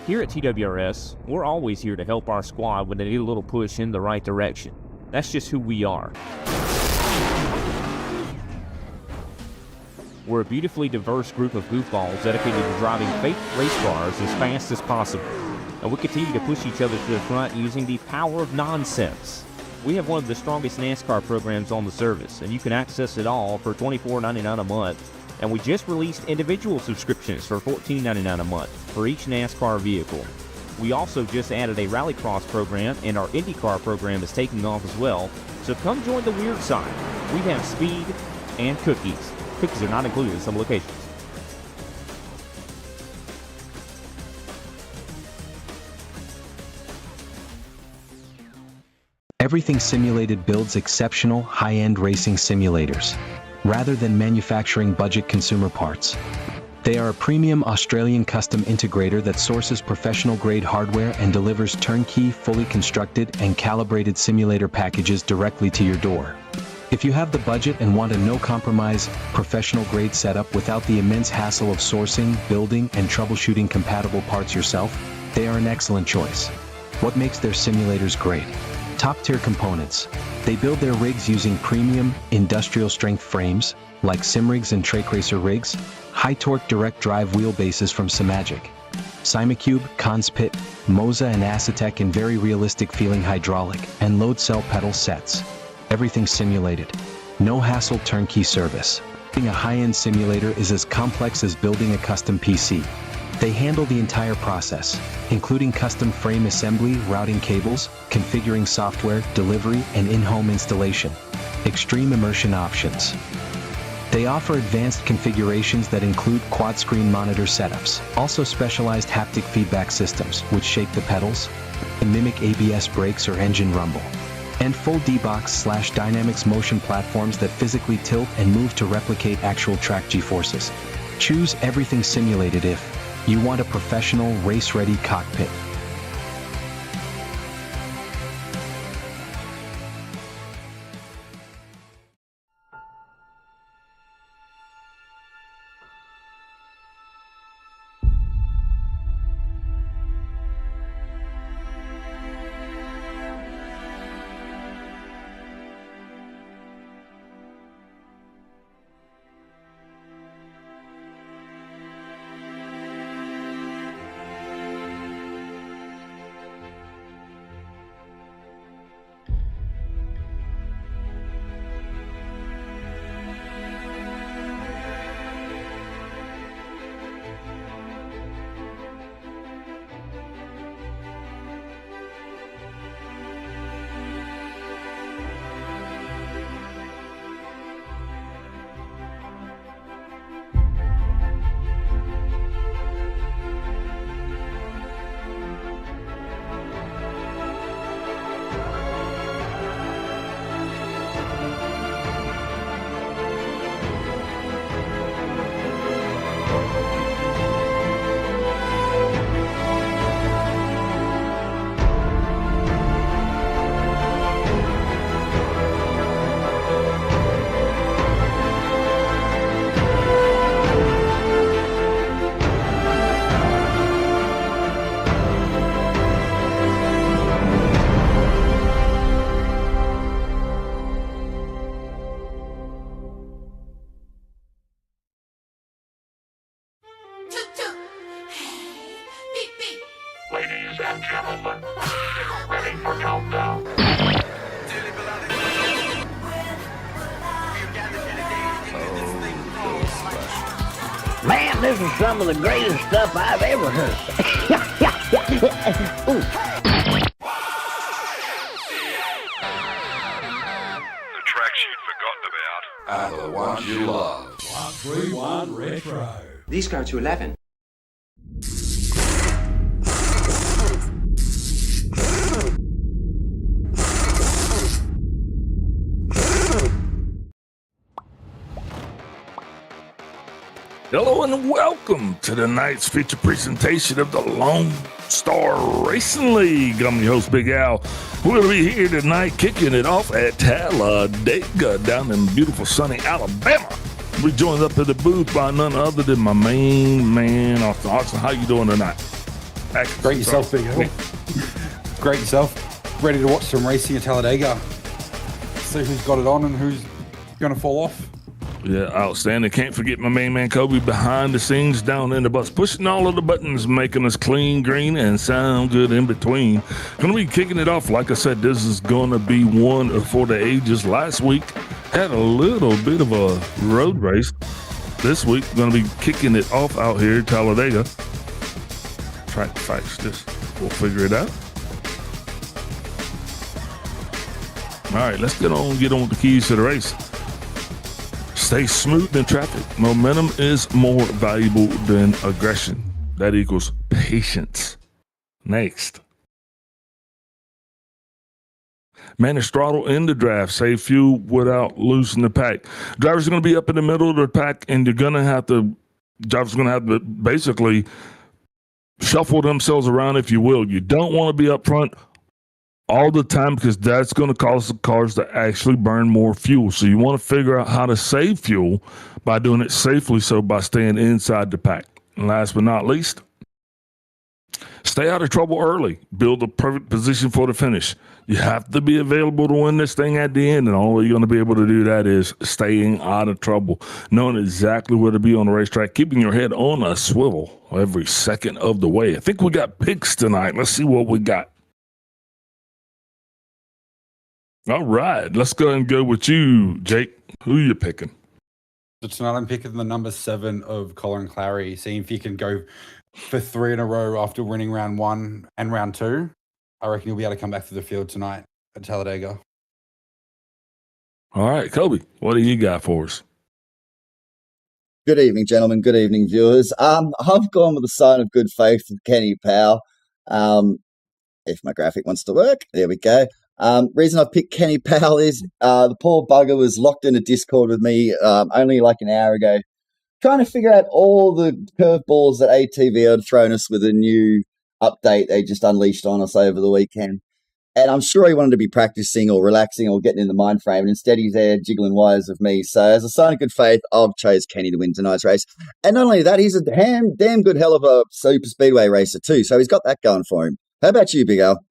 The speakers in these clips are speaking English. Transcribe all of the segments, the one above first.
Here at TWRS, we're always here to help our squad when they need a little push in the right direction. That's just who we are. We're a beautifully diverse group of goofballs dedicated to driving fake race cars as fast as possible. And we continue to push each other to the front using the power of nonsense. We have one of the strongest NASCAR programs on the service, and you can access it all for $24.99 a month. And we just released individual subscriptions for $14.99 a month for each NASCAR vehicle. We also just added a Rallycross program, and our IndyCar program is taking off as well. So come join the weird side. We have speed and cookies. Cookies are not included in some locations. Everything Simulated builds exceptional, high-end racing simulators, rather than manufacturing budget consumer parts. They are a premium Australian custom integrator that sources professional-grade hardware and delivers turnkey, fully constructed and calibrated simulator packages directly to your door. If you have the budget and want a no-compromise, professional-grade setup without the immense hassle of sourcing, building, and troubleshooting compatible parts yourself, they are an excellent choice. What makes their simulators great? Top-tier components. They build their rigs using premium, industrial-strength frames, like SimRigs and TrackRacer rigs, high-torque direct-drive wheelbases from Simagic, Simacube, Conspit, Moza and Acetec in very realistic-feeling hydraulic and load cell pedal sets. Everything simulated. No hassle, turnkey service. Building a high-end simulator is as complex as building a custom PC. They handle the entire process, including custom frame assembly, routing cables, configuring software, delivery, and in-home installation. Extreme immersion options. They offer advanced configurations that include quad-screen monitor setups, also specialized haptic feedback systems, which shake the pedals and mimic ABS brakes or engine rumble, and full D-Box/Dynamics motion platforms that physically tilt and move to replicate actual track G-forces. Choose Everything Simulated if you want a professional, race-ready cockpit. Ladies and gentlemen, ready for countdown. Man, this is some of the greatest stuff I've ever heard. Ooh. The tracks you'd forgotten about are the ones you love. 131 Retro. These go to 11. Hello and welcome to tonight's feature presentation of the Lonestar Racing League. I'm your host, Big Al. We'll be here tonight kicking it off at Talladega down in beautiful sunny Alabama. We're joined up to the booth by none other than my main man, Austin. Austin, how you doing tonight? Atkinson. Great yourself, Big Al. Great yourself. Ready to watch some racing at Talladega. See who's got it on and who's going to fall off. Yeah, outstanding. Can't forget my main man Kobe behind the scenes down in the bus, pushing all of the buttons, making us clean, green, and sound good in between. Gonna be kicking it off. Like I said, this is gonna be one for the ages. Last week had a little bit of a road race. This week, gonna be kicking it off out here at Talladega. Track facts, just we'll figure it out. All right, let's get on with the keys to the race. Stay smooth in traffic. Momentum is more valuable than aggression. That equals patience. Next. Manage throttle in the draft. Save fuel without losing the pack. Drivers are going to be up in the middle of the pack, and drivers are going to have to basically shuffle themselves around, if you will. You don't want to be up front all the time because that's going to cause the cars to actually burn more fuel. So you want to figure out how to save fuel by doing it safely, so by staying inside the pack. And last but not least, stay out of trouble early. Build a perfect position for the finish. You have to be available to win this thing at the end, and all you're going to be able to do that is staying out of trouble, knowing exactly where to be on the racetrack, keeping your head on a swivel every second of the way. I think we got picks tonight. Let's see what we got. All right, let's go and go with you, Jake. Who you picking? So tonight I'm picking the number 7 of Colin Clary, seeing if he can go for 3 in a row after winning round 1 and round 2. I reckon he'll be able to come back to the field tonight at Talladega. All right, Kobe, what do you got for us? Good evening, gentlemen. Good evening, viewers. I've gone with the sign of good faith of Kenny Powell. If my graphic wants to work, there we go. Reason I picked Kenny Powell is the poor bugger was locked in a Discord with me only like an hour ago, trying to figure out all the curveballs that ATV had thrown us with a new update they just unleashed on us over the weekend. And I'm sure he wanted to be practicing or relaxing or getting in the mind frame, and instead he's there jiggling wires with me. So as a sign of good faith, I've chose Kenny to win tonight's race. And not only that, he's a damn good hell of a super speedway racer too, so he's got that going for him. How about you, Big Al?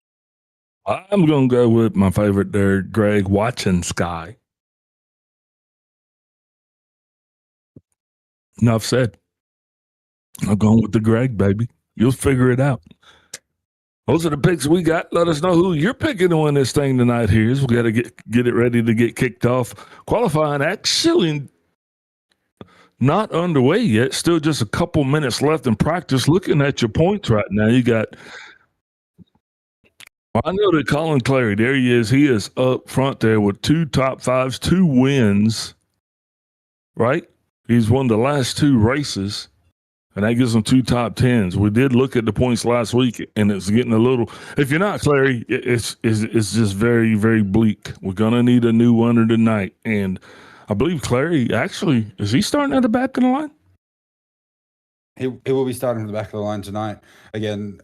I'm going to go with my favorite there, Greg Watson Sky. Enough said. I'm going with the Greg, baby. You'll figure it out. Those are the picks we got. Let us know who you're picking to win this thing tonight. We got to get it ready to get kicked off. Qualifying actually not underway yet. Still just a couple minutes left in practice. Looking at your points right now, you got... I know that Colin Clary, there he is. He is up front there with 2 top 5s, 2 wins, right? He's won the last 2 races, and that gives him 2 top 10s. We did look at the points last week, and it's getting a little. If you're not Clary, it's just very, very bleak. We're gonna need a new winner tonight, and I believe Clary actually is he starting at the back of the line? He will be starting from the back of the line tonight. Again,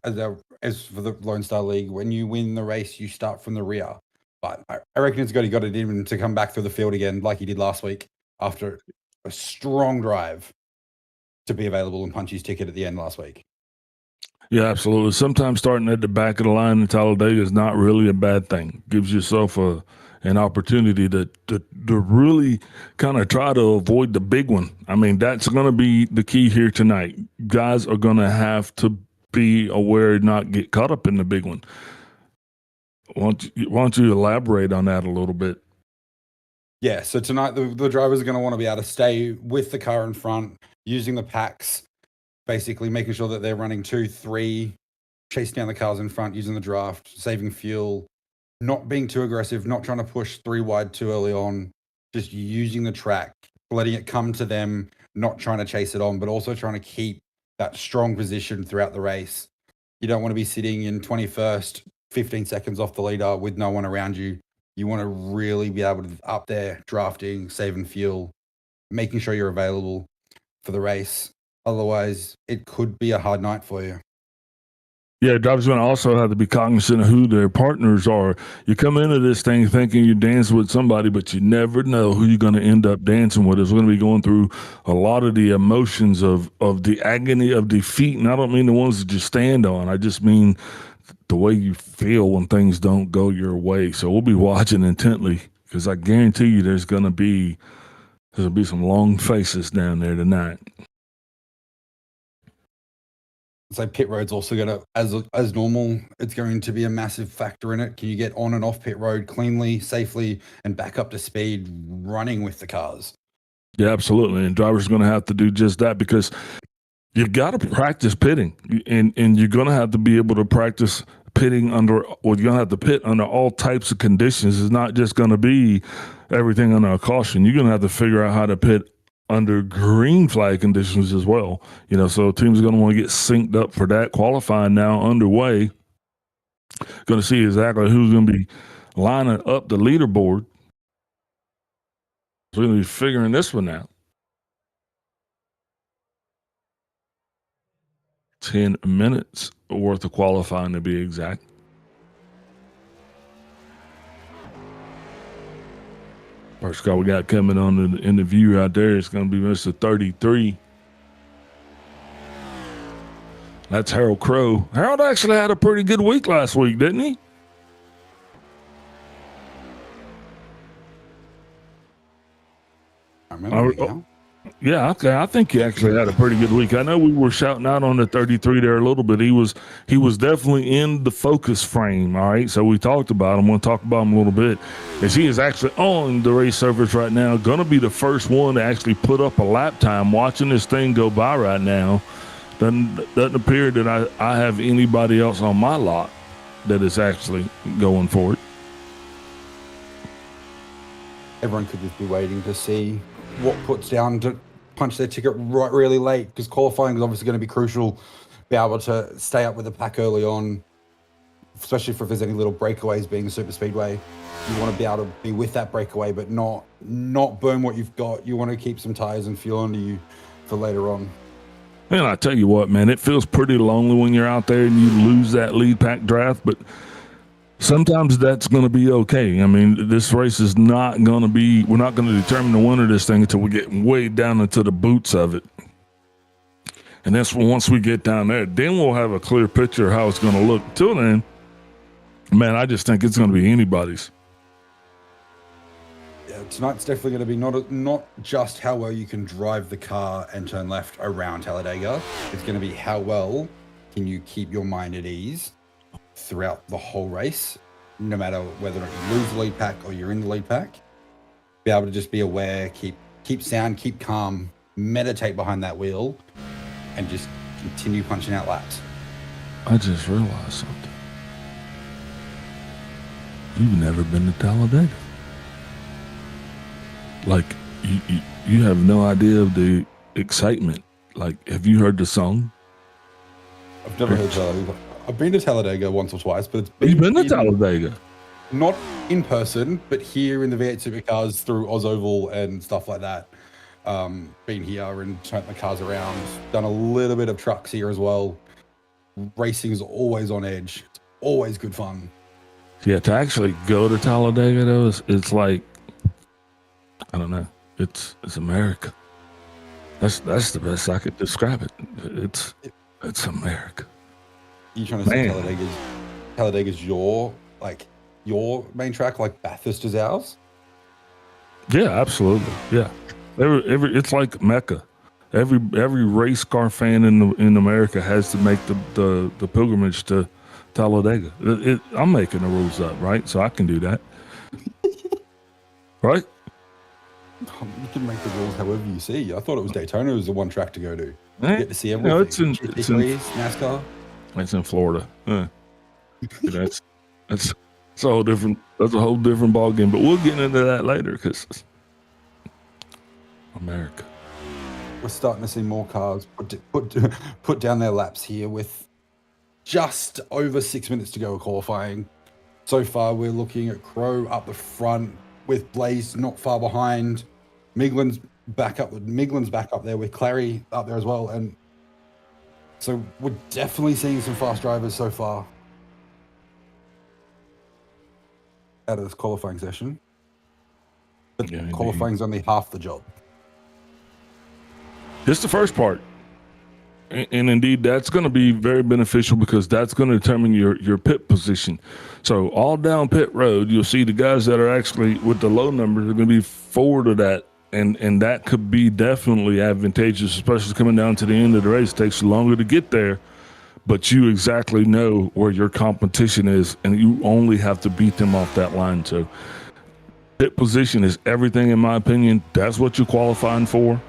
as for the Lone Star League, when you win the race, you start from the rear. But I reckon he got it in to come back through the field again like he did last week after a strong drive to be available and punch his ticket at the end last week. Yeah, absolutely. Sometimes starting at the back of the line in Talladega is not really a bad thing. Gives yourself an opportunity to really kind of try to avoid the big one. I mean, that's going to be the key here tonight. Guys are going to have to be aware and not get caught up in the big one. Why don't you elaborate on that a little bit? Yeah, so tonight the drivers are going to want to be able to stay with the car in front, using the packs, basically making sure that they're running 2, 3, chasing down the cars in front, using the draft, saving fuel, not being too aggressive, not trying to push 3 wide too early on, just using the track, letting it come to them, not trying to chase it on, but also trying to keep that strong position throughout the race. You don't want to be sitting in 21st, 15 seconds off the leader with no one around you. You want to really be able to up there drafting, saving fuel, making sure you're available for the race. Otherwise, it could be a hard night for you. Yeah, drivers going to also have to be cognizant of who their partners are. You come into this thing thinking you're dancing with somebody, but you never know who you're going to end up dancing with. It's going to be going through a lot of the emotions of the agony of defeat. And I don't mean the ones that you stand on. I just mean the way you feel when things don't go your way. So we'll be watching intently because I guarantee you there's going to be some long faces down there tonight. So pit road's also going to, as normal, it's going to be a massive factor in it. Can you get on and off pit road cleanly, safely, and back up to speed running with the cars? Yeah, absolutely. And drivers are going to have to do just that because you've got to practice pitting, and you're going to have to be able to practice pitting you're going to have to pit under all types of conditions. It's not just going to be everything under a caution. You're going to have to figure out how to pit under green flag conditions as well. So teams are going to want to get synced up for that. Qualifying now underway. Going to see exactly who's going to be lining up the leaderboard. So we're going to be figuring this one out. 10 minutes worth of qualifying to be exact. First car we got coming on in the view out there is going to be Mr. 33. That's Harold Crow. Harold actually had a pretty good week last week, didn't he? I remember. Yeah, okay. I think he actually had a pretty good week. I know we were shouting out on the 33 there a little bit. He was definitely in the focus frame. All right, so we talked about him. We'll talk about him a little bit. As he is actually on the race surface right now, going to be the first one to actually put up a lap time. Watching this thing go by right now, doesn't appear that I have anybody else on my lot that is actually going for it. Everyone could just be waiting to see what puts down to punch their ticket right really late, because qualifying is obviously going to be crucial. Be able to stay up with the pack early on, especially if there's any little breakaways. Being a super speedway, you want to be able to be with that breakaway, but not burn what you've got. You want to keep some tires and fuel under you for later on. And I tell you what, man, it feels pretty lonely when you're out there and you lose that lead pack draft, but sometimes that's going to be okay. I mean, this race is not going to be, we're not going to determine the winner of this thing until we get way down into the boots of it. And that's when, once we get down there, then we'll have a clear picture of how it's going to look. Till then, man, I just think it's going to be anybody's. Yeah, tonight's definitely going to be not just how well you can drive the car and turn left around Talladega. It's going to be how well can you keep your mind at ease throughout the whole race, no matter whether or not you lose the lead pack or you're in the lead pack. Be able to just be aware, keep sound, keep calm, meditate behind that wheel, and just continue punching out laps. I just realized something. You've never been to Talladega. Like, you have no idea of the excitement. Like, have you heard the song? I've never heard Talladega. I've been to Talladega once or twice, but You've been to Talladega? Not in person, but here in the V8 Supercars through Ozoval and stuff like that. Been here and turned the cars around. Done a little bit of trucks here as well. Racing is always on edge. It's always good fun. Yeah, to actually go to Talladega though, it's like, I don't know. It's America. That's the best I could describe it. It's America. You trying to say Talladaga's your main track, like Bathurst is ours? Yeah, absolutely. Yeah, every it's like Mecca. Every race car fan in America has to make the pilgrimage to Talladega. I'm making the rules up, right? So I can do that, right? You can make the rules however you see. I thought it was Daytona was the one track to go to. You get to see everything. No, it's in NASCAR. It's in Florida. That's a whole different. That's a whole different ball game. But we'll get into that later because America. We're starting to see more cars put down their laps here with just over 6 minutes to go of qualifying. So far, we're looking at Crow up the front with Blaze not far behind. Miglin's back up there with Clary up there as well, and So we're definitely seeing some fast drivers so far out of this qualifying session. But Yeah, qualifying's only half the job. Just the first part. And indeed, that's going to be very beneficial because that's going to determine your pit position. So all down pit road, you'll see the guys that are actually with the low numbers are going to be forward of that. And that could be definitely advantageous, especially coming down to the end of the race. It takes you longer to get there, but you exactly know where your competition is, and you only have to beat them off that line. So pit position is everything, in my opinion. That's what you're qualifying for.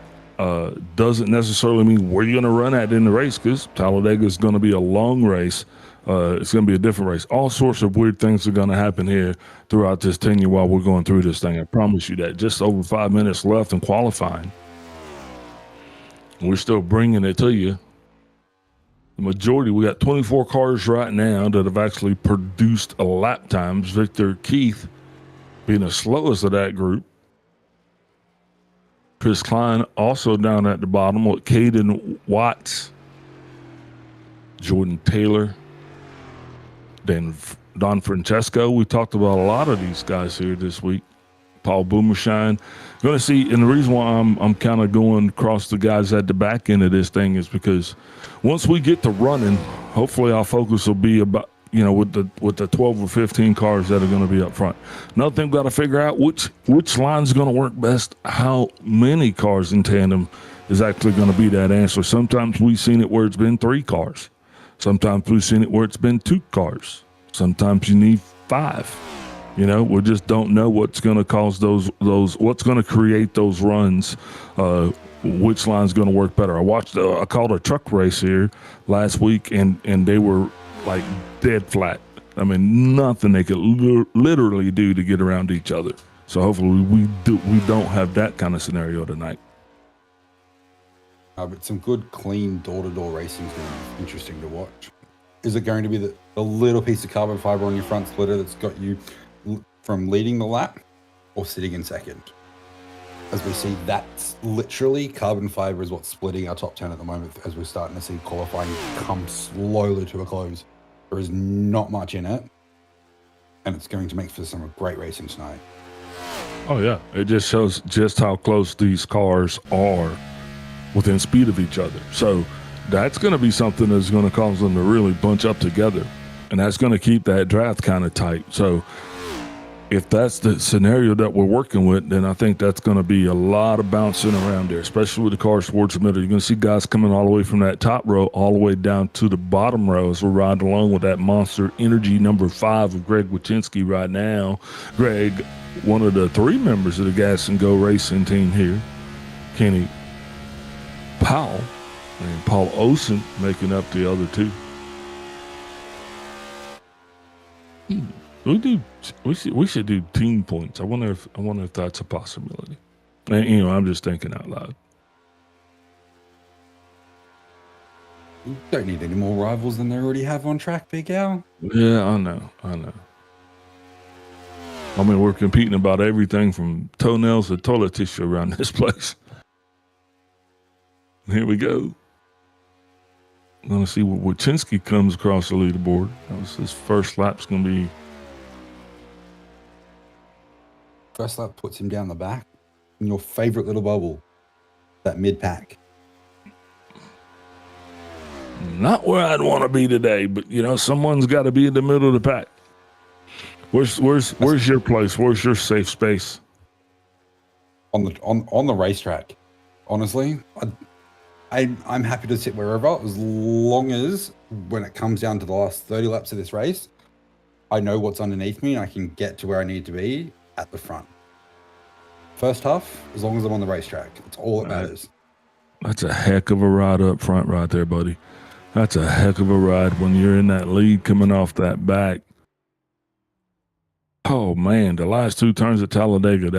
Doesn't necessarily mean where you're going to run at in the race, because Talladega is going to be a long race. It's going to be a different race. All sorts of weird things are going to happen here throughout this tenure while we're going through this thing. I promise you that. Just over 5 minutes left in qualifying. We're still bringing it to you. The majority, we got 24 cars right now that have actually produced a lap times. Victor Keith being the slowest of that group. Chris Klein also down at the bottom with Caden Watts, Jordan Taylor, then Don Francesco. We talked about a lot of these guys here this week. Paul Boomershine. Going to see, and the reason why I'm kind of going across the guys at the back end of this thing is because once we get to running, hopefully our focus will be about, with the 12 or 15 cars that are going to be up front. Another thing, we've got to figure out which line is going to work best. How many cars in tandem is actually going to be that answer. Sometimes we've seen it where it's been 3 cars. Sometimes we've seen it where it's been 2 cars. Sometimes you need 5. We just don't know what's going to cause those what's going to create those runs. Which line's going to work better. I called a truck race here last week, and they were like dead flat. I mean, nothing they could literally do to get around each other. So hopefully we don't have that kind of scenario tonight. But some good, clean door-to-door racing is going to be interesting to watch. Is it going to be the little piece of carbon fiber on your front splitter that's got you from leading the lap or sitting in second? As we see, that's literally carbon fiber is what's splitting our top 10 at the moment, as we're starting to see qualifying come slowly to a close. There is not much in it, and it's going to make for some great racing tonight. Oh, yeah. It just shows just how close these cars are within speed of each other. So that's going to be something that's going to cause them to really bunch up together, and that's going to keep that draft kind of tight. So if that's the scenario that we're working with, then I think that's going to be a lot of bouncing around there, especially with the cars towards the middle. You're going to see guys coming all the way from that top row all the way down to the bottom row as we're riding along with that Monster Energy number 5 of Greg Wachinski right now. Greg, one of the 3 members of the Gas and Go Racing team here. Kenny Powell and Paul Olsen making up the other 2. We should do team points. I wonder if that's a possibility. And, I'm just thinking out loud. You don't need any more rivals than they already have on track, Big Al. Yeah, I know. I mean, we're competing about everything from toenails to toilet tissue around this place. Here we go. I'm going to see what Wachinski comes across the leaderboard. His first lap's going to be. First lap puts him down the back in your favorite little bubble, that mid-pack. Not where I'd want to be today, but someone's got to be in the middle of the pack. Where's your place? Where's your safe space? On the racetrack. Honestly, I'm happy to sit wherever, as long as when it comes down to the last 30 laps of this race, I know what's underneath me and I can get to where I need to be at the front. First half, as long as I'm on the racetrack, that's all that matters. That's a heck of a ride up front right there, buddy. That's a heck of a ride when you're in that lead coming off that back. Oh man, the last 2 turns at Talladega,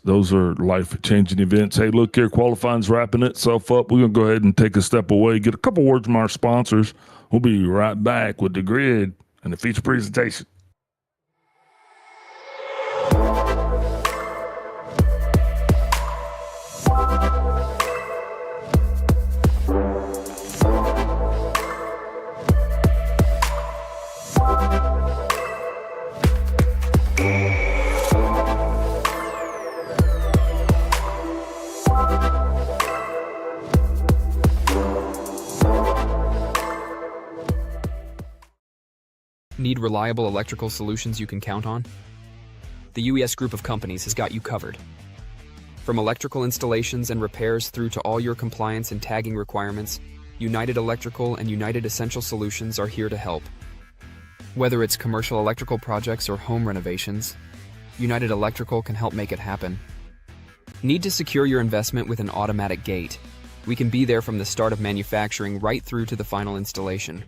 those are life-changing events. Hey, look here, qualifying's wrapping itself up. We're gonna go ahead and take a step away, get a couple words from our sponsors. We'll be right back with the grid and the feature presentation. Need reliable electrical solutions you can count on? The UES group of companies has got you covered. From electrical installations and repairs through to all your compliance and tagging requirements, United Electrical and United Essential Solutions are here to help. Whether it's commercial electrical projects or home renovations, United Electrical can help make it happen. Need to secure your investment with an automatic gate? We can be there from the start of manufacturing right through to the final installation.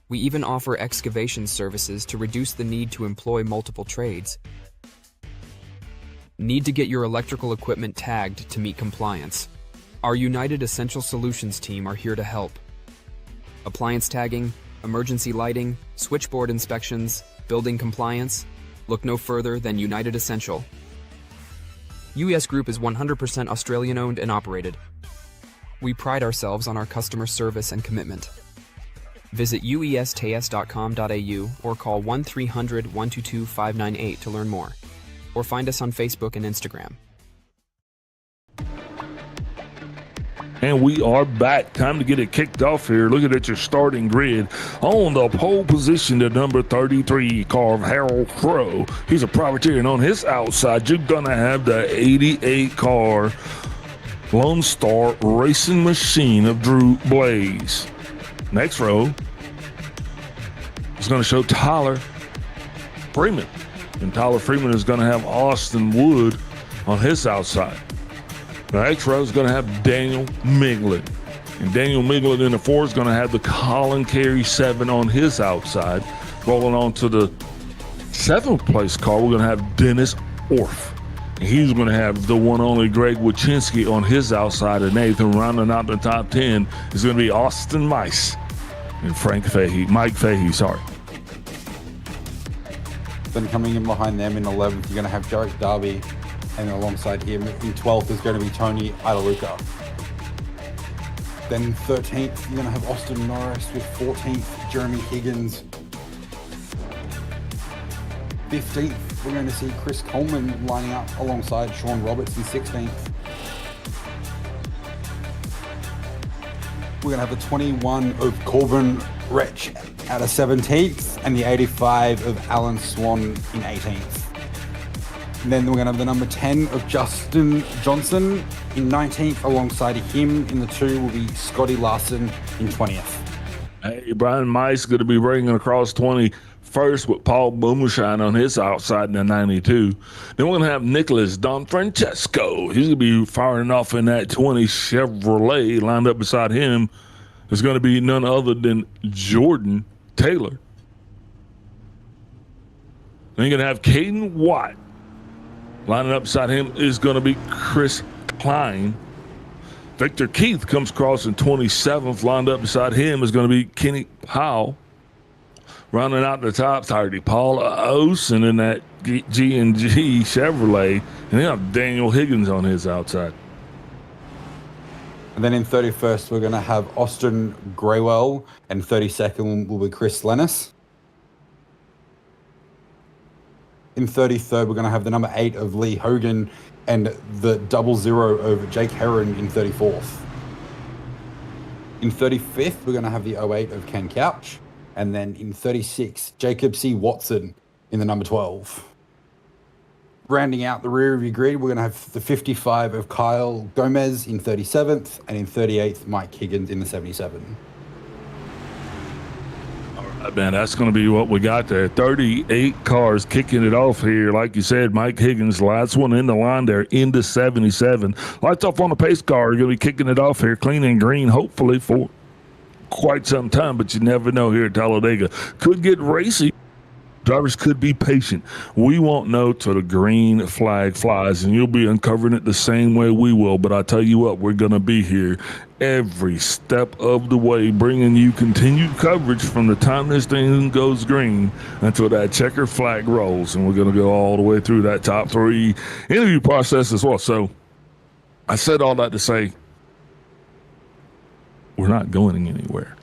We even offer excavation services to reduce the need to employ multiple trades. Need to get your electrical equipment tagged to meet compliance? Our United Essential Solutions team are here to help. Appliance tagging, emergency lighting, switchboard inspections, building compliance? Look no further than United Essential. UES Group is 100% Australian owned and operated. We pride ourselves on our customer service and commitment. Visit uestas.com.au or call 1-300-122-598 to learn more. Or find us on Facebook and Instagram. And we are back. Time to get it kicked off here. Looking at your starting grid. On the pole position, the number 33 car of Harold Crow. He's a privateer, and on his outside, you're going to have the 88 car Lonestar Racing Machine of Drew Blaze. Next row is going to show Tyler Freeman. And Tyler Freeman is going to have Austin Wood on his outside. The next row is going to have Daniel Miglin. And Daniel Miglin in the 4 is going to have the Colin Carey 7 on his outside. Rolling on to the 7th place car, we're going to have Dennis Orff. And he's going to have the one only Greg Wachinski on his outside in 8th. And rounding out the top 10 is going to be Austin Mice and Mike Fahey, sorry. Then coming in behind them in 11th, you're going to have Jarek Darby. And alongside him in 12th is going to be Tony Idaluca. Then 13th, you're going to have Austin Norris with 14th, Jeremy Higgins. 15th, we're going to see Chris Coleman lining up alongside Sean Roberts in 16th. We're going to have the 21 of Corbin Wretch out of 17th and the 85 of Alan Swan in 18th. And then we're going to have the number 10 of Justin Johnson in 19th. Alongside him in the 2 will be Scotty Larson in 20th. Hey, Brian Mice going to be bringing across 21st with Paul Boomershine on his outside in the 92. Then we're going to have Nicholas Don Francesco. He's going to be firing off in that 20 Chevrolet. Lined up beside him is going to be none other than Jordan Taylor. Then you're going to have Caden Watt. Lining up beside him is going to be Chris Klein. Victor Keith comes across in 27th. Lined up beside him is going to be Kenny Powell. Rounding out the top 30, Paula Osen in that G&G Chevrolet. And then have Daniel Higgins on his outside. And then in 31st, we're going to have Austin Graywell. And 32nd will be Chris Lennis. In 33rd, we're going to have the number 8 of Lee Hogan and the 00 of Jake Herron in 34th. In 35th, we're going to have the 08 of Ken Couch. And then in 36, Jacob C. Watson in the number 12. Rounding out the rear of your grid, we're going to have the 55 of Kyle Gomez in 37th. And in 38th, Mike Higgins in the 77. Man, that's going to be what we got there. 38 cars kicking it off here. Like you said, Mike Higgins, last one in the line there, into 77. Lights off on the pace car. You're going to be kicking it off here, clean and green, hopefully for quite some time, but you never know here at Talladega. Could get racy. Drivers could be patient. We won't know till the green flag flies, and you'll be uncovering it the same way we will. But I tell you what, we're going to be here every step of the way, bringing you continued coverage from the time this thing goes green until that checker flag rolls. And we're going to go all the way through that top 3 interview process as well. So I said all that to say we're not going anywhere.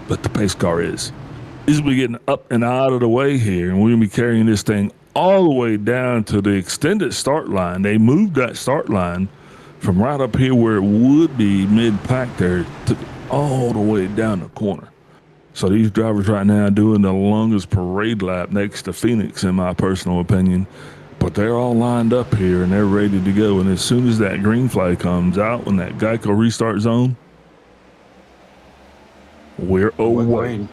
But the pace car is. This will be getting up and out of the way here, and we're going to be carrying this thing all the way down to the extended start line. They moved that start line from right up here where it would be mid-pack there to all the way down the corner. So these drivers right now are doing the longest parade lap next to Phoenix, in my personal opinion. But they're all lined up here and they're ready to go. And as soon as that green flag comes out, when that Geico restart zone, we're away.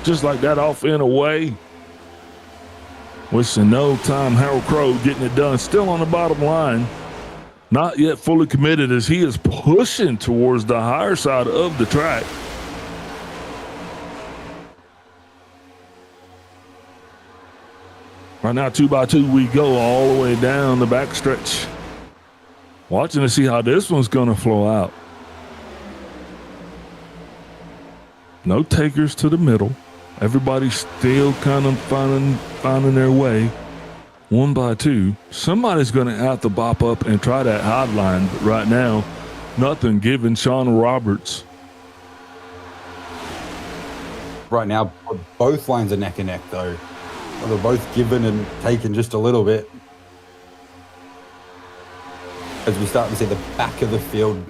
Just like that, off and away. Wasting no time. Harold Crow getting it done. Still on the bottom line. Not yet fully committed as he is pushing towards the higher side of the track. Right now, 2x2, we go all the way down the backstretch. Watching to see how this one's going to flow out. No takers to the middle. Everybody's still kind of finding their way. 1x2. Somebody's going to have to bop up and try that hot line. But right now, nothing giving Sean Roberts. Right now, both lines are neck and neck, though. They're both given and taken just a little bit. As we start to see the back of the field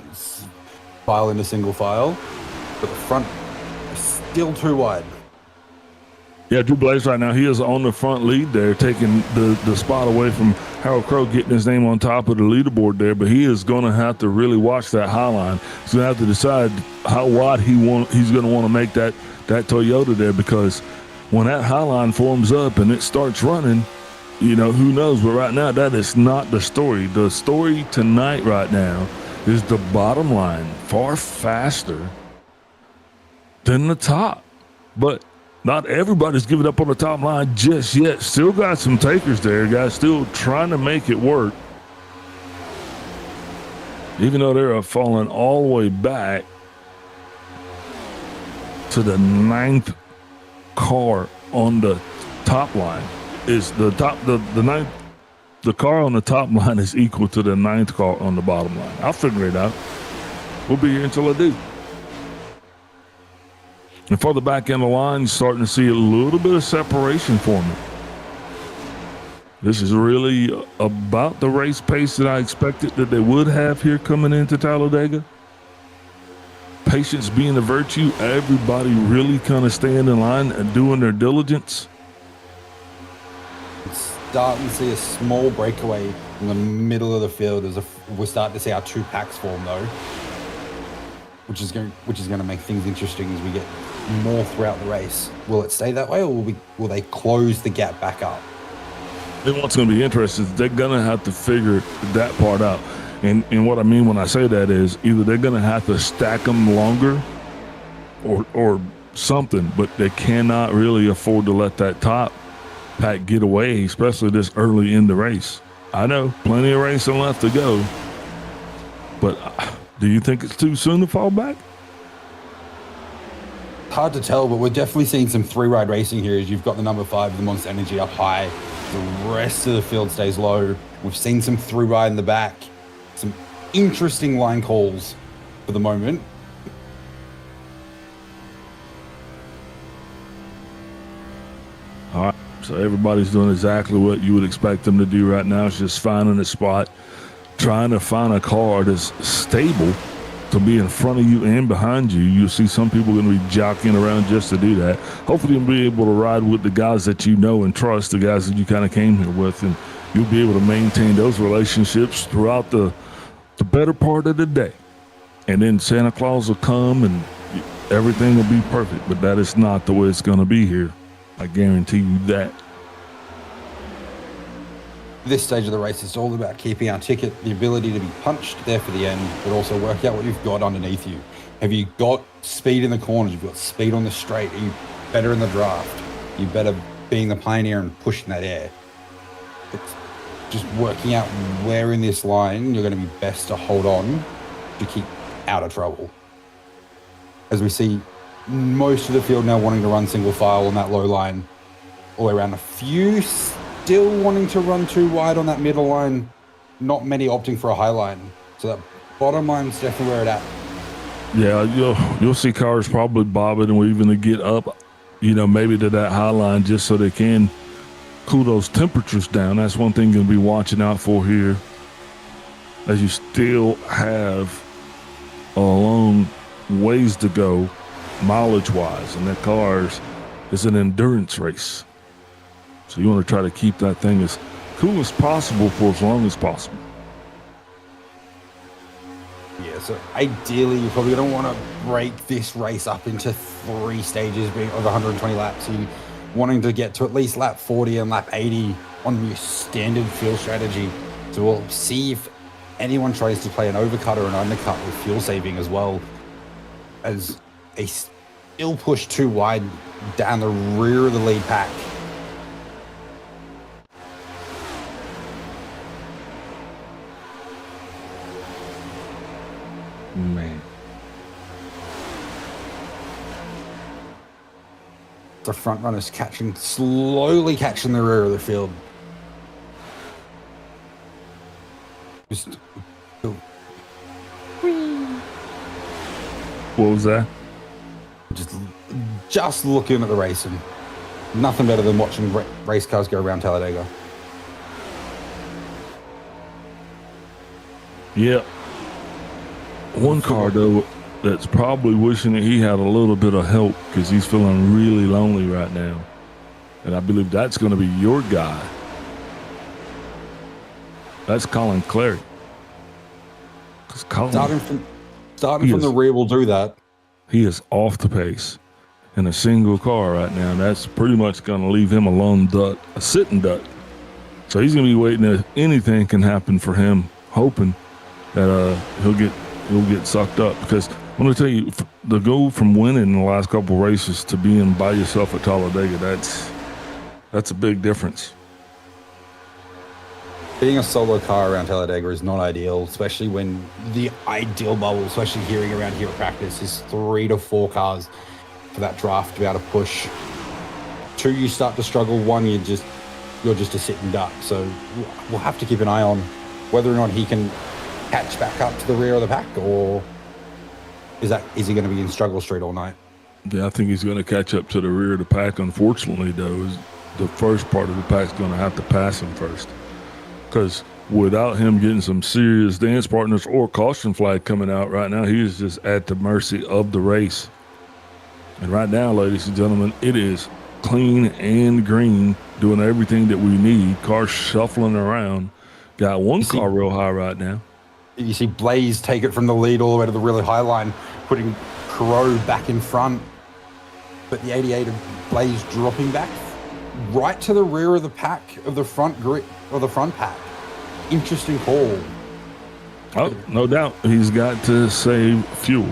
file into single file, but the front is still too wide. Yeah, Drew Blaze right now, he is on the front lead there, taking the spot away from Harold Crow, getting his name on top of the leaderboard there, but he is going to have to really watch that high line. He's going to have to decide how wide he's going to want to make that Toyota there, because when that high line forms up and it starts running, you know, who knows? But right now, that is not the story. The story tonight right now is the bottom line far faster than the top. But not everybody's giving up on the top line just yet. Still got some takers there, guys. Still trying to make it work. Even though they're falling all the way back to the 9th car on the top line. Is the ninth, the car on the top line is equal to the 9th car on the bottom line. I'll figure it out. We'll be here until I do. And for the back end of the line, you're starting to see a little bit of separation for me. This is really about the race pace that I expected that they would have here coming into Talladega. Patience being a virtue, everybody really kind of staying in line and doing their diligence. Starting to see a small breakaway in the middle of the field as we're starting to see our two packs form, though, which is going to make things interesting as we get more throughout the race. Will it stay that way, or will they close the gap back up? I think what's going to be interesting is they're going to have to figure that part out. And what I mean when I say that is either they're going to have to stack them longer or something, but they cannot really afford to let that top pack get away, especially this early in the race. I know, plenty of racing left to go, but do you think it's too soon to fall back? Hard to tell, but we're definitely seeing some three-ride racing here as you've got the number 5, the Monster Energy up high. The rest of the field stays low. We've seen some three-ride in the back. Some interesting line calls for the moment. All right, so everybody's doing exactly what you would expect them to do right now. It's just finding a spot, trying to find a car that's stable to be in front of you and behind you. You'll see some people going to be jockeying around just to do that. Hopefully you'll be able to ride with the guys that you know and trust, the guys that you kind of came here with, and you'll be able to maintain those relationships throughout the better part of the day. And then Santa Claus will come and everything will be perfect, but that is not the way it's going to be here. I guarantee you that. This stage of the race is all about keeping our ticket, the ability to be punched there for the end, but also work out what you've got underneath you. Have you got speed in the corners? You've got speed on the straight. Are you better in the draft? You better being the pioneer and pushing that air. It's just working out where in this line you're going to be best to hold on to keep out of trouble. As we see most of the field now wanting to run single file on that low line all the way around. A few still wanting to run too wide on that middle line. Not many opting for a high line. So that bottom line's definitely where it at. Yeah, you'll see cars probably bobbing and weaving to get up, maybe to that high line just so they can cool those temperatures down. That's one thing you're going to be watching out for here, as you still have a long ways to go mileage-wise, and that cars is an endurance race. So you want to try to keep that thing as cool as possible for as long as possible. Yeah, so ideally, you're probably going to want to break this race up into 3 stages of 120 laps. So you're wanting to get to at least lap 40 and lap 80 on your standard fuel strategy. So we'll see if anyone tries to play an overcut or an undercut with fuel saving as well, as they still push too wide down the rear of the lead pack. Man. The front runners slowly catching the rear of the field. What was that? Just looking at the racing. Nothing better than watching race cars go around Talladega. Yeah. One car, though, that's probably wishing that he had a little bit of help because he's feeling really lonely right now. And I believe that's going to be your guy. That's Colin Clary. Starting from the rear will do that. He is off the pace in a single car right now. And that's pretty much going to leave him a lone duck, a sitting duck. So he's going to be waiting if anything can happen for him, hoping that he'll get sucked up. Because I'm going to tell you, the go from winning in the last couple races to being by yourself at Talladega, that's a big difference. Being a solo car around Talladega is not ideal, especially when the ideal bubble, especially hearing around here at practice, is 3 to 4 cars for that draft to be able to push. 2, you start to struggle. 1, you're just a sitting duck. So we'll have to keep an eye on whether or not he can catch back up to the rear of the pack, or is he going to be in struggle street all night? Yeah, I think he's going to catch up to the rear of the pack. Unfortunately, though, is the first part of the pack's going to have to pass him first. Because without him getting some serious dance partners or caution flag coming out right now, he is just at the mercy of the race. And right now, ladies and gentlemen, it is clean and green, doing everything that we need. Cars shuffling around. Got one car real high right now. You see Blaze take it from the lead all the way to the really high line, putting Crow back in front. But the 88 of Blaze dropping back right to the rear of the pack, of the front grid, or the front pack. Interesting call. Oh, no doubt. He's got to save fuel.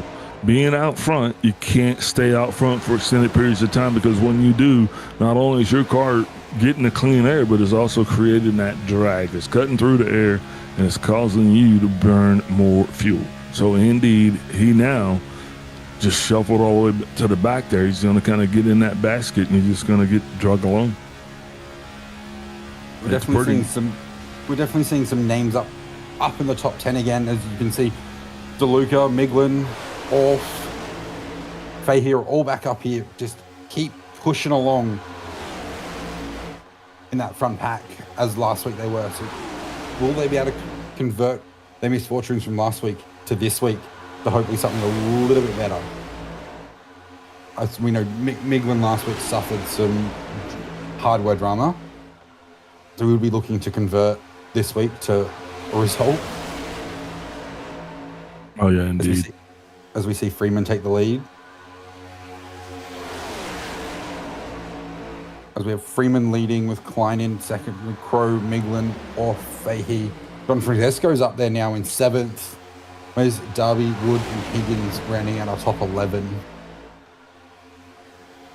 Being out front, you can't stay out front for extended periods of time, because when you do, not only is your car getting the clean air, but it's also creating that drag. It's cutting through the air, and it's causing you to burn more fuel. So indeed, he now just shuffled all the way to the back there. He's going to kind of get in that basket, and he's just going to get drug along. We're definitely seeing some names up in the top 10 again. As you can see, DeLuca, Miglin, Orff, Fahey are all back up here. Just keep pushing along in that front pack as last week they were. So will they be able to convert their misfortunes from last week to this week to hopefully something a little bit better? As we know, Miglin last week suffered some hardware drama. So we'll be looking to convert this week to a result. Oh, yeah, indeed. As we see Freeman take the lead. As we have Freeman leading with Klein in second, with Crow, Miglin, Orff, Fahey. John Francesco's up there now in 7th. Where's Darby, Wood, and Higgins rounding out our top 11.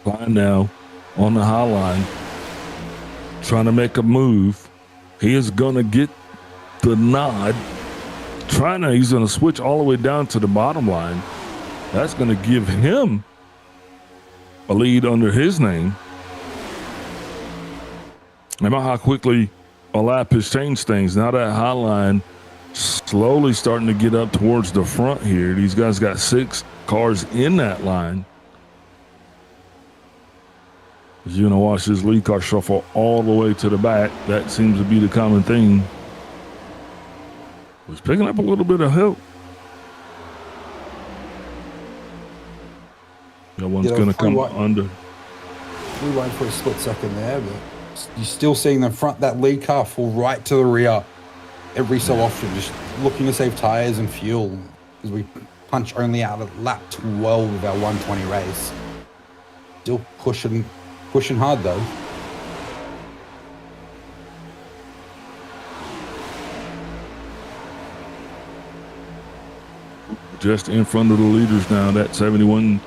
Klein now on the high line, trying to make a move. He is going to get the nod. He's going to switch all the way down to the bottom line. That's going to give him a lead under his name. Remember how quickly a lap has changed things. Now that high line slowly starting to get up towards the front here. These guys got 6 cars in that line. You're going to watch this lead car shuffle all the way to the back. That seems to be the common thing. He's picking up a little bit of help. That one's going to come under. We wait for a split second there, but you're still seeing that lead car fall right to the rear every so often, just looking to save tires and fuel as we punch only out at lap 12 of our 120 race. Still pushing hard though. Just in front of the leaders now, that 71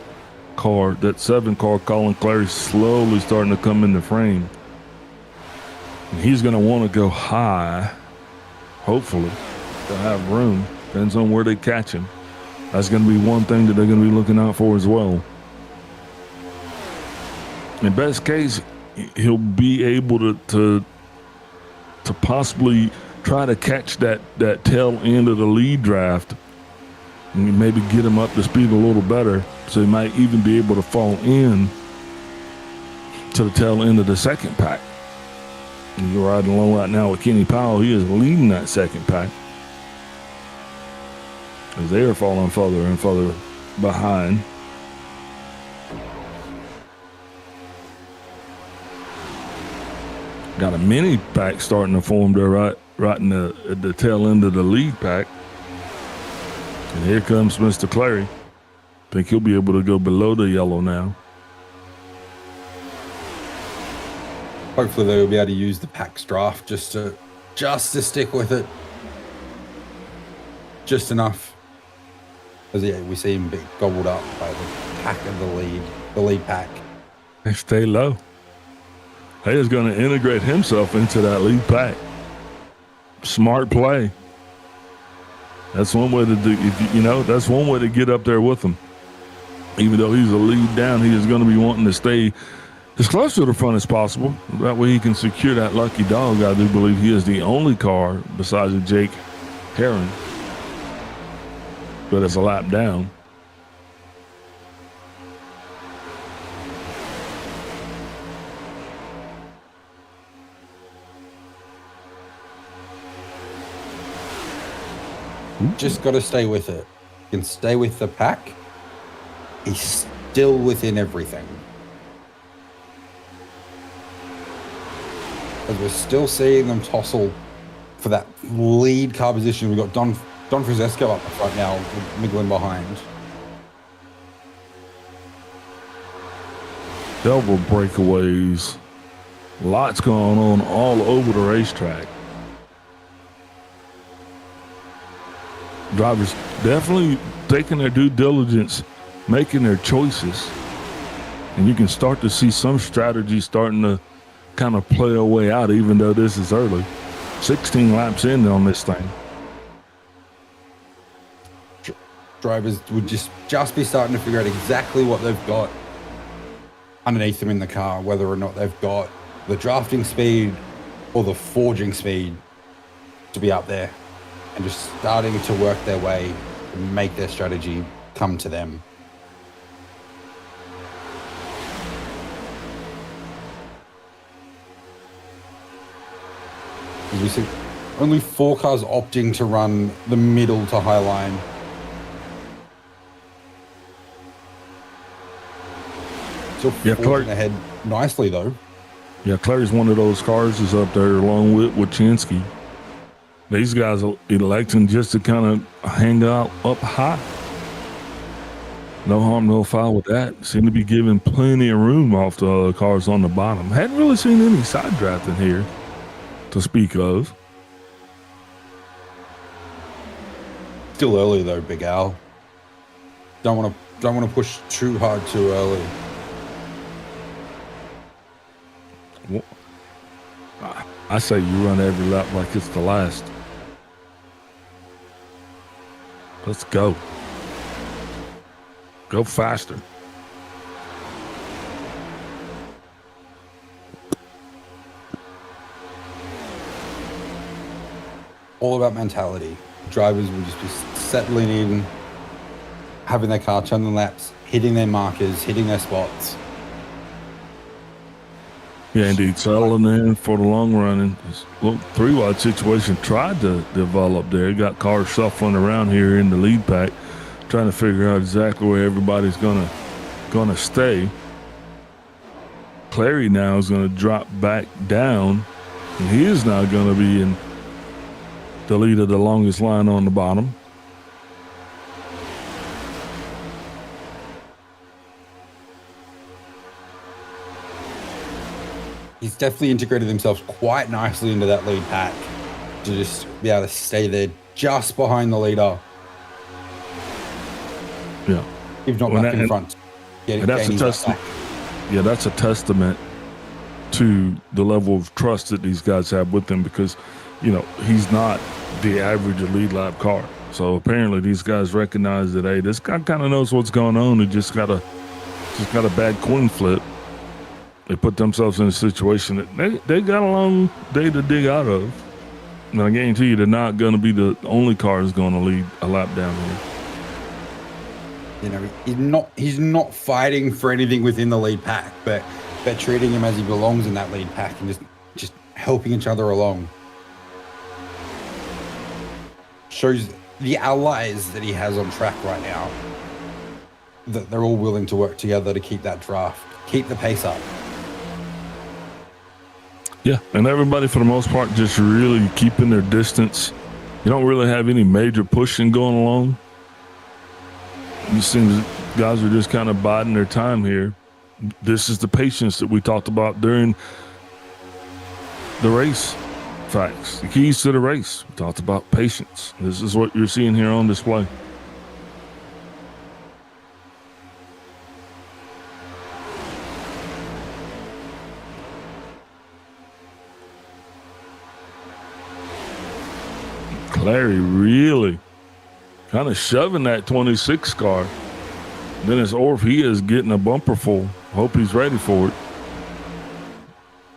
car, that 7 car, Colin Clary, slowly starting to come in the frame. And he's going to want to go high, hopefully, to have room. Depends on where they catch him. That's going to be one thing that they're going to be looking out for as well. In best case, he'll be able to possibly try to catch that tail end of the lead draft and maybe get him up to speed a little better, so he might even be able to fall in to the tail end of the second pack. And you're riding along right now with Kenny Powell. He is leading that second pack as they are falling further and further behind. Got a mini pack starting to form there right in the tail end of the lead pack. And here comes Mr. Clary. Think he'll be able to go below the yellow now. Hopefully they'll be able to use the pack's draft just to stick with it. Just enough. As we see him be gobbled up by the pack of the lead pack. They stay low. He is going to integrate himself into that lead pack. Smart play. That's one way to do. That's one way to get up there with him. Even though he's a lead down, he is going to be wanting to stay as close to the front as possible. That way he can secure that lucky dog. I do believe he is the only car besides Jake Heron that is a lap down. Just got to stay with it. You can stay with the pack. He's still within everything. As we're still seeing them tussle for that lead car position. We've got Don Francesco up the front now, middling behind. Several breakaways. Lots going on all over the racetrack. Drivers definitely taking their due diligence, making their choices. And you can start to see some strategy starting to kind of play a way out, even though this is early. 16 laps in on this thing. Drivers would just be starting to figure out exactly what they've got underneath them in the car, whether or not they've got the drafting speed or the forging speed to be up there, and just starting to work their way and make their strategy come to them. As we see, only 4 cars opting to run the middle to high line. Still forging ahead nicely though. Yeah, Clary's one of those cars is up there along with Wachinski. These guys are electing just to kind of hang out up high. No harm, no foul with that. Seem to be giving plenty of room off the other cars on the bottom. Hadn't really seen any side drafting here to speak of. Still early though, Big Al. Don't want to push too hard too early. Well, I say you run every lap like it's the last. Let's go. Go faster. All about mentality. Drivers will just be settling in, having their car turn the laps, hitting their markers, hitting their spots. Yeah, indeed. Settling in for the long run. And this little 3-wide situation tried to develop there. Got cars shuffling around here in the lead pack, trying to figure out exactly where everybody's gonna stay. Clary now is going to drop back down, and he is now going to be in the lead of the longest line on the bottom. He's definitely integrated himself quite nicely into that lead pack to just be able to stay there just behind the leader. Yeah. If not back in front. And that's a testament to the level of trust that these guys have with him, because, he's not the average lead lap car. So apparently these guys recognize that, hey, this guy kind of knows what's going on. He just got a bad coin flip. They put themselves in a situation that they got a long day to dig out of. And I guarantee you they're not going to be the only car that's going to lead a lap down here. He's not fighting for anything within the lead pack, but they're treating him as he belongs in that lead pack and just helping each other along. Shows the allies that he has on track right now, that they're all willing to work together to keep that draft, keep the pace up. Yeah, and everybody for the most part just really keeping their distance. You don't really have any major pushing going along. It seems guys are just kind of biding their time here. This is the patience that we talked about during the race facts. The keys to the race. We talked about patience. This is what you're seeing here on display. Clary really kind of shoving that 26 car. Then it's Orf. He is getting a bumper full. Hope he's ready for it.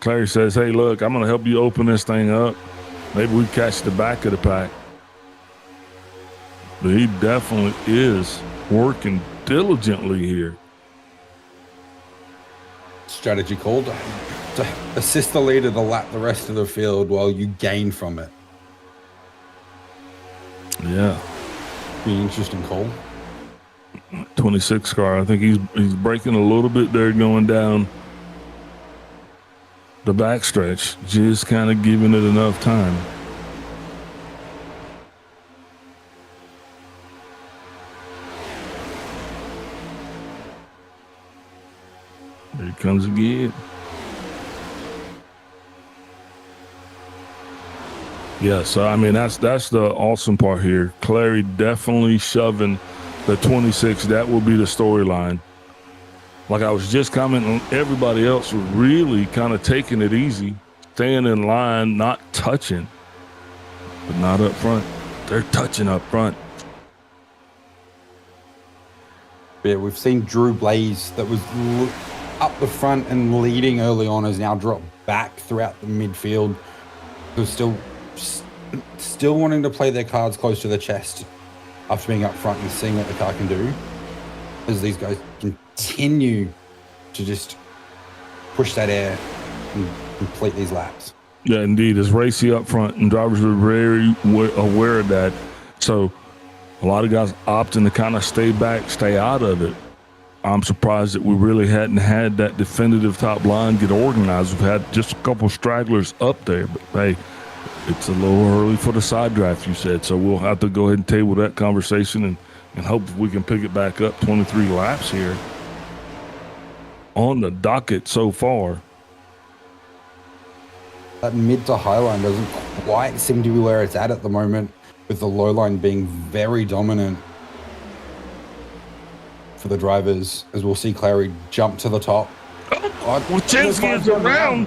Clary says, hey, look, I'm going to help you open this thing up. Maybe we catch the back of the pack. But he definitely is working diligently here. Strategy called to assist the leader to lap the rest of the field while you gain from it. Yeah. Be an interesting call. 26 car. I think he's breaking a little bit there going down the backstretch, just kind of giving it enough time. Here it comes again. Yeah, so I mean that's the awesome part here. Clary definitely shoving the 26. That will be the storyline. Like I was just commenting, everybody else was really kind of taking it easy, staying in line, not touching, but not up front. They're touching up front. Yeah, we've seen Drew Blaze that was up the front and leading early on has now dropped back throughout the midfield. Who's still wanting to play their cards close to the chest after being up front and seeing what the car can do, as these guys continue to just push that air and complete these laps. Yeah, indeed. It's racy up front, and drivers are very aware of that. So a lot of guys opting to kind of stay back, stay out of it. I'm surprised that we really hadn't had that definitive top line get organized. We've had just a couple stragglers up there, but hey, it's a little early for the side draft, you said. So we'll have to go ahead and table that conversation and hope we can pick it back up. 23 laps here on the docket so far. That mid to high line doesn't quite seem to be where it's at the moment, with the low line being very dominant for the drivers, as we'll see Clary jump to the top. Wojcinski is around.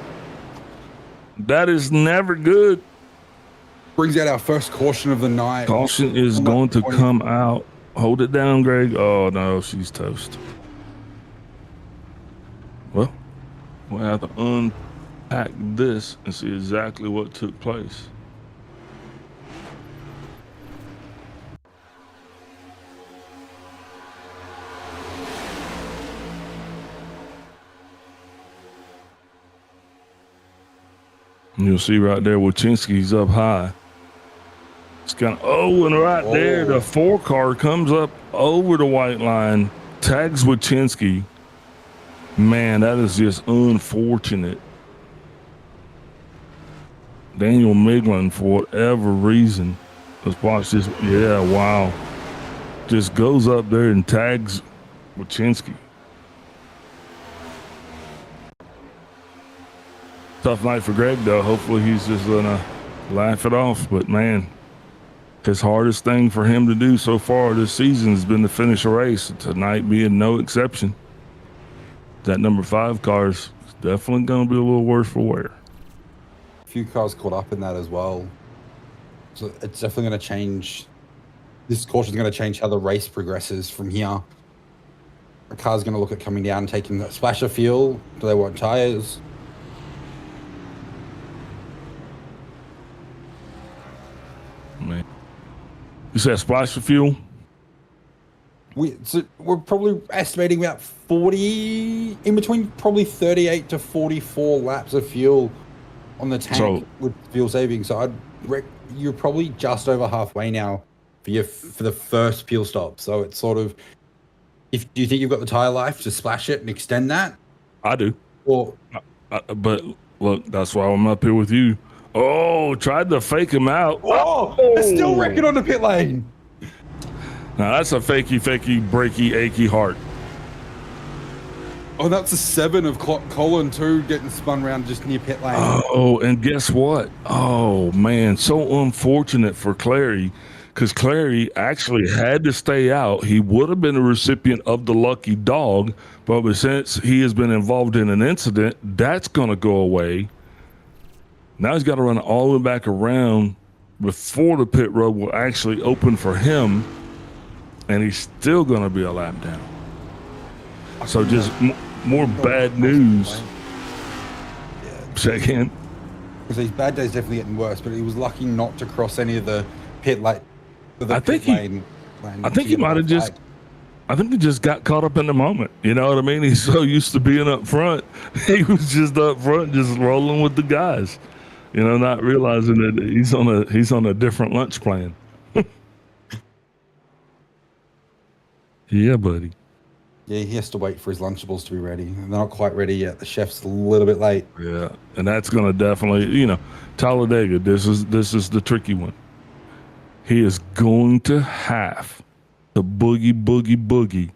That is never good. Brings out our first caution of the night. Caution is going to come out. Hold it down, Greg. Oh, no, she's toast. Well, we'll have to unpack this and see exactly what took place. You'll see right there, Wachinski's up high. It's kind of, and right there, the 4 car comes up over the white line, tags Wachinski. Man, that is just unfortunate. Daniel Miglin, for whatever reason, let's watch this. Yeah, wow. Just goes up there and tags Wachinski. Tough night for Greg, though. Hopefully he's just going to laugh it off. But, man, his hardest thing for him to do so far this season has been to finish a race. Tonight being no exception. That number 5 car is definitely going to be a little worse for wear. A few cars caught up in that as well. So it's definitely going to change. This caution is going to change how the race progresses from here. A car's going to look at coming down and taking a splash of fuel. Do they want tires? Man. You said splash of fuel? We're probably estimating about 40, in between probably 38 to 44 laps of fuel on the tank with fuel saving. So you're probably just over halfway now for the first fuel stop. So it's sort of, do you think you've got the tire life to splash it and extend that? I do. Or, but look, that's why I'm up here with you. Oh, tried to fake him out. They're still wrecking on the pit lane. Now that's a fakey, breaky, achy heart. Oh, that's a 7 of Colin too, getting spun around just near pit lane. Oh, and guess what? Oh man, so unfortunate for Clary, because Clary actually had to stay out. He would have been a recipient of the lucky dog, but since he has been involved in an incident, that's going to go away. Now he's got to run all the way back around before the pit road will actually open for him, and he's still going to be a lap down. So just more bad news. Say again. Because these bad days definitely getting worse, but he was lucky not to cross any of the pit lane. I think he might have just. I think he just got caught up in the moment. You know what I mean? He's so used to being up front. He was just up front, just rolling with the guys. You know, not realizing that he's on a different lunch plan. Yeah, buddy. Yeah, he has to wait for his Lunchables to be ready. They're not quite ready yet. The chef's a little bit late. Yeah, and that's going to definitely, Talladega, this is the tricky one. He is going to have to boogie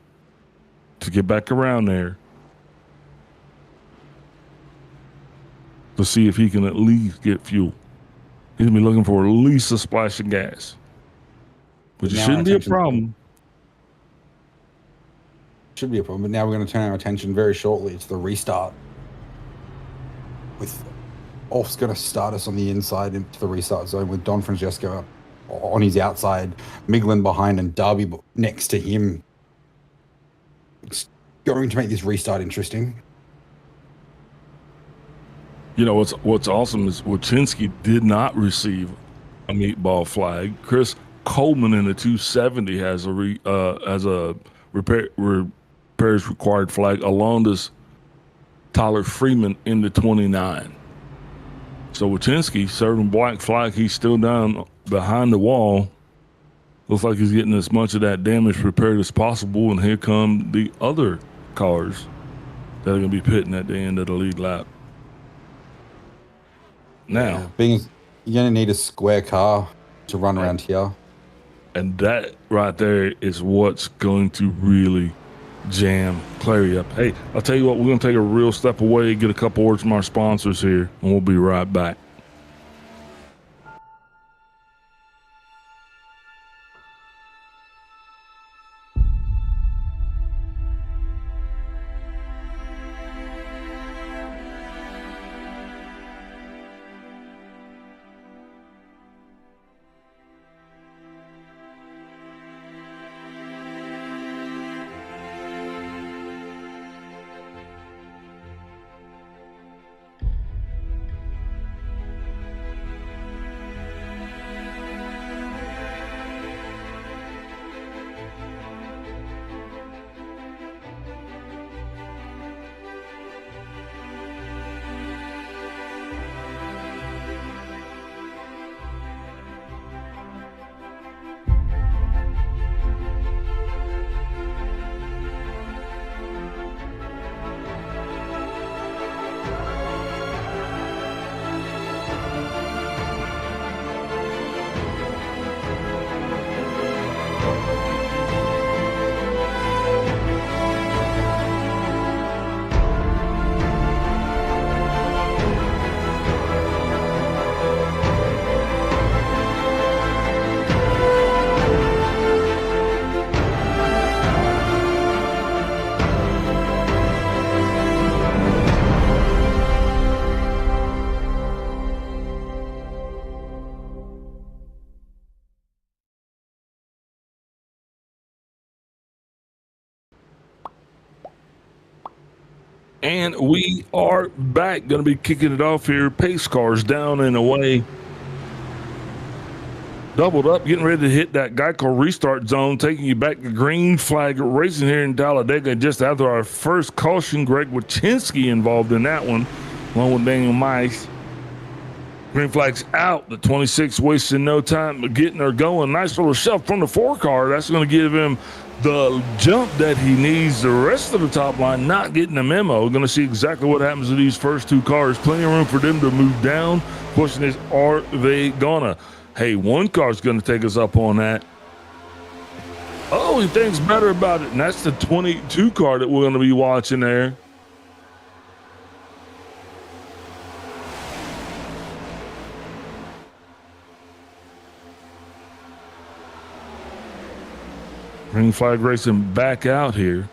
to get back around there to see if he can at least get fuel. He's going to be looking for at least a splash of gas, which shouldn't be a problem. Should be a problem, but now we're going to turn our attention very shortly to the restart. With Off's going to start us on the inside into the restart zone with Don Francesco on his outside, Miglin behind, and Darby next to him. It's going to make this restart interesting. You know what's awesome is Wachinski did not receive a meatball flag. Chris Coleman in the 270 has a repairs required flag, along as Tyler Freeman in the 29. So Wachinski serving black flag. He's still down behind the wall. Looks like he's getting as much of that damage repaired as possible. And here come the other cars that are going to be pitting at the end of the lead lap. Now, you're going to need a square car to run around here. And that right there is what's going to really jam Clary up. Hey, I'll tell you what, we're going to take a real step away, get a couple words from our sponsors here, and we'll be right back. And we are back. Going to be kicking it off here. Pace cars down and away. Doubled up, getting ready to hit that Geico restart zone, taking you back to green flag racing here in Talladega. Just after our first caution, Greg Wachinski involved in that one, along with Daniel Mice. Green flag's out. The 26 wasting no time getting her going. Nice little shove from the 4 car. That's going to give him the jump that he needs. The rest of the top line not getting a memo. We're going to see exactly what happens to these first 2 cars. Plenty of room for them to move down. Question is, are they gonna? Hey, 1 car's going to take us up on that. Oh, he thinks better about it, and that's the 22 car that we're going to be watching there. Green flag racing back out here.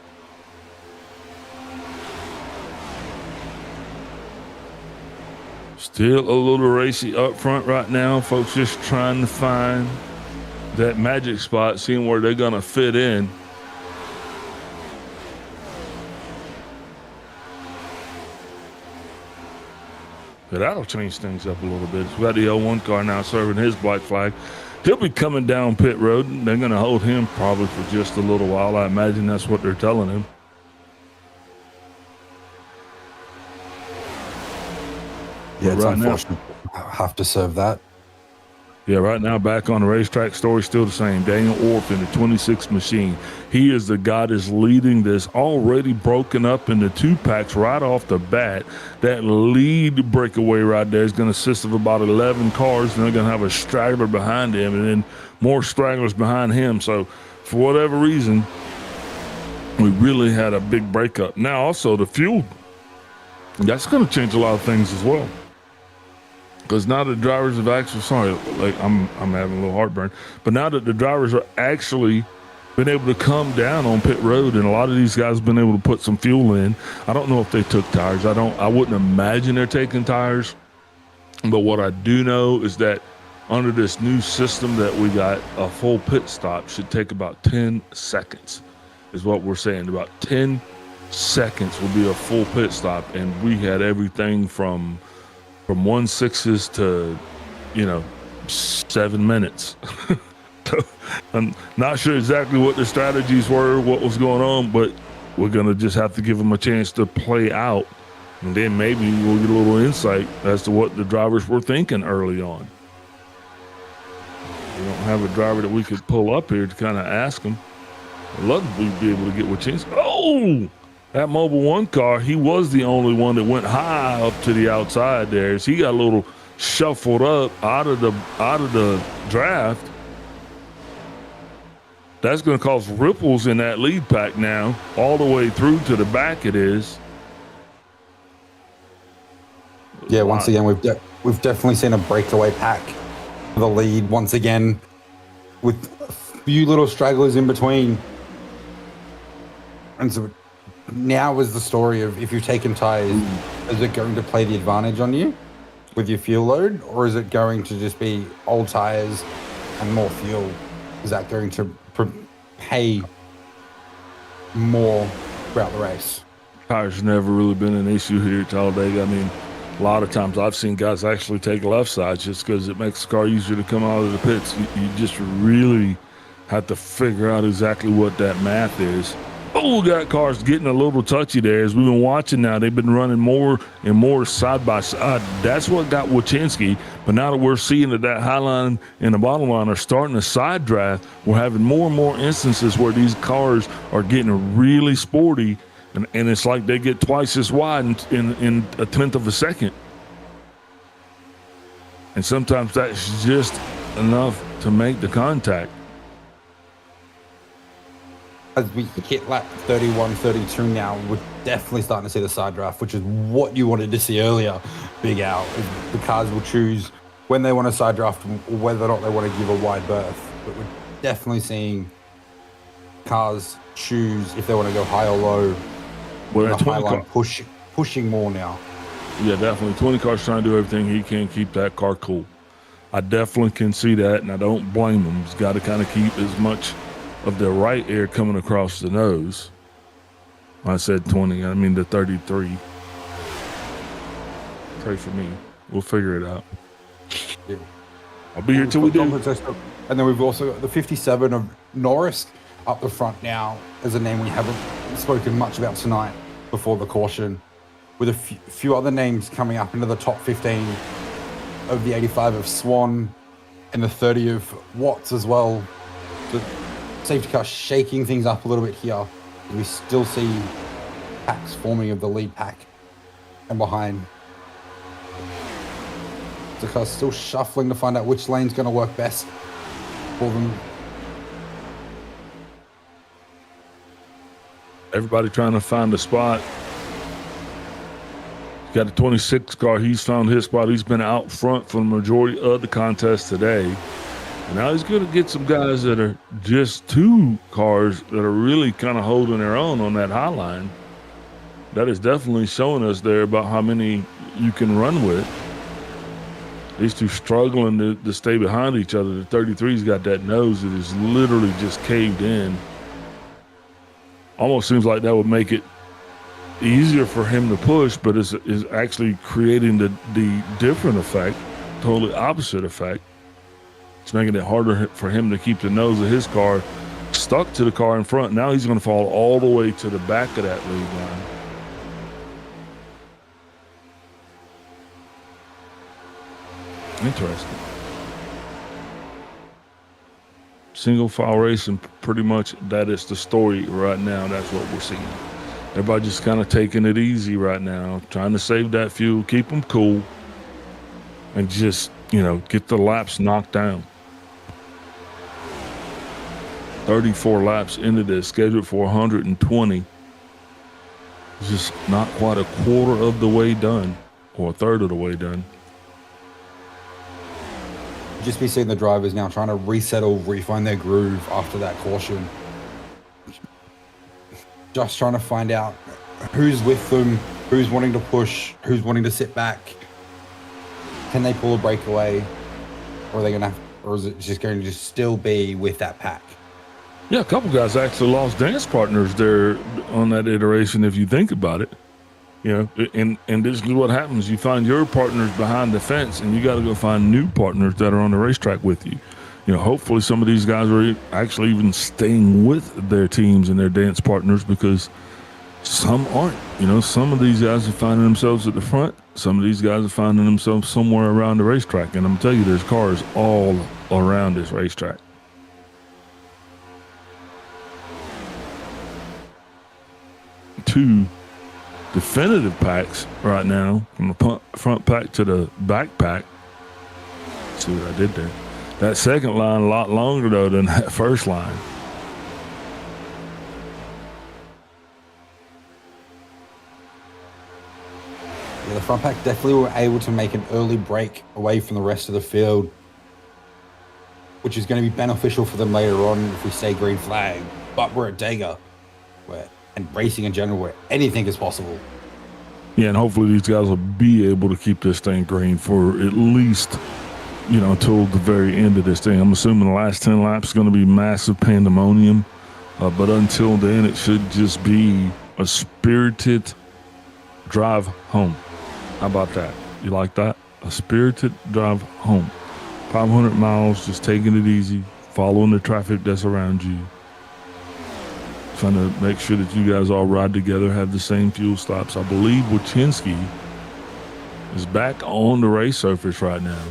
Still a little racy up front right now. Folks just trying to find that magic spot, seeing where they're going to fit in. But that'll change things up a little bit. We got the L1 car now serving his black flag. He'll be coming down pit road, and they're going to hold him probably for just a little while. I imagine that's what they're telling him. Yeah, it's right unfortunate. I have to serve that. Yeah, right now back on the racetrack, story still the same. Daniel Orff in the 26 machine. He is the guy that's leading this, already broken up into 2 packs right off the bat. That lead breakaway right there is going to consist of about 11 cars, and they're going to have a straggler behind him and then more stragglers behind him. So for whatever reason, we really had a big breakup. Now also the fuel, that's going to change a lot of things as well. Because now the drivers have actually, sorry, like I'm having a little heartburn, but now that the drivers are actually been able to come down on pit road, and a lot of these guys have been able to put some fuel in. I don't know if they took tires. I wouldn't imagine they're taking tires. But what I do know is that under this new system that we got, a full pit stop should take about 10 seconds is what we're saying. About 10 seconds will be a full pit stop. And we had everything from 1/6 to, 7 minutes. I'm not sure exactly what the strategies were, what was going on, but we're going to just have to give them a chance to play out. And then maybe we'll get a little insight as to what the drivers were thinking early on. We don't have a driver that we could pull up here to kind of ask them. I'd love to be able to get what chance. Oh! That Mobil 1 car, he was the only one that went high up to the outside there. So he got a little shuffled up out of the draft. That's going to cause ripples in that lead pack now, all the way through to the back it is. Yeah, once again, we've definitely seen a breakaway pack for the lead once again, with a few little stragglers in between. And so now is the story of, if you've taken tires, is it going to play the advantage on you with your fuel load, or is it going to just be old tires and more fuel? Is that going to pay more throughout the race? Tires never really been an issue here at Talladega. I mean, a lot of times I've seen guys actually take left sides just because it makes the car easier to come out of the pits. You just really have to figure out exactly what that math is. Oh, we got cars getting a little touchy there. As we've been watching now, they've been running more and more side by side. That's what got Wachinski. But now that we're seeing that high line and the bottom line are starting to side draft, we're having more and more instances where these cars are getting really sporty, and it's like they get twice as wide in a tenth of a second. And sometimes that's just enough to make the contact. As we hit lap 31, 32 now, we're definitely starting to see the side draft, which is what you wanted to see earlier, Big Al. The cars will choose when they want to side draft, whether or not they want to give a wide berth. But we're definitely seeing cars choose if they want to go high or low. Well, the high line pushing more now. Yeah, definitely. 20 cars trying to do everything he can, keep that car cool. I definitely can see that, and I don't blame him. He's got to kind of keep as much of the right air coming across the nose. I said 20. I mean the 33. Pray for me. We'll figure it out. Yeah. I'll be here till we do. And then we've also got the 57 of Norris up the front now as a name we haven't spoken much about tonight before the caution, with a few other names coming up into the top 15 of the 85 of Swan and the 30 of Watts as well. The safety car shaking things up a little bit here. We still see packs forming of the lead pack and behind. The car's still shuffling to find out which lane's going to work best for them. Everybody trying to find a spot. Got a 26 car. He's found his spot. He's been out front for the majority of the contest today. And now he's going to get some guys that are just two cars that are really kind of holding their own on that high line. That is definitely showing us there about how many you can run with. These two struggling to stay behind each other. The 33's got that nose that is literally just caved in. Almost seems like that would make it easier for him to push, but is actually creating the different effect, totally opposite effect. It's making it harder for him to keep the nose of his car stuck to the car in front. Now he's going to fall all the way to the back of that lead line. Interesting. Single file racing, pretty much that is the story right now. That's what we're seeing. Everybody just kind of taking it easy right now, trying to save that fuel, keep them cool, and just, get the laps knocked down. 34 laps into this, scheduled for 120. Just not quite a quarter of the way done, or a third of the way done. Just be seeing the drivers now trying to resettle, refine their groove after that caution. Just trying to find out who's with them, who's wanting to push, who's wanting to sit back. Can they pull a breakaway, or are they or is it just going to just still be with that pack? Yeah, a couple guys actually lost dance partners there on that iteration, if you think about it. And this is what happens. You find your partners behind the fence, and you got to go find new partners that are on the racetrack with you. Hopefully some of these guys are actually even staying with their teams and their dance partners, because some aren't. Some of these guys are finding themselves at the front. Some of these guys are finding themselves somewhere around the racetrack. And I'm telling you, there's cars all around this racetrack. Two definitive packs right now, from the front pack to the back pack. Let's see what I did there. That second line a lot longer though than that first line. Yeah, the front pack definitely were able to make an early break away from the rest of the field, which is going to be beneficial for them later on if we stay green flag. But we're at Dega, and racing in general, where anything is possible. Yeah, and hopefully these guys will be able to keep this thing green for at least, until the very end of this thing. I'm assuming the last 10 laps is going to be massive pandemonium. But until then, it should just be a spirited drive home. How about that? You like that? A spirited drive home. 500 miles, just taking it easy, following the traffic that's around you. Trying to make sure that you guys all ride together, have the same fuel stops. I believe Wachinski is back on the race surface right now.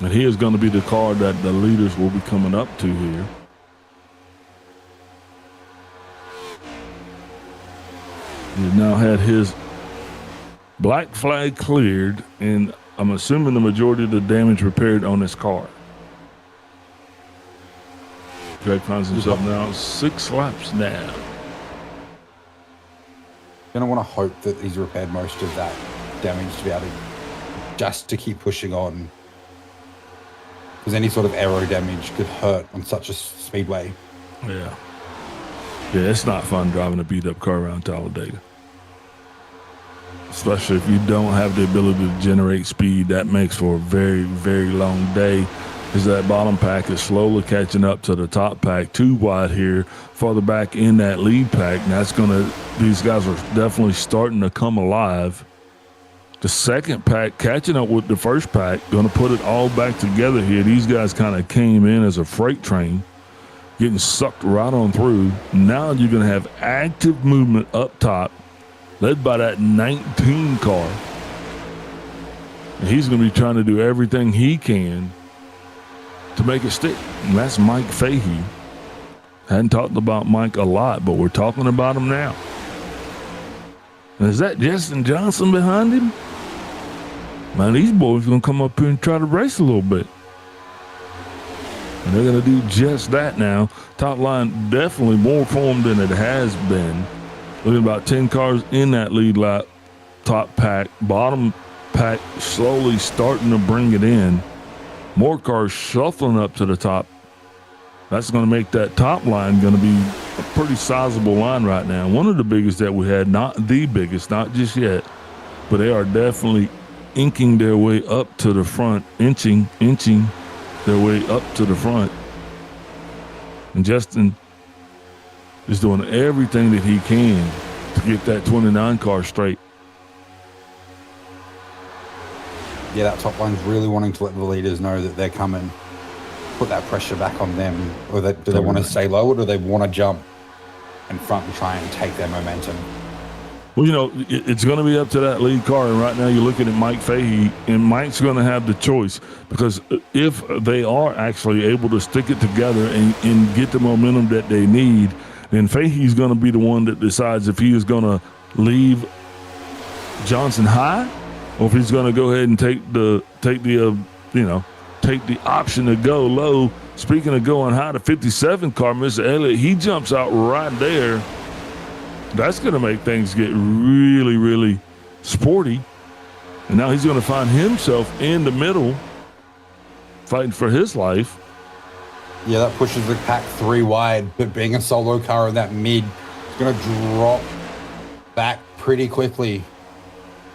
And he is going to be the car that the leaders will be coming up to here. He's now had his black flag cleared, and I'm assuming the majority of the damage repaired on his car. Greg finds himself now 6 laps now. Gonna want to hope that he's repaired most of that damage to be able to just to keep pushing on, because any sort of aero damage could hurt on such a speedway. Yeah, it's not fun driving a beat up car around Talladega, especially if you don't have the ability to generate speed. That makes for a very, very long day. is that bottom pack is slowly catching up to the top pack, 2 wide here, farther back in that lead pack. And these guys are definitely starting to come alive. The second pack catching up with the first pack, going to put it all back together here. These guys kind of came in as a freight train, getting sucked right on through. Now you're going to have active movement up top, led by that 19 car. And he's going to be trying to do everything he can to make it stick. And that's Mike Fahey. Hadn't talked about Mike a lot, but we're talking about him now. And is that Justin Johnson behind him? Man, these boys going to come up here and try to race a little bit. And they're going to do just that now. Top line definitely more formed than it has been. Looking about 10 cars in that lead lap. Top pack, bottom pack slowly starting to bring it in. More cars shuffling up to the top. That's going to make that top line going to be a pretty sizable line right now. One of the biggest that we had, not the biggest, not just yet, but they are definitely inking their way up to the front, inching their way up to the front. And Justin is doing everything that he can to get that 29 car straight. Yeah, that top line's really wanting to let the leaders know that they're coming, put that pressure back on them. Or do they want to stay low, or do they want to jump in front and try and take their momentum? Well, you know, it's going to be up to that lead car. And right now you're looking at Mike Fahey, and Mike's going to have the choice, because if they are actually able to stick it together and get the momentum that they need, then Fahey's going to be the one that decides if he is going to leave Johnson high, or if he's going to go ahead and take the option to go low. Speaking of going high, the 57 car, Mr. Elliott, he jumps out right there. That's going to make things get really, really sporty. And now he's going to find himself in the middle, fighting for his life. Yeah, that pushes the pack 3 wide, but being a solo car in that mid, it's going to drop back pretty quickly,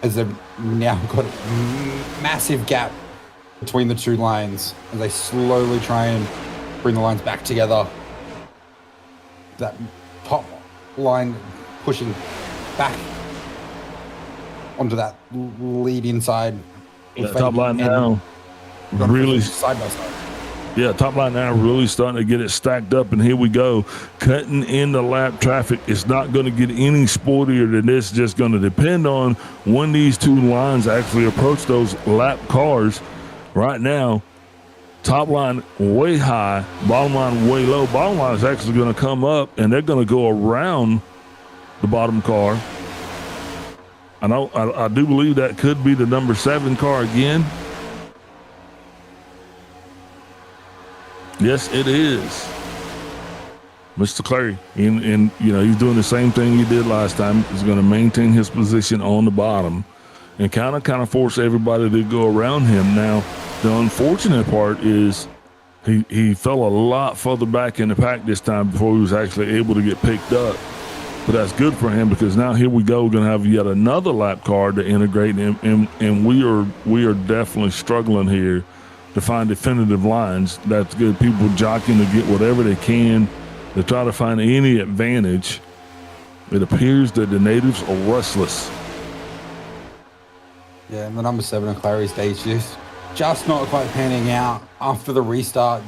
as they've now got a massive gap between the 2 lines, as they slowly try and bring the lines back together. That top line pushing back onto that lead inside. Yeah, top line now really side by side. Yeah, top line now really starting to get it stacked up, and here we go. Cutting in the lap traffic. It's not going to get any sportier than this. Just going to depend on when these 2 lines actually approach those lap cars. Right now, top line way high, bottom line way low. Bottom line is actually going to come up, and they're going to go around the bottom car. I do believe that could be the number 7 car again. Yes, it is. Mr. Clary, and you know, he's doing the same thing he did last time. He's going to maintain his position on the bottom and kind of force everybody to go around him. Now, the unfortunate part is he fell a lot further back in the pack this time before he was actually able to get picked up. But that's good for him, because now here we go. We're going to have yet another lap car to integrate, and we are definitely struggling here to find definitive lines. That's good. People jockeying to get whatever they can to try to find any advantage. It appears that the natives are restless. Yeah, and the number 7 in Clary's days just not quite panning out after the restart.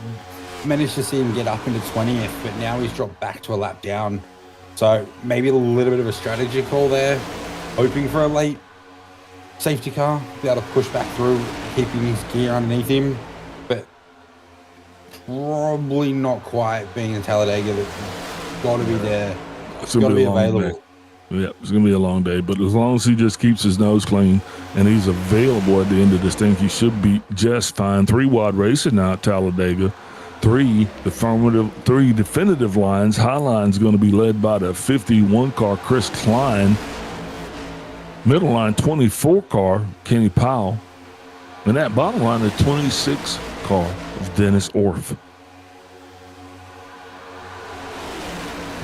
Managed to see him get up into 20th, but now he's dropped back to a lap down. So maybe a little bit of a strategy call there, hoping for a late safety car, be able to push back through, keeping his gear underneath him, but probably not quite being a Talladega that's got to be there. It's got to be available. Yeah, it's going to be a long day, but as long as he just keeps his nose clean and he's available at the end of this thing, he should be just fine. 3 wide racing now at Talladega. 3 definitive lines. High line's going to be led by the 51 car, Chris Klein. Middle line, 24 car, Kenny Powell. And that bottom line, the 26 car of Dennis Orff.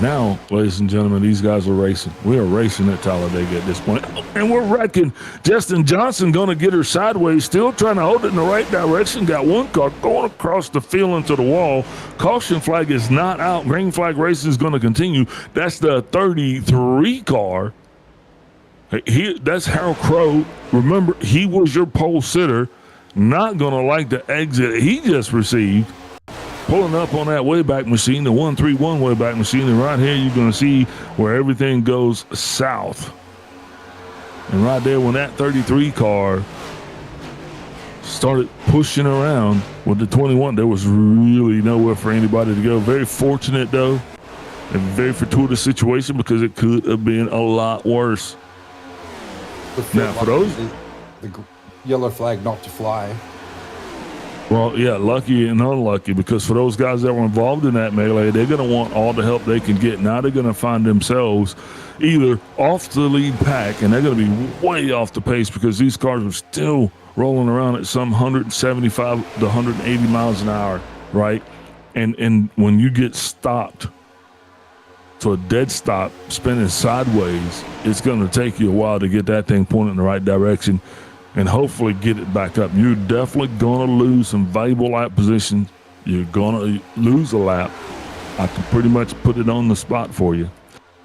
Now, ladies and gentlemen, these guys are racing. We are racing at Talladega at this point. And we're wrecking. Justin Johnson going to get her sideways, still trying to hold it in the right direction. Got one car going across the field into the wall. Caution flag is not out. Green flag racing is going to continue. That's the 33 car. That's Harold Crow. Remember, he was your pole sitter. Not going to like the exit he just received. Pulling up on that Wayback Machine, the 131 Wayback Machine, and right here you're going to see where everything goes south. And right there, when that 33 car started pushing around with the 21, there was really nowhere for anybody to go. Very fortunate, though, and very fortuitous situation because it could have been a lot worse. Now, for those... The yellow flag not to fly. Well, yeah, lucky and unlucky, because for those guys that were involved in that melee, they're going to want all the help they can get. Now they're going to find themselves either off the lead pack, and they're going to be way off the pace because these cars are still rolling around at some 175 to 180 miles an hour, right? And when you get stopped to a dead stop, spinning sideways, it's going to take you a while to get that thing pointed in the right direction and hopefully get it back up. You're definitely going to lose some valuable lap position. You're going to lose a lap. I can pretty much put it on the spot for you.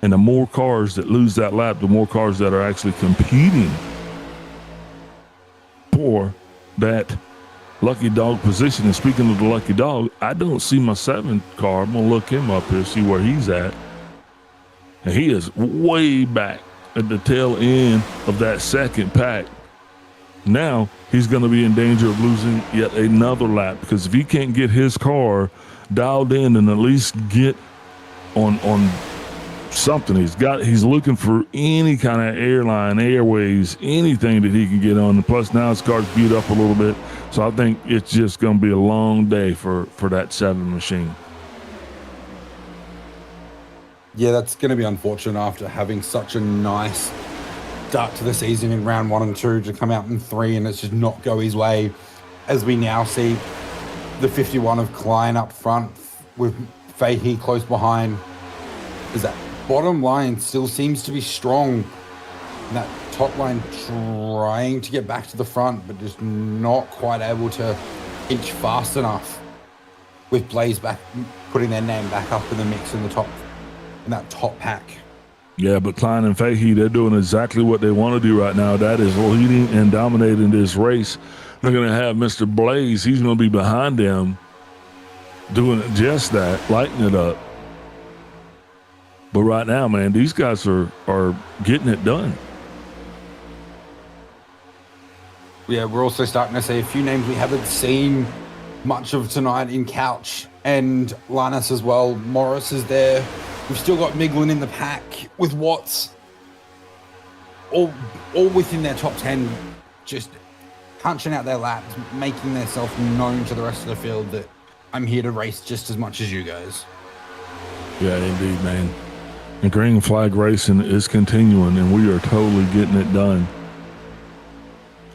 And the more cars that lose that lap, the more cars that are actually competing for that lucky dog position. And speaking of the lucky dog, I don't see my 7 car. I'm going to look him up here, see where he's at. And he is way back at the tail end of that second pack. Now he's going to be in danger of losing yet another lap, because if he can't get his car dialed in and at least get on something, he's looking for any kind of airline, airways, anything that he can get on. And plus now his car's beat up a little bit, so I think it's just going to be a long day for that 7 machine. Yeah, that's going to be unfortunate after having such a nice start to the season in round 1 and 2 to come out in 3 and it's just not go his way, as we now see the 51 of Klein up front with Fahey close behind. Is that bottom line still seems to be strong, and that top line trying to get back to the front but just not quite able to inch fast enough, with Blaze back putting their name back up in the mix in that top pack. Yeah, but Klein and Fahey, they're doing exactly what they want to do right now. That is leading and dominating this race. They're going to have Mr. Blaze. He's going to be behind them doing just that, lighting it up. But right now, man, these guys are getting it done. Yeah, we're also starting to see a few names we haven't seen much of tonight in Couch and Lannis as well. Morris is there. We've still got Miglin in the pack with Watts, all within their top 10, just punching out their laps, making themselves known to the rest of the field that I'm here to race just as much as you guys. Yeah, indeed, man. And green flag racing is continuing, and we are totally getting it done.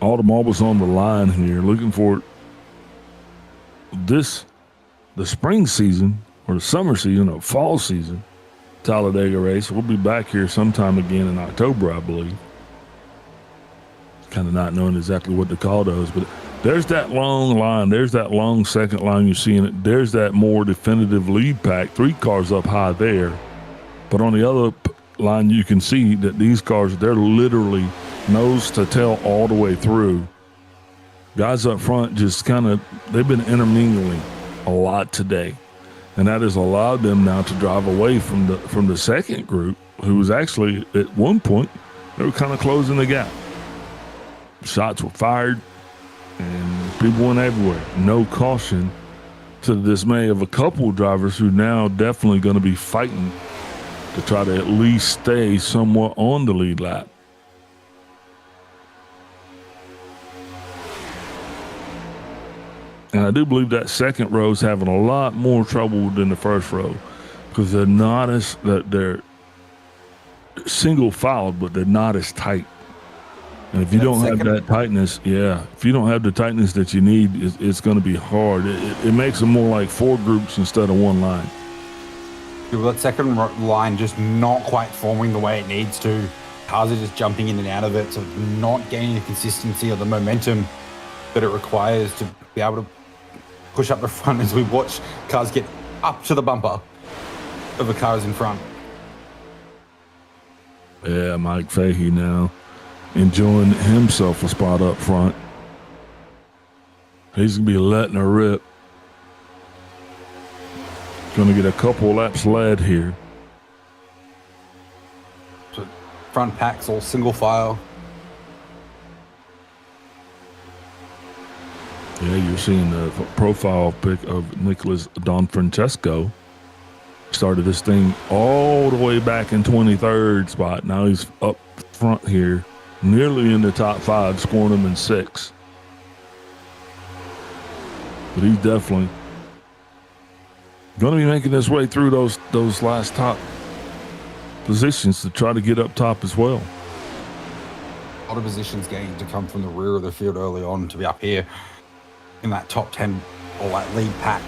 All the marbles on the line here, looking for the spring season or the summer season or fall season Talladega race. We'll be back here sometime again in October, I believe. Kind of not knowing exactly what to call those, but there's that long line. There's that long second line you're seeing it. There's that more definitive lead pack, 3 cars up high there. But on the other line, you can see that these cars, they're literally nose to tail all the way through. Guys up front just they've been intermingling a lot today. And that has allowed them now to drive away from the second group, who was actually, at one point, they were kind of closing the gap. Shots were fired, and people went everywhere. No caution, to the dismay of a couple of drivers who now definitely going to be fighting to try to at least stay somewhat on the lead lap. And I do believe that second row is having a lot more trouble than the first row, because they're single filed, but they're not as tight. And if you don't have that tightness, if you don't have the tightness that you need, it's going to be hard. It makes them more like 4 groups instead of one line. You've got second line just not quite forming the way it needs to. Cars are just jumping in and out of it, so not gaining the consistency or the momentum that it requires to be able to push up the front as we watch cars get up to the bumper of the cars in front. Yeah, Mike Fahey now enjoying himself a spot up front. He's going to be letting her rip. Going to get a couple laps led here. So front packs all single file. Yeah, you're seeing the profile pic of Nicholas Don Francesco. Started this thing all the way back in 23rd spot. Now he's up front here, nearly in the top 5, scoring them in 6. But he's definitely going to be making his way through those last top positions to try to get up top as well. A lot of positions gained to come from the rear of the field early on to be up here in that top 10 or that lead pack.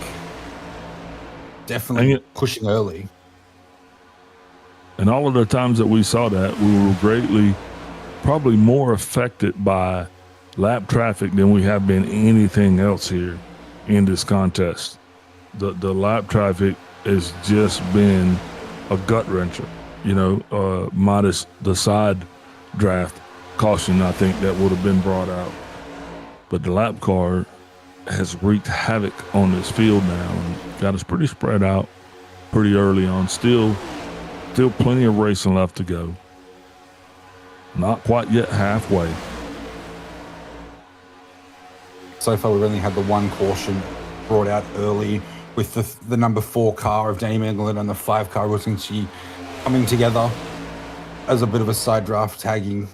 Definitely pushing early. And all of the times that we saw that, we were greatly, probably more affected by lap traffic than we have been anything else here in this contest. The lap traffic has just been a gut wrencher, minus the side draft caution, I think, that would have been brought out. But the lap car has wreaked havoc on this field now and got us pretty spread out pretty early on. Still plenty of racing left to go. Not quite yet halfway. So far, we've only had the one caution brought out early with the number 4 car of Danny Manglin and the 5 car of Wilson coming together as a bit of a side draft tagging.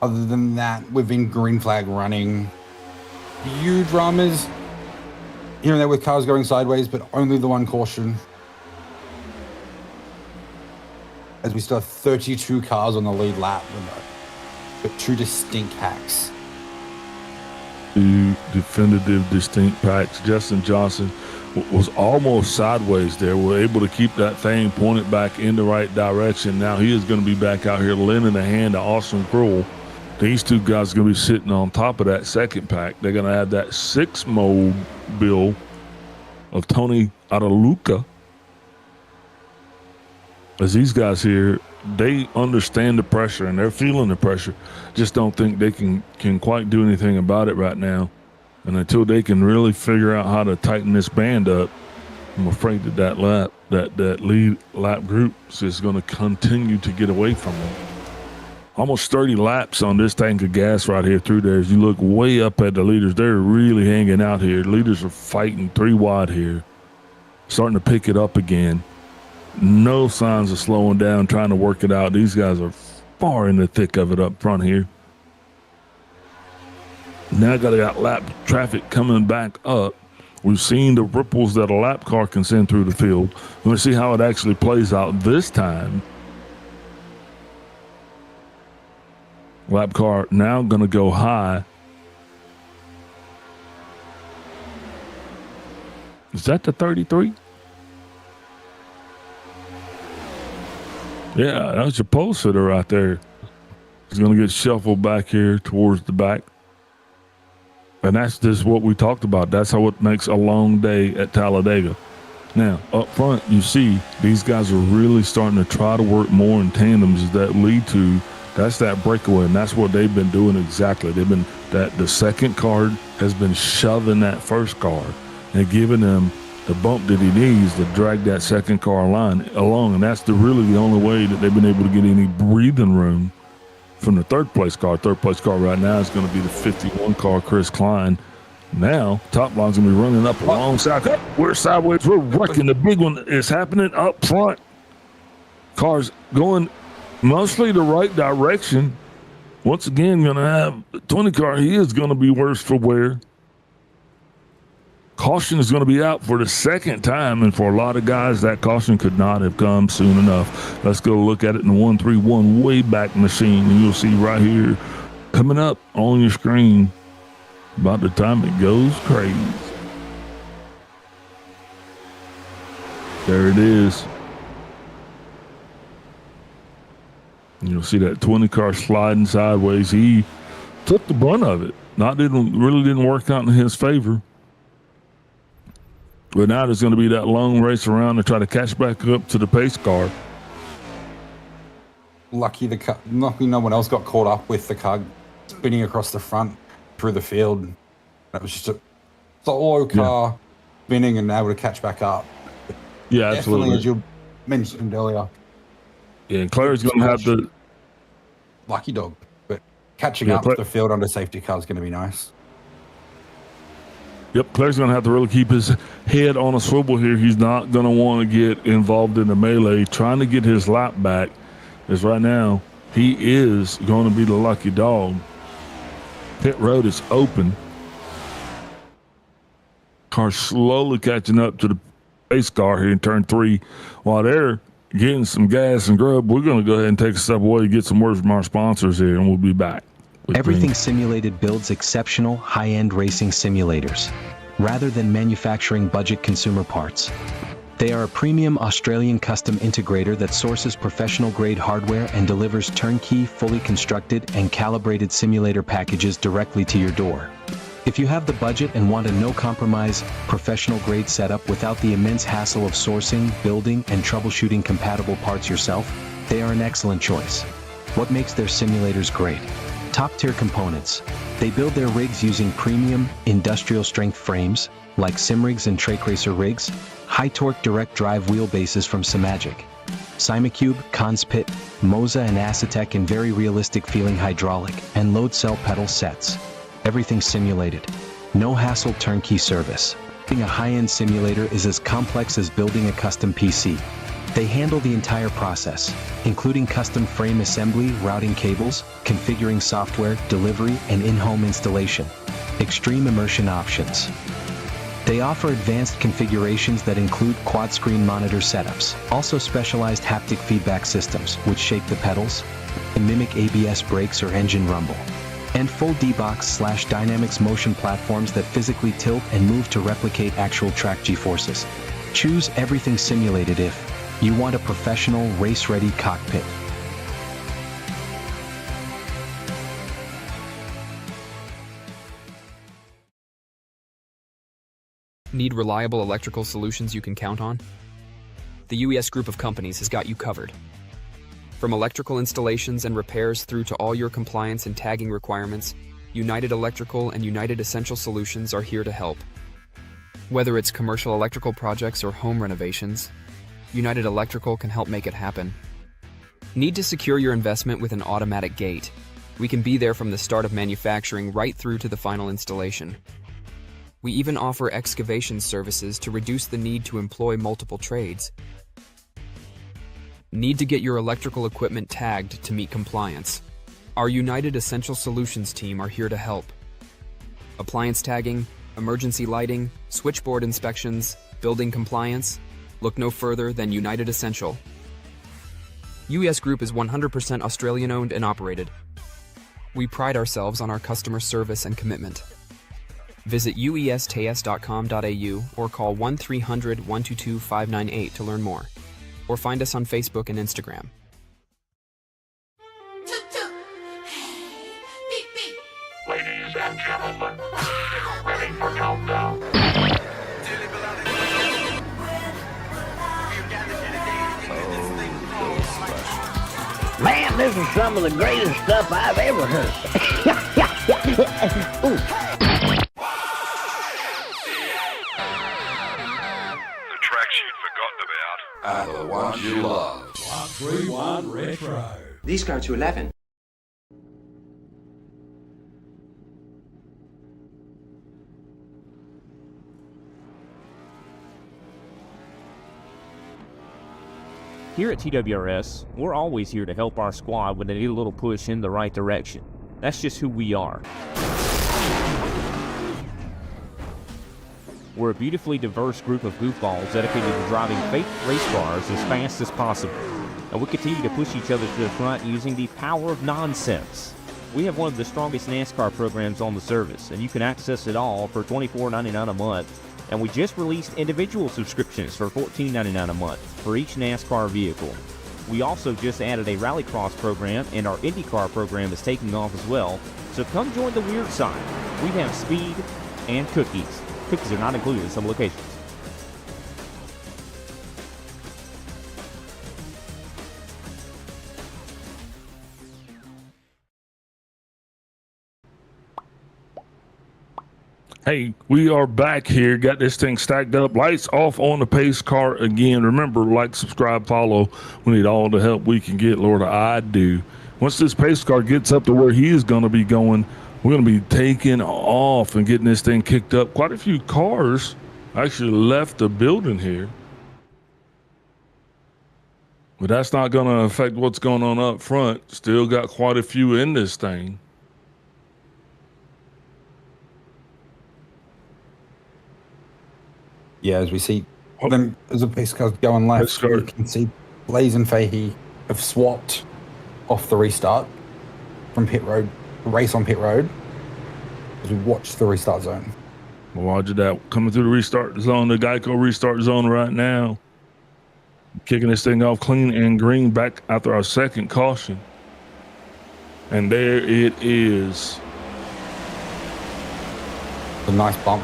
Other than that, we've been green flag running. Few dramas here and there with cars going sideways, but only the one caution. As we still have 32 cars on the lead lap, but 2 distinct hacks. 2 definitive distinct packs. Justin Johnson was almost sideways there. We're able to keep that thing pointed back in the right direction. Now he is going to be back out here lending a hand to Austin Kroll. These 2 guys are going to be sitting on top of that second pack. They're going to have that 6-mode bill of Tony Adaluca. As these guys here, they understand the pressure and they're feeling the pressure. Just don't think they can quite do anything about it right now. And until they can really figure out how to tighten this band up, I'm afraid that lead lap group is going to continue to get away from them. Almost 30 laps on this tank of gas right here through there. As you look way up at the leaders, they're really hanging out here. Leaders are fighting 3 wide here, starting to pick it up again. No signs of slowing down, trying to work it out. These guys are far in the thick of it up front here. Now got lap traffic coming back up. We've seen the ripples that a lap car can send through the field. Let's see how it actually plays out this time. Lap car now going to go high. Is that the 33? Yeah, that's your pole sitter right there. He's going to get shuffled back here towards the back. And that's just what we talked about. That's how it makes a long day at Talladega. Now, up front, you see these guys are really starting to try to work more in tandems as that lead to. That's that breakaway, and that's what they've been doing exactly. They've been the second car has been shoving that first car and giving them the bump that he needs to drag that second car line along, and that's really the only way that they've been able to get any breathing room from the third place car. Third place car right now is going to be the 51 car, Chris Klein. Now, top line's going to be running up alongside. We're sideways. We're wrecking. The big one is happening up front. Cars going mostly the right direction. Once again, going to have the 20 car. He is going to be worse for wear. Caution is going to be out for the second time, and for a lot of guys, that caution could not have come soon enough. Let's go look at it in the 131 way back machine, and you'll see right here coming up on your screen about the time it goes crazy. There it is. You'll see that 20 car sliding sideways. He took the brunt of it. Really didn't work out in his favor. But now there's going to be that long race around to try to catch back up to the pace car. Lucky no one else got caught up with the car spinning across the front through the field. That was just a solo car spinning and able to catch back up. Yeah, Definitely, absolutely. as you mentioned earlier. Yeah, Claire's going to have the lucky dog, but catching up the field under safety car is going to be nice. Yep, Claire's going to have to really keep his head on a swivel here. He's not going to want to get involved in the melee, trying to get his lap back. As right now, he is going to be the lucky dog. Pit road is open. Car slowly catching up to the pace car here in turn 3. While they're getting some gas and grub, we're going to go ahead and take a step away to get some words from our sponsors here, and we'll be back. Everything Simulated builds exceptional, high-end racing simulators, rather than manufacturing budget consumer parts. They are a premium Australian custom integrator that sources professional-grade hardware and delivers turnkey, fully constructed, and calibrated simulator packages directly to your door. If you have the budget and want a no-compromise, professional-grade setup without the immense hassle of sourcing, building, and troubleshooting compatible parts yourself, they are an excellent choice. What makes their simulators great? Top-tier components. They build their rigs using premium, industrial-strength frames, like SimRigs and TrackRacer rigs, high-torque direct-drive wheelbases from Simagic, Simacube, Conspit, Moza and Acetec, and very realistic-feeling hydraulic and load cell pedal sets. Everything simulated. No hassle, turnkey service. Building a high-end simulator is as complex as building a custom PC. They handle the entire process, including custom frame assembly, routing cables, configuring software, delivery, and in-home installation. Extreme immersion options. They offer advanced configurations that include quad-screen monitor setups, also specialized haptic feedback systems, which shake the pedals and mimic ABS brakes or engine rumble, and full D-Box/Dynamics motion platforms that physically tilt and move to replicate actual track G-forces. Choose everything simulated if you want a professional, race-ready cockpit. Need reliable electrical solutions you can count on? The UES group of companies has got you covered. From electrical installations and repairs through to all your compliance and tagging requirements, United Electrical and United Essential Solutions are here to help. Whether it's commercial electrical projects or home renovations, United Electrical can help make it happen. Need to secure your investment with an automatic gate? We can be there from the start of manufacturing right through to the final installation. We even offer excavation services to reduce the need to employ multiple trades. Need to get your electrical equipment tagged to meet compliance? Our United Essential Solutions team are here to help. Appliance tagging, emergency lighting, switchboard inspections, building compliance? Look no further than United Essential. UES Group is 100% Australian owned and operated. We pride ourselves on our customer service and commitment. Visit uestas.com.au or call 1-300-122-598 to learn more. Or find us on Facebook and Instagram. Ladies and gentlemen, ready for countdown. Man, this is some of the greatest stuff I've ever heard. Ooh. The tracks you'd forgotten about are the ones you love. 131 Retro. These go to 11. Here at TWRS, we're always here to help our squad when they need a little push in the right direction. That's just who we are. We're a beautifully diverse group of goofballs dedicated to driving fake race cars as fast as possible. And we continue to push each other to the front using the power of nonsense. We have one of the strongest NASCAR programs on the service, and you can access it all for $24.99 a month. And we just released individual subscriptions for $14.99 a month for each NASCAR vehicle. We also just added a rallycross program, and our IndyCar program is taking off as well. So come join the weird side. We have speed and cookies. Cookies are not included in some locations. Hey, we are back here. Got this thing stacked up. Lights off on the pace car again. Remember, like, subscribe, follow. We need all the help we can get, Lord. I do. Once this pace car gets up to where he is going to be going, we're going to be taking off and getting this thing kicked up. Quite a few cars actually left the building here. But that's not going to affect what's going on up front. Still got quite a few in this thing. Yeah, as we see, then as the pace car's going left, you can see Blaze and Fahey have swapped off the restart from pit road, race on pit road, as we watch the restart zone. Roger that. Coming through the restart zone, the Geico restart zone right now. Kicking this thing off clean and green back after our second caution. And there it is. A nice bump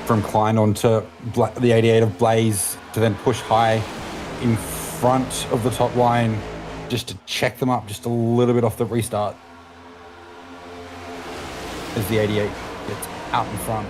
from Klein onto the 88 of Blaze to then push high in front of the top line just to check them up just a little bit off the restart as the 88 gets out in front.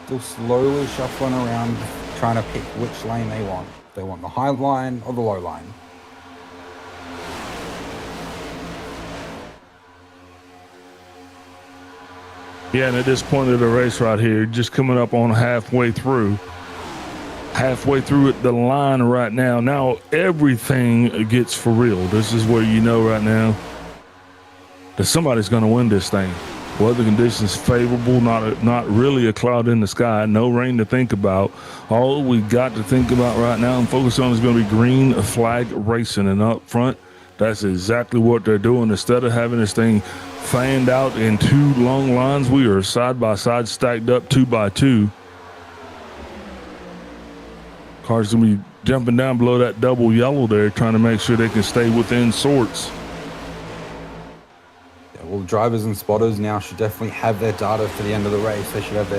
Still slowly shuffling around, trying to pick which lane they want. They want the high line or the low line. Yeah, and at this point of the race right here, just coming up on halfway through the line right now. Now everything gets for real. This is where you know right now that somebody's going to win this thing. Weather conditions favorable, not really a cloud in the sky, no rain to think about. All we got to think about right now and focus on is going to be green flag racing. And up front, that's exactly what they're doing. Instead of having this thing fanned out in two long lines, we are side by side, stacked up 2 by 2. Cars going to be jumping down below that double yellow there, trying to make sure they can stay within sorts. Well, drivers and spotters now should definitely have their data for the end of the race. They should have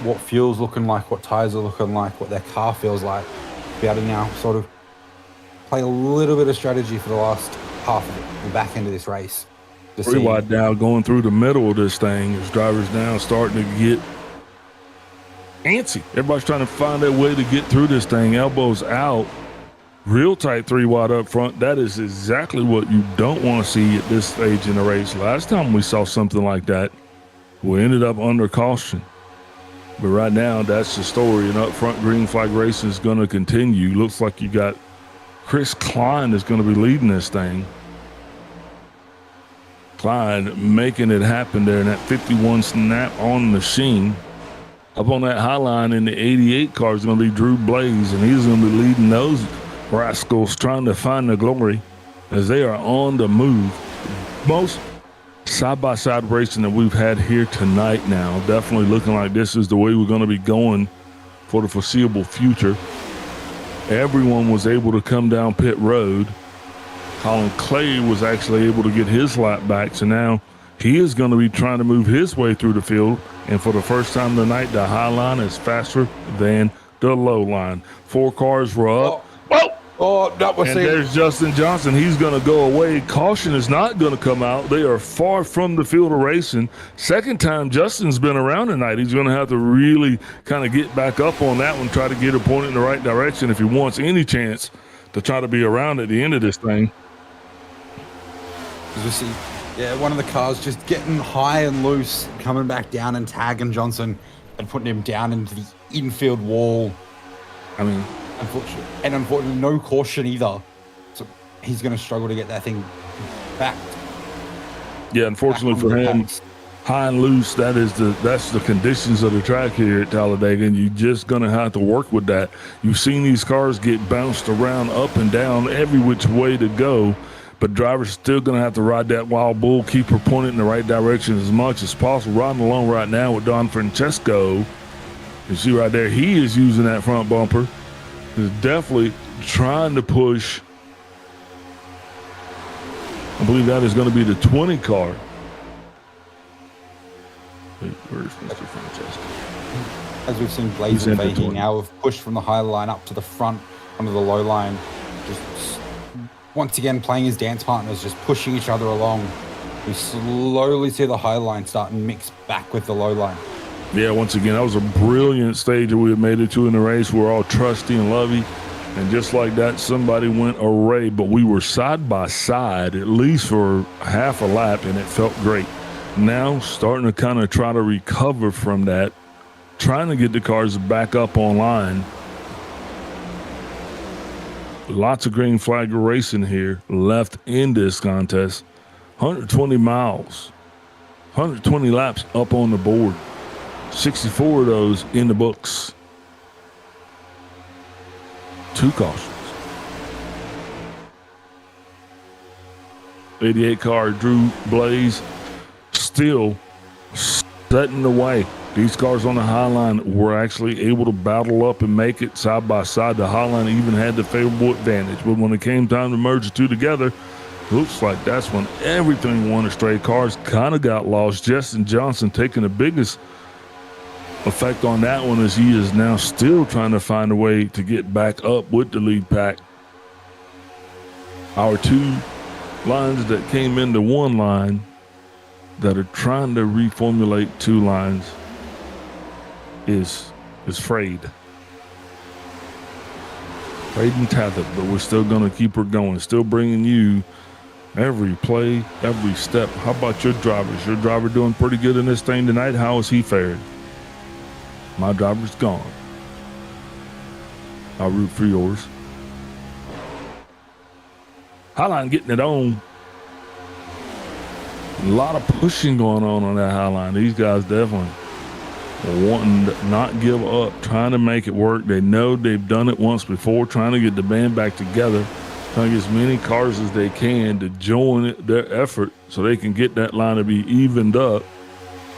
what fuel's looking like, what tires are looking like, what their car feels like. Be able to now sort of play a little bit of strategy for the last half of it, the back end of this race. Pretty wide now going through the middle of this thing. As drivers now starting to get antsy. Everybody's trying to find their way to get through this thing. Elbows out. Real tight 3 wide up front. That is exactly what you don't want to see at this stage in the race. Last time we saw something like that, we ended up under caution. But right now, that's the story. And up front, green flag racing is going to continue. Looks like you got Chris Klein is going to be leading this thing. Klein making it happen there in that 51 snap on the machine. Up on that high line in the 88 car is going to be Drew Blaze, and he's going to be leading those rascals trying to find the glory as they are on the move. Most side-by-side racing that we've had here tonight now. Definitely looking like this is the way we're going to be going for the foreseeable future. Everyone was able to come down pit road. Colin Clay was actually able to get his lap back, so now he is going to be trying to move his way through the field. And for the first time tonight, the high line is faster than the low line. 4 cars were up. That was and there's Justin Johnson. He's going to go away. Caution is not going to come out. They are far from the field of racing. Second time Justin's been around tonight. He's going to have to really kind of get back up on that one, try to get a point in the right direction if he wants any chance to try to be around at the end of this thing. As we see, one of the cars just getting high and loose, coming back down and tagging Johnson and putting him down into the infield wall. I mean, unfortunately, no caution either. So he's going to struggle to get that thing back. Yeah, unfortunately for him, high and loose. That's the conditions of the track here at Talladega, and you're just going to have to work with that. You've seen these cars get bounced around up and down every which way to go, but drivers still going to have to ride that wild bull, keep her pointed in the right direction as much as possible. Riding along right now with Don Francesco. You see right there, he is using that front bumper. He's definitely trying to push. I believe that is going to be the 20 car. Wait, where's Mr. Francesco? As we've seen Blaze and Faking now have pushed from the high line up to the front onto the low line. Just once again playing his dance partners, just pushing each other along. We slowly see the high line start and mix back with the low line. Yeah, once again, that was a brilliant stage that we had made it to in the race. We're all trusty and lovey. And just like that, somebody went array, but we were side by side at least for half a lap, and it felt great. Now starting to kind of try to recover from that, trying to get the cars back up online. Lots of green flag racing here left in this contest. 120 miles, 120 laps up on the board. 64 of those in the books. 2 cautions. 88 car Drew Blaze still setting the way. These cars on the high line were actually able to battle up and make it side by side. The high line even had the favorable advantage, but when it came time to merge the two together, looks like that's when everything went astray. Cars kind of got lost. Justin Johnson taking the biggest effect on that one, as he is now still trying to find a way to get back up with the lead pack. Our 2 lines that came into one line that are trying to reformulate 2 lines is frayed and tethered, but we're still going to keep her going, still bringing you every play, every step. How about your drivers? Your driver doing pretty good in this thing tonight? How has he fared? My driver's gone. I'll root for yours. Highline getting it on. A lot of pushing going on that highline. These guys definitely wanting to not give up, trying to make it work. They know they've done it once before, trying to get the band back together, trying to get as many cars as they can to join their effort so they can get that line to be evened up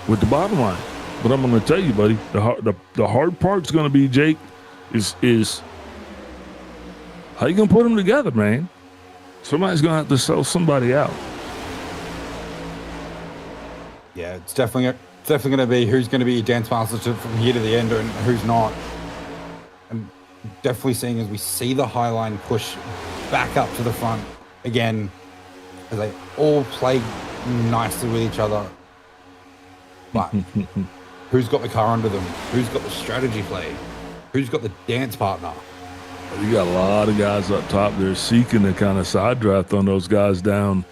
with the bottom line. But I'm going to tell you, buddy, the hard part's going to be, Jake, is how you going to put them together, man? Somebody's going to have to sell somebody out. Yeah, it's definitely going to be who's going to be your dance master from here to the end and who's not. And definitely seeing as we see the high line push back up to the front again, as they all play nicely with each other. But who's got the car under them? Who's got the strategy play? Who's got the dance partner? You got a lot of guys up top there seeking to kind of side draft on those guys down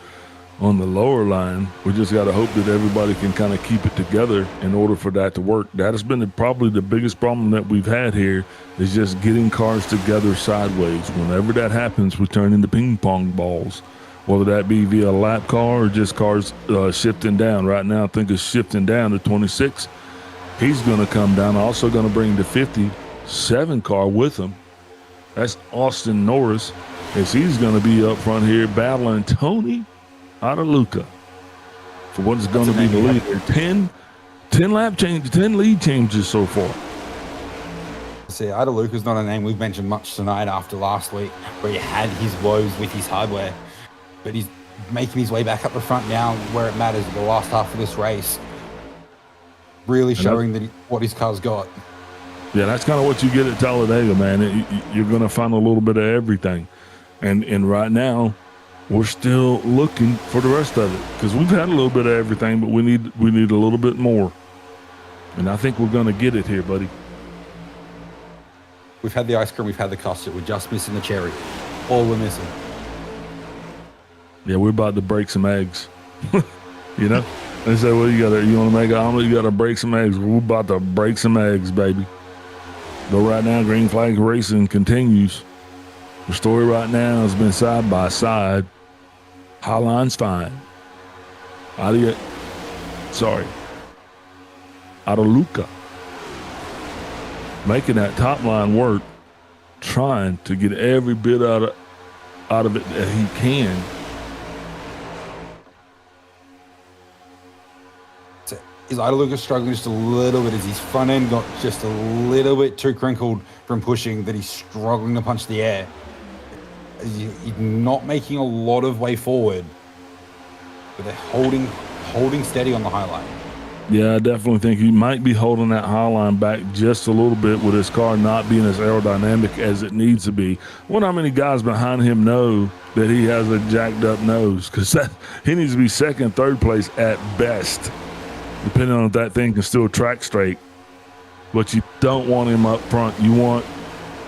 on the lower line. We just got to hope that everybody can kind of keep it together in order for that to work. That has been probably the biggest problem that we've had here, is just getting cars together sideways. Whenever that happens, we turn into ping pong balls, whether that be via a lap car or just cars shifting down. Right now, I think it's shifting down to 26. He's going to come down. Also going to bring the 57 car with him. That's Austin Norris, as he's going to be up front here battling Tony Adaluca for what is going to be the lead. 10 lap changes, 10 lead changes so far. See, Adaluca's not a name we've mentioned much tonight after last week, where he had his woes with his hardware, but he's making his way back up the front now where it matters in the last half of this race, really showing that what his car's got. Yeah, that's kind of what you get at Talladega, man. You're going to find a little bit of everything. And right now, we're still looking for the rest of it, because we've had a little bit of everything, but we need a little bit more. And I think we're going to get it here, buddy. We've had the ice cream, we've had the custard. We're just missing the cherry. All we're missing. Yeah, we're about to break some eggs. You know? They say, well, you want to make an omelet? You got to break some eggs. We're about to break some eggs, baby. But right now, green flag racing continues. The story right now has been side by side. Highline's fine. Adaluca making that top line work, trying to get every bit out of it that he can. Is Adaluca struggling just a little bit as his front end got just a little bit too crinkled from pushing that he's struggling to punch the air. He's not making a lot of way forward, but they're holding steady on the high line. Yeah, I definitely think he might be holding that high line back just a little bit with his car not being as aerodynamic as it needs to be. I wonder how many guys behind him know that he has a jacked up nose, because he needs to be second, third place at best, depending on if that thing can still track straight. But you don't want him up front. You want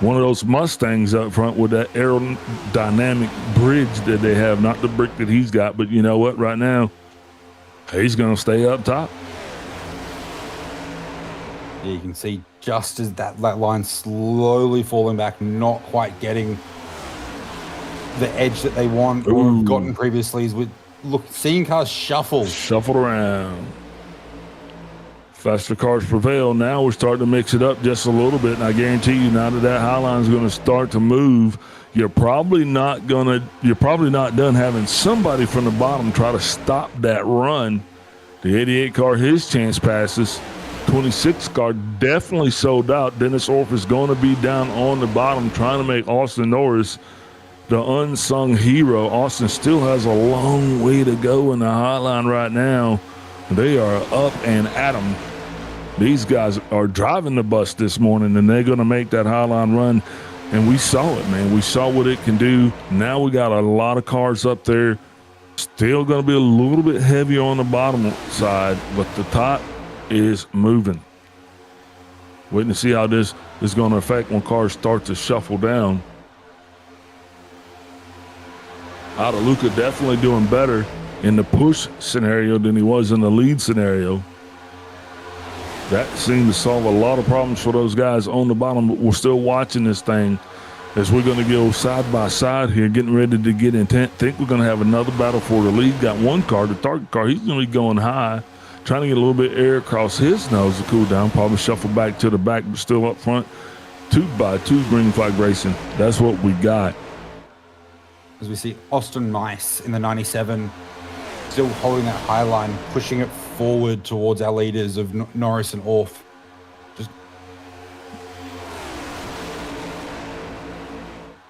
one of those Mustangs up front with that aerodynamic bridge that they have, not the brick that he's got. But you know what? Right now, he's going to stay up top. Yeah, you can see just as that line slowly falling back, not quite getting the edge that they want or have gotten previously. Is with seeing cars shuffled around. Faster cars prevail. Now we're starting to mix it up just a little bit, and I guarantee you, now that high line is going to start to move, you're probably not done having somebody from the bottom try to stop that run. The 88 car, his chance passes. 26 car definitely sold out. Dennis Orff is going to be down on the bottom trying to make Austin Norris the unsung hero. Austin still has a long way to go in the high line right now. They are up and at 'em. These guys are driving the bus this morning, and they're going to make that high line run. And we saw it, man. We saw what it can do. Now we got a lot of cars up there. Still going to be a little bit heavier on the bottom side, but the top is moving. Waiting to see how this is going to affect when cars start to shuffle down. Adaluca definitely doing better in the push scenario than he was in the lead scenario. That seemed to solve a lot of problems for those guys on the bottom, but we're still watching this thing as we're going to go side by side here, getting ready to get intent. Think we're going to have another battle for the lead. Got one car, the target car. He's going to be going high, trying to get a little bit of air across his nose to cool down. Probably shuffle back to the back, but still up front. 2x2 green flag racing. That's what we got. As we see Austin Nice in the 97, still holding that high line, pushing it forward towards our leaders of Norris and Orff. Just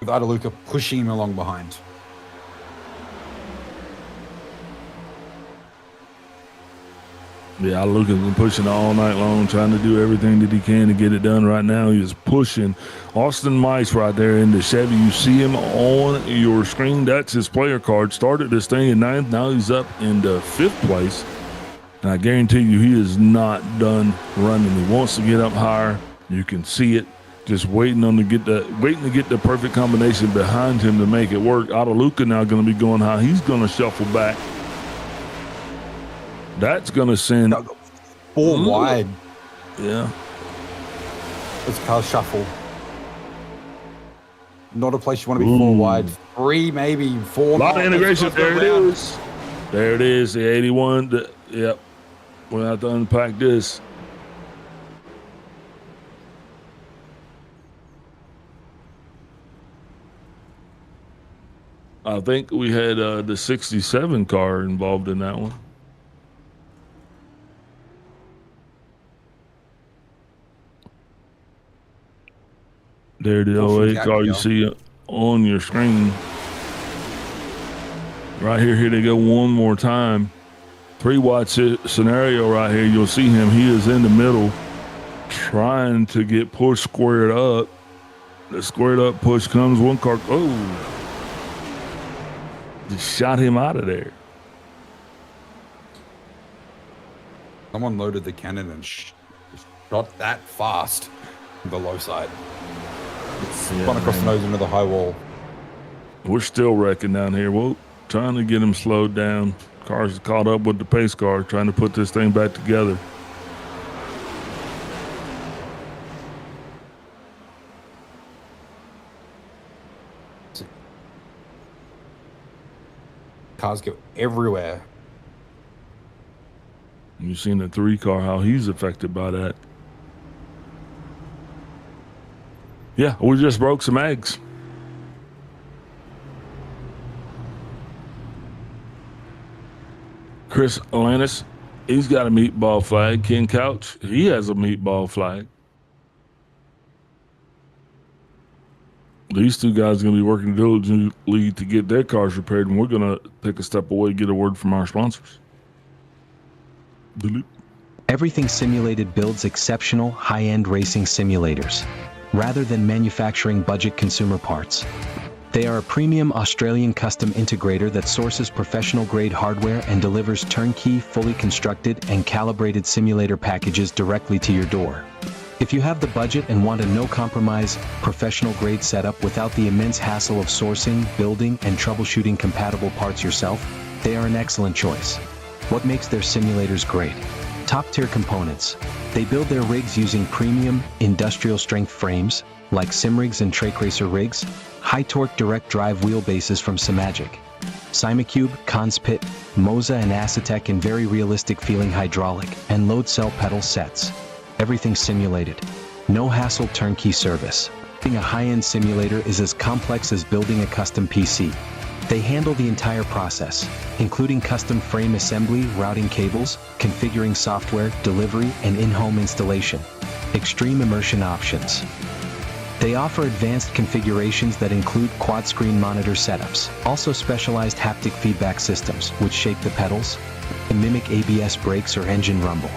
with Adaluca pushing him along behind. Yeah, Adaluca's been pushing all night long, trying to do everything that he can to get it done. Right now, he is pushing Austin Mice right there in the Chevy. You see him on your screen. That's his player card. Started this thing in 9th. Now he's up in the 5th place. And I guarantee you, he is not done running. He wants to get up higher. You can see it. Just waiting to get the perfect combination behind him to make it work. Adaluca now going to be going high. He's going to shuffle back. That's going to send 4 wide. Yeah. This car shuffle. Not a place you want to be 4 wide. 3, maybe 4. A lot of integration. There it is. There it is. The 81. Yep. We'll have to unpack this. I think we had the 67 car involved in that one. There the 08 car you see on your screen. Right here, here they go one more time. 3 wide scenario right here. You'll see him. He is in the middle trying to get pushed squared up. The squared up push comes. One car. Oh. Just shot him out of there. Someone loaded the cannon and shot that fast on the low side. It's spun across the nose into the high wall. We're still wrecking down here. We're trying to get him slowed down. Cars caught up with the pace car, trying to put this thing back together. Cars go everywhere. You've seen the 3 car, how he's affected by that. Yeah, we just broke some eggs. Chris Lannis, he's got a meatball flag. Ken Couch, he has a meatball flag. These 2 guys are going to be working diligently to get their cars repaired, and we're going to take a step away and get a word from our sponsors. Everything Simulated builds exceptional, high-end racing simulators, rather than manufacturing budget consumer parts. They are a premium Australian custom integrator that sources professional-grade hardware and delivers turnkey, fully constructed and calibrated simulator packages directly to your door. If you have the budget and want a no-compromise, professional-grade setup without the immense hassle of sourcing, building, and troubleshooting compatible parts yourself, they are an excellent choice. What makes their simulators great? Top-tier components. They build their rigs using premium, industrial-strength frames, like SimRigs and TrackRacer rigs, high-torque direct drive wheelbases from Simagic, Simacube, Conspit, Moza and Acetec in very realistic-feeling hydraulic and load cell pedal sets. Everything simulated. No hassle turnkey service. Building a high-end simulator is as complex as building a custom PC. They handle the entire process, including custom frame assembly, routing cables, configuring software, delivery, and in-home installation. Extreme immersion options. They offer advanced configurations that include quad-screen monitor setups, also specialized haptic feedback systems, which shake the pedals and mimic ABS brakes or engine rumble,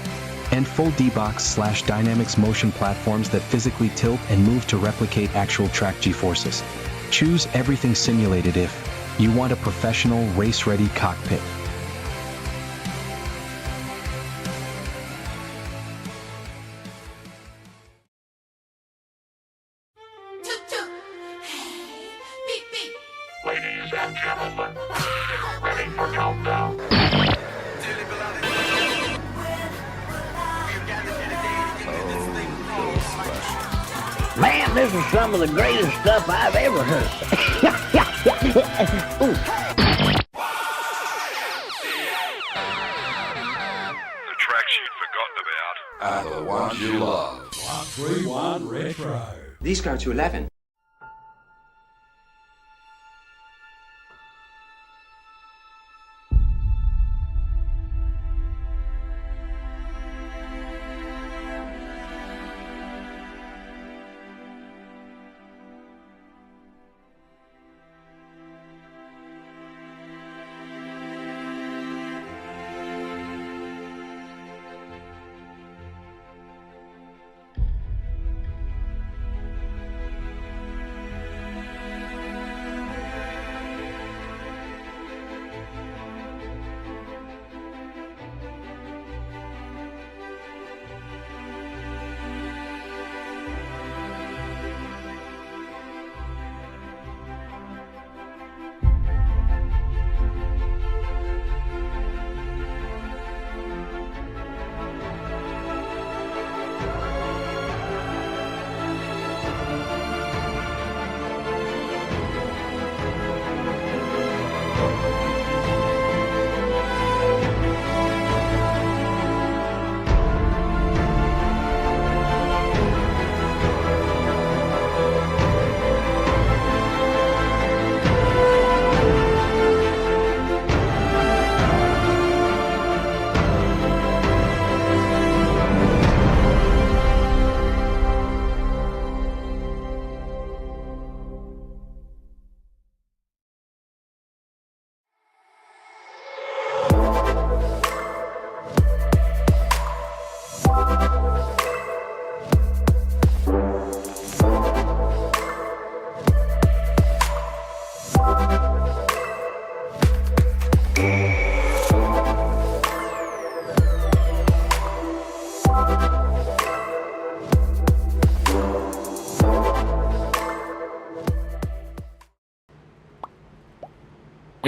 and full D-Box/Dynamics motion platforms that physically tilt and move to replicate actual track G-forces. Choose Everything Simulated if you want a professional, race-ready cockpit. Ladies and gentlemen, ready for countdown. Man, this is some of the greatest stuff I've ever heard. Ooh. The tracks you'd forgotten about are the ones you love. 131 Retro. These go to 11.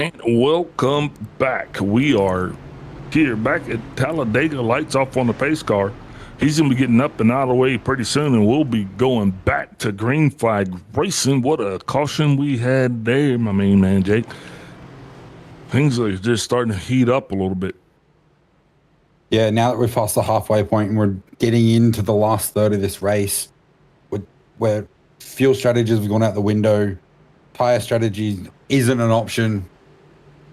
And welcome back. We are here back at Talladega. Lights off on the pace car. He's going to be getting up and out of the way pretty soon, and we'll be going back to green flag racing. What a caution we had there, my main man, Jake. Things are just starting to heat up a little bit. Yeah, now that we're past the halfway point and we're getting into the last third of this race, where fuel strategies have gone out the window, tire strategy isn't an option,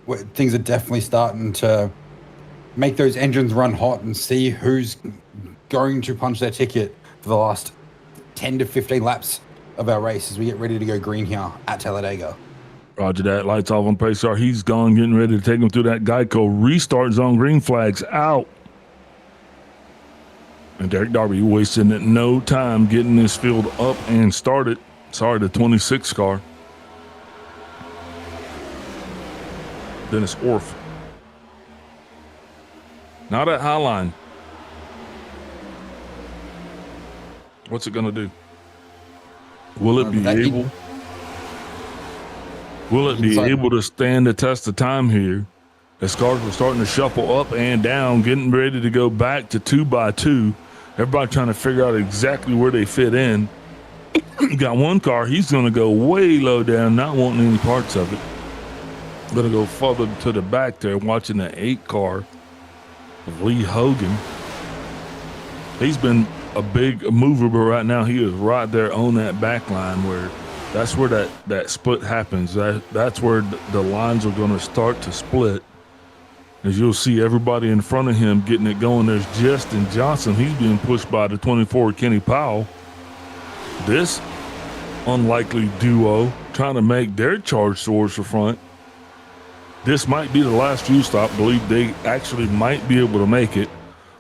where things are definitely starting to make those engines run hot and see who's going to punch their ticket for the last 10 to 15 laps of our race as we get ready to go green here at Talladega. Roger that. Lights off on pace car. He's gone, getting ready to take him through that Geico restart zone. Green flags out. And Derek Darby wasting no time getting this field up and started. Sorry, the 26 car. Dennis Orff. Now that high line. What's it going to do? Will it be able? Will it be able to stand the test of time here? As cars are starting to shuffle up and down, getting ready to go back to 2x2. Everybody trying to figure out exactly where they fit in. You got one car, he's going to go way low down, not wanting any parts of it. Going to go further to the back there, watching the 8 car of Lee Hogan. He's been a big mover, but right now he is right there on that back line where that's where that split happens. That's where the lines are going to start to split. As you'll see everybody in front of him getting it going. There's Justin Johnson. He's being pushed by the 24 Kenny Powell. This unlikely duo trying to make their charge towards the front. This might be the last fuel stop. I believe they actually might be able to make it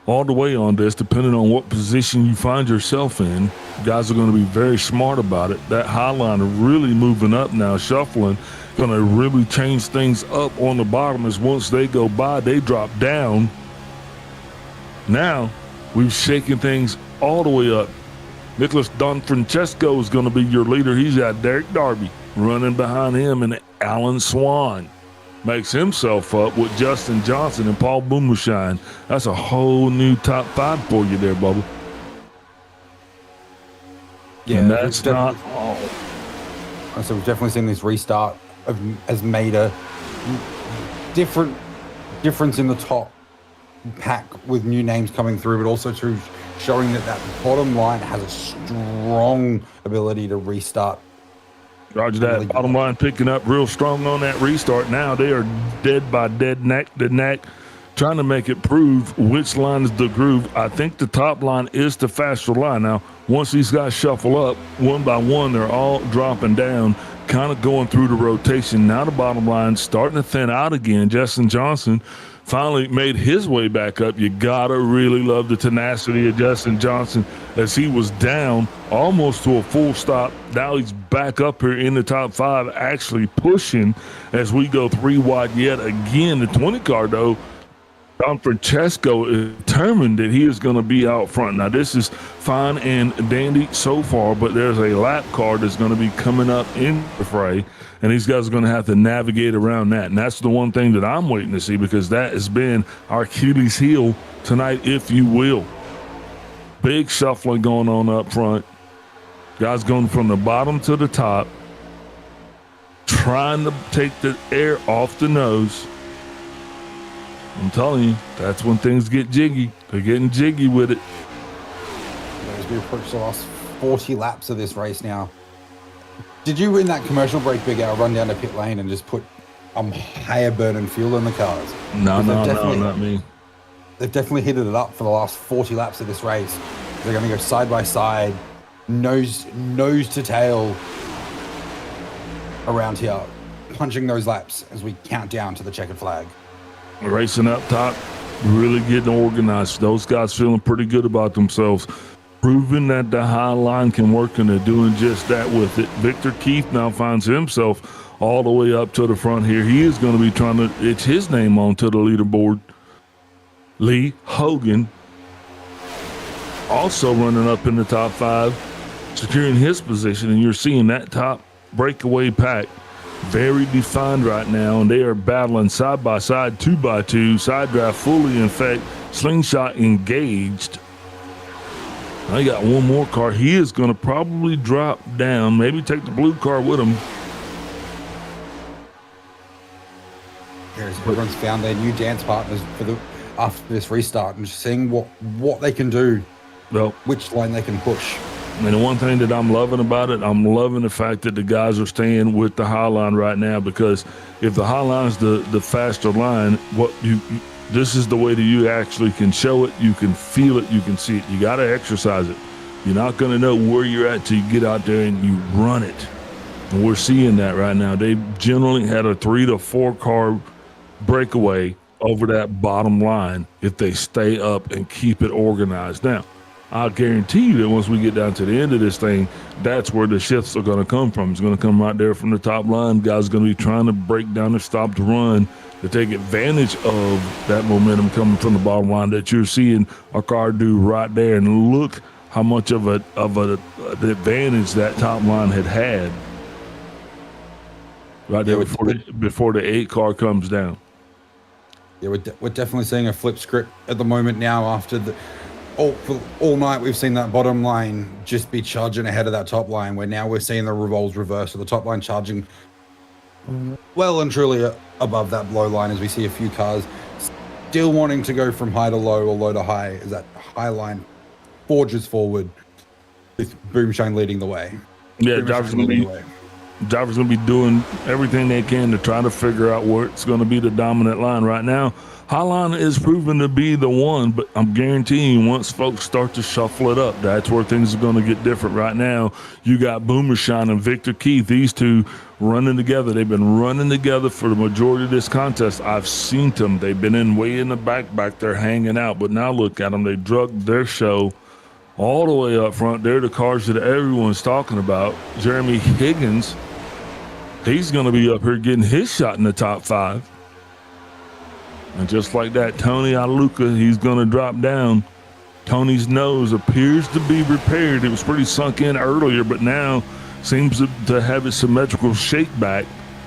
all the way on this, depending on what position you find yourself in. You guys are going to be very smart about it. That high line are really moving up now, shuffling. Going to really change things up on the bottom as once they go by, they drop down. Now, we've shaken things all the way up. Nicholas Don Francesco is going to be your leader. He's got Derek Darby running behind him, and Alan Swan makes himself up with Justin Johnson and Paul Boomershine. That's a whole new top 5 for you there, Bubba. Yeah, and that's not all. So we've definitely seen this restart has made a difference in the top pack with new names coming through, but also too showing that bottom line has a strong ability to restart. Roger that. Bottom line picking up real strong on that restart. Now they are dead by dead neck to neck, trying to make it prove which line is the groove. I think the top line is the faster line. Now, once these guys shuffle up, one by one, they're all dropping down, kind of going through the rotation. Now the bottom line starting to thin out again. Justin Johnson finally made his way back up. You gotta really love the tenacity of Justin Johnson as he was down almost to a full stop. Now he's back up here in the top 5, actually pushing as we go 3 wide yet again. The 20 car though, Don Francesco is determined that he is going to be out front. Now, this is fine and dandy so far, but there's a lap car that's going to be coming up in the fray, and these guys are going to have to navigate around that. And that's the one thing that I'm waiting to see, because that has been our Achilles heel tonight, if you will. Big shuffling going on up front. Guys going from the bottom to the top, trying to take the air off the nose. I'm telling you, that's when things get jiggy. They're getting jiggy with it. As we approach the last 40 laps of this race now. Did you, in that commercial break, Big Al, run down to pit lane and just put higher burning fuel in the cars? No, not me. They've definitely heated it up for the last 40 laps of this race. They're going to go side by side, nose to tail around here, punching those laps as we count down to the checkered flag. Racing up top, really getting organized. Those guys feeling pretty good about themselves, proving that the high line can work, and they're doing just that with it. Victor Keith now finds himself all the way up to the front here. He is going to be trying to itch his name onto the leaderboard. Lee Hogan also running up in the top 5, securing his position, and you're seeing that top breakaway pack very defined right now, and they are battling side by side, 2x2, side draft fully in effect, slingshot engaged. I got one more car. He is going to probably drop down, maybe take the blue car with him. Everyone's found their new dance partners for after this restart and just seeing what they can do, Well, which line they can push. and the one thing that I'm loving about it, I'm loving the fact that the guys are staying with the high line right now, because if the high line's the faster line, this is the way that you actually can show it, you can feel it, you can see it. You got to exercise it. You're not going to know where you're at till you get out there and you run it. And we're seeing that right now. They generally had a 3 to 4 car breakaway over that bottom line if they stay up and keep it organized. Now, I'll guarantee you that once we get down to the end of this thing, that's where the shifts are going to come from. It's going to come right there from the top line. Guys are going to be trying to break down the stop to run to take advantage of that momentum coming from the bottom line that you're seeing a car do right there. And look how much of an advantage that top line had right there before the 8 car comes down. Yeah, we're definitely seeing a flip script at the moment now. After all night, we've seen that bottom line just be charging ahead of that top line, where now we're seeing the roles reverse. So the top line charging well and truly above that low line, as we see a few cars still wanting to go from high to low or low to high, as that high line forges forward with Boomshine leading the way. Yeah, drivers going to be doing everything they can to try to figure out where it's going to be the dominant line. Right now, Highline is proven to be the one, but I'm guaranteeing once folks start to shuffle it up, that's where things are going to get different. Right now, you got Boomershine and Victor Keith, these two running together. They've been running together for the majority of this contest. I've seen them. They've been way in the back there hanging out, but now look at them. They drug their show all the way up front. They're the cars that everyone's talking about. Jeremy Higgins, he's going to be up here getting his shot in the top 5. And just like that, Tony Aluka, he's going to drop down. Tony's nose appears to be repaired. It was pretty sunk in earlier, but now seems to have its symmetrical shake back.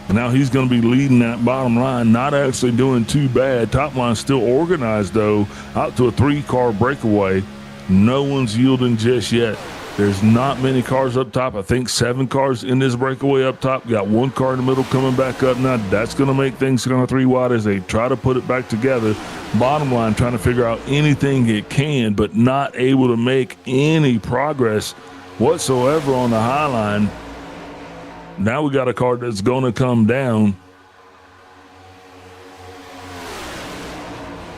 And now he's going to be leading that bottom line, not actually doing too bad. Top line still organized, though, out to a 3-car breakaway. No one's yielding just yet. There's not many cars up top. I think 7 cars in this breakaway up top. Got 1 car in the middle coming back up. Now that's going to make things kind of 3 wide as they try to put it back together. Bottom line, trying to figure out anything it can, but not able to make any progress whatsoever on the high line. Now we got a car that's going to come down.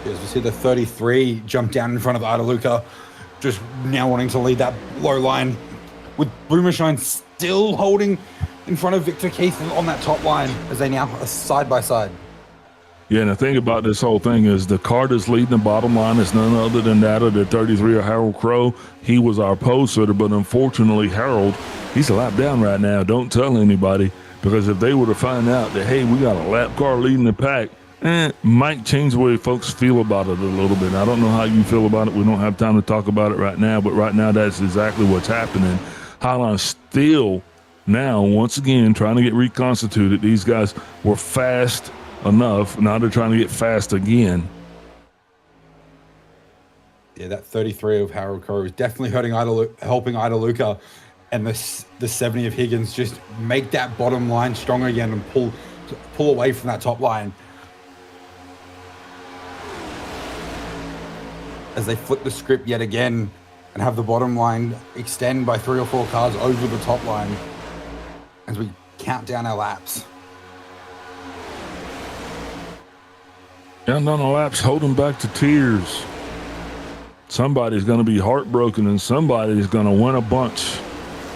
As we see the 33 jump down in front of Ardaluca, just now wanting to lead that low line, with Boomershine still holding in front of Victor Keith on that top line as they now are side by side. Yeah, and the thing about this whole thing is the car that's leading the bottom line is none other than that of the 33 of Harold Crow. He was our pole sitter, but unfortunately, Harold, he's a lap down right now. Don't tell anybody, because if they were to find out that, hey, we got a lap car leading the pack, might change the way folks feel about it a little bit. I don't know how you feel about it. We don't have time to talk about it right now, but right now that's exactly what's happening. Highline still now, once again, trying to get reconstituted. These guys were fast enough. Now they're trying to get fast again. Yeah, that 33 of Harold Crow is definitely helping Idaluca, and the 70 of Higgins just make that bottom line strong again and pull away from that top line. As they flip the script yet again and have the bottom line extend by 3 or 4 cars over the top line as we count down our laps. Count down the laps, holding back to tears. Somebody's going to be heartbroken and somebody's going to win a bunch.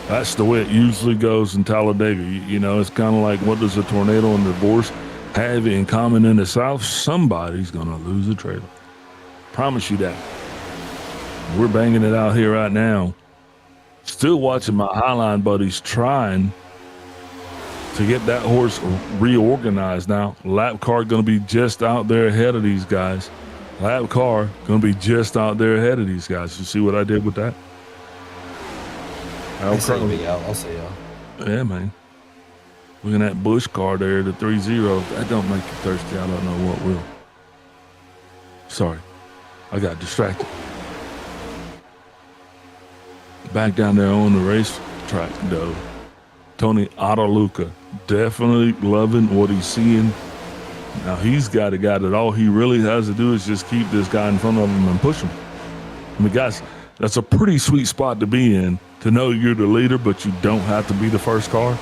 That's the way it usually goes in Talladega. You know, it's kind of like, what does a tornado and divorce have in common in the South? Somebody's going to lose a trailer. Promise you that. We're banging it out here right now. Still watching my Highline buddies trying to get that horse reorganized now. Lap car going to be just out there ahead of these guys. Lap car going to be just out there ahead of these guys. You see what I did with that? I'll see you. Yeah, man. Looking at that Bush car there, the 3-0. That don't make you thirsty. I don't know what will. Sorry. I got distracted. Back down there on the racetrack, though. Tony Autaluca definitely loving what he's seeing Now he's got a guy that all he really has to do is just keep this guy in front of him and push him. I mean, guys, that's a pretty sweet spot to be in, to know you're the leader, but you don't have to be the first car.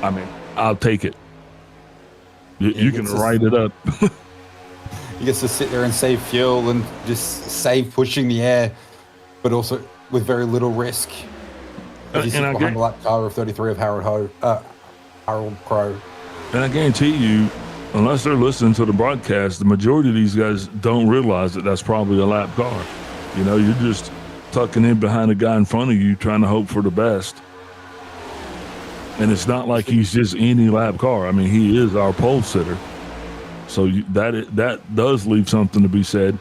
I mean, I'll take it. You can write it up. He gets to sit there and save fuel and just save pushing the air, but also with very little risk. He's behind the lap car of 33 of Harold Crow. And I guarantee you, unless they're listening to the broadcast, the majority of these guys don't realize that that's probably a lap car. You know, you're just tucking in behind the guy in front of you, trying to hope for the best. And it's not like he's just any lap car. I mean, he is our pole sitter. So that does leave something to be said.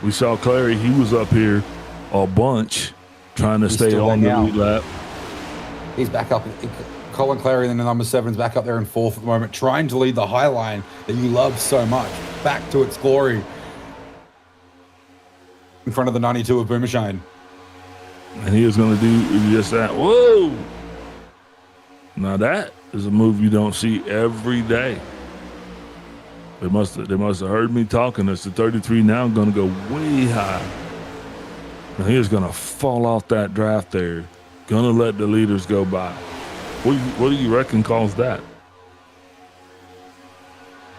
We saw Clary, he was up here a bunch trying to stay on the lead lap. He's back up. Colin Clary, then the number 7's back up there in 4th at the moment, trying to lead the high line that you love so much back to its glory in front of the 92 of Boomershine. And he was going to do just that. Whoa! Now that is a move you don't see every day. They must have heard me talking. It's the 33 now going to go way high. Now he is going to fall off that draft there. Going to let the leaders go by. What do you reckon caused that?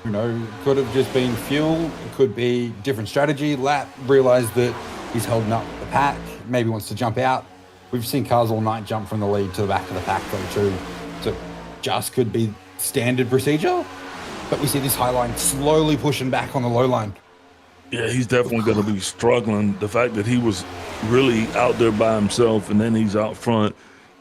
You know, it could have just been fuel. It could be different strategy. Lap realized that he's holding up the pack. Maybe wants to jump out. We've seen cars all night jump from the lead to the back of the pack though too. So just could be standard procedure. But we see this high line slowly pushing back on the low line. Yeah, he's definitely going to be struggling. The fact that he was really out there by himself and then he's out front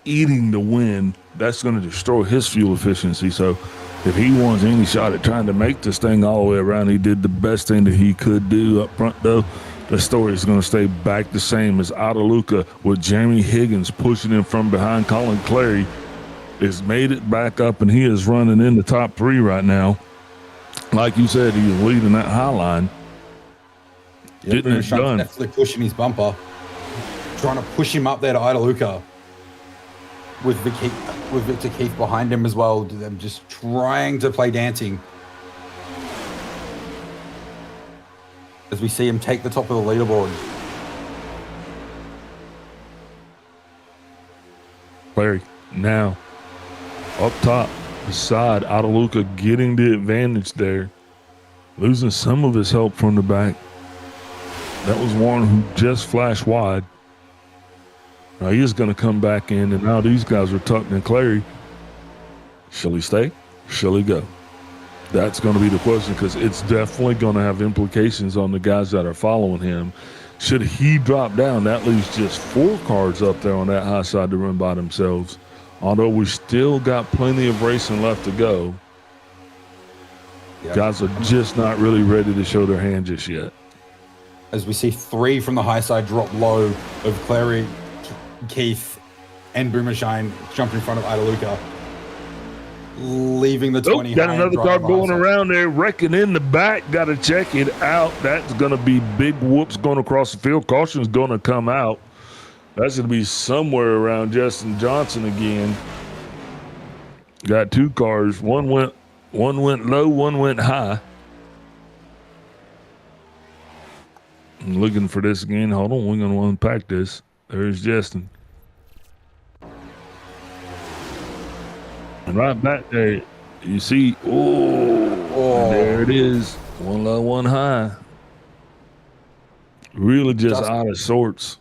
eating the wind, that's going to destroy his fuel efficiency. So if he wants any shot at trying to make this thing all the way around, he did the best thing that he could do up front, though. The story is going to stay back the same as Adaluca with Jeremy Higgins pushing him from behind. Colin Clary has made it back up, and he is running in the top 3 right now. Like you said, he's leading that high line. Getting it done. Definitely pushing his bumper. Trying to push him up there to Adaluca. With Victor Keith behind him as well. Them just trying to play dancing. As we see him take the top of the leaderboard. Larry, now, up top, beside Adaluca getting the advantage there. Losing some of his help from the back. That was Warren who just flashed wide. Now he is going to come back in, and now these guys are tucked in Clary. Shall he stay? Shall he go? That's going to be the question, because it's definitely going to have implications on the guys that are following him. Should he drop down, that leaves just 4 cars up there on that high side to run by themselves. Although we still got plenty of racing left to go. Yep. Guys are just not really ready to show their hand just yet. As we see 3 from the high side drop low of Clary, Keith, and Boomershine jump in front of Adaluca, leaving the 20. Got another car going around there, wrecking in the back. Got to check it out. That's going to be big whoops going across the field. Caution's going to come out. That's going to be somewhere around Justin Johnson again. Got 2 cars. One went low, one went high. I'm looking for this again. Hold on, we're going to unpack this. There's Justin. And right back there, you see, there it is. One low, one high. Really just out of sorts.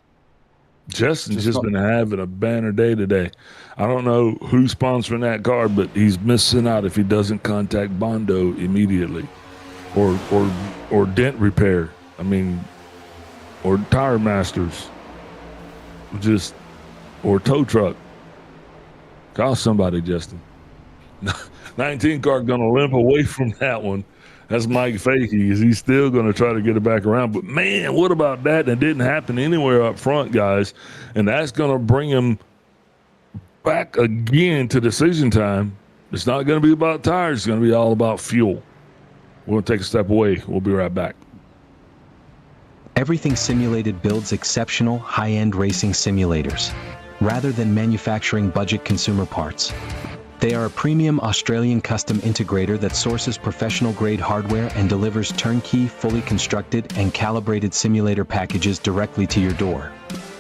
Justin's just been having a banner day today. I don't know who's sponsoring that car, but he's missing out if he doesn't contact Bondo immediately. Or dent repair. I mean, or Tire Masters. Or tow truck. Call somebody, Justin. 19 car gonna limp away from that one. That's Mike Fakey. He's still gonna try to get it back around. But man, what about that? That didn't happen anywhere up front, guys. And that's gonna bring him back again to decision time. It's not gonna be about tires. It's gonna be all about fuel. We'll take a step away. We'll be right back. Everything Simulated builds exceptional, high-end racing simulators, rather than manufacturing budget consumer parts. They are a premium Australian custom integrator that sources professional-grade hardware and delivers turnkey, fully constructed, and calibrated simulator packages directly to your door.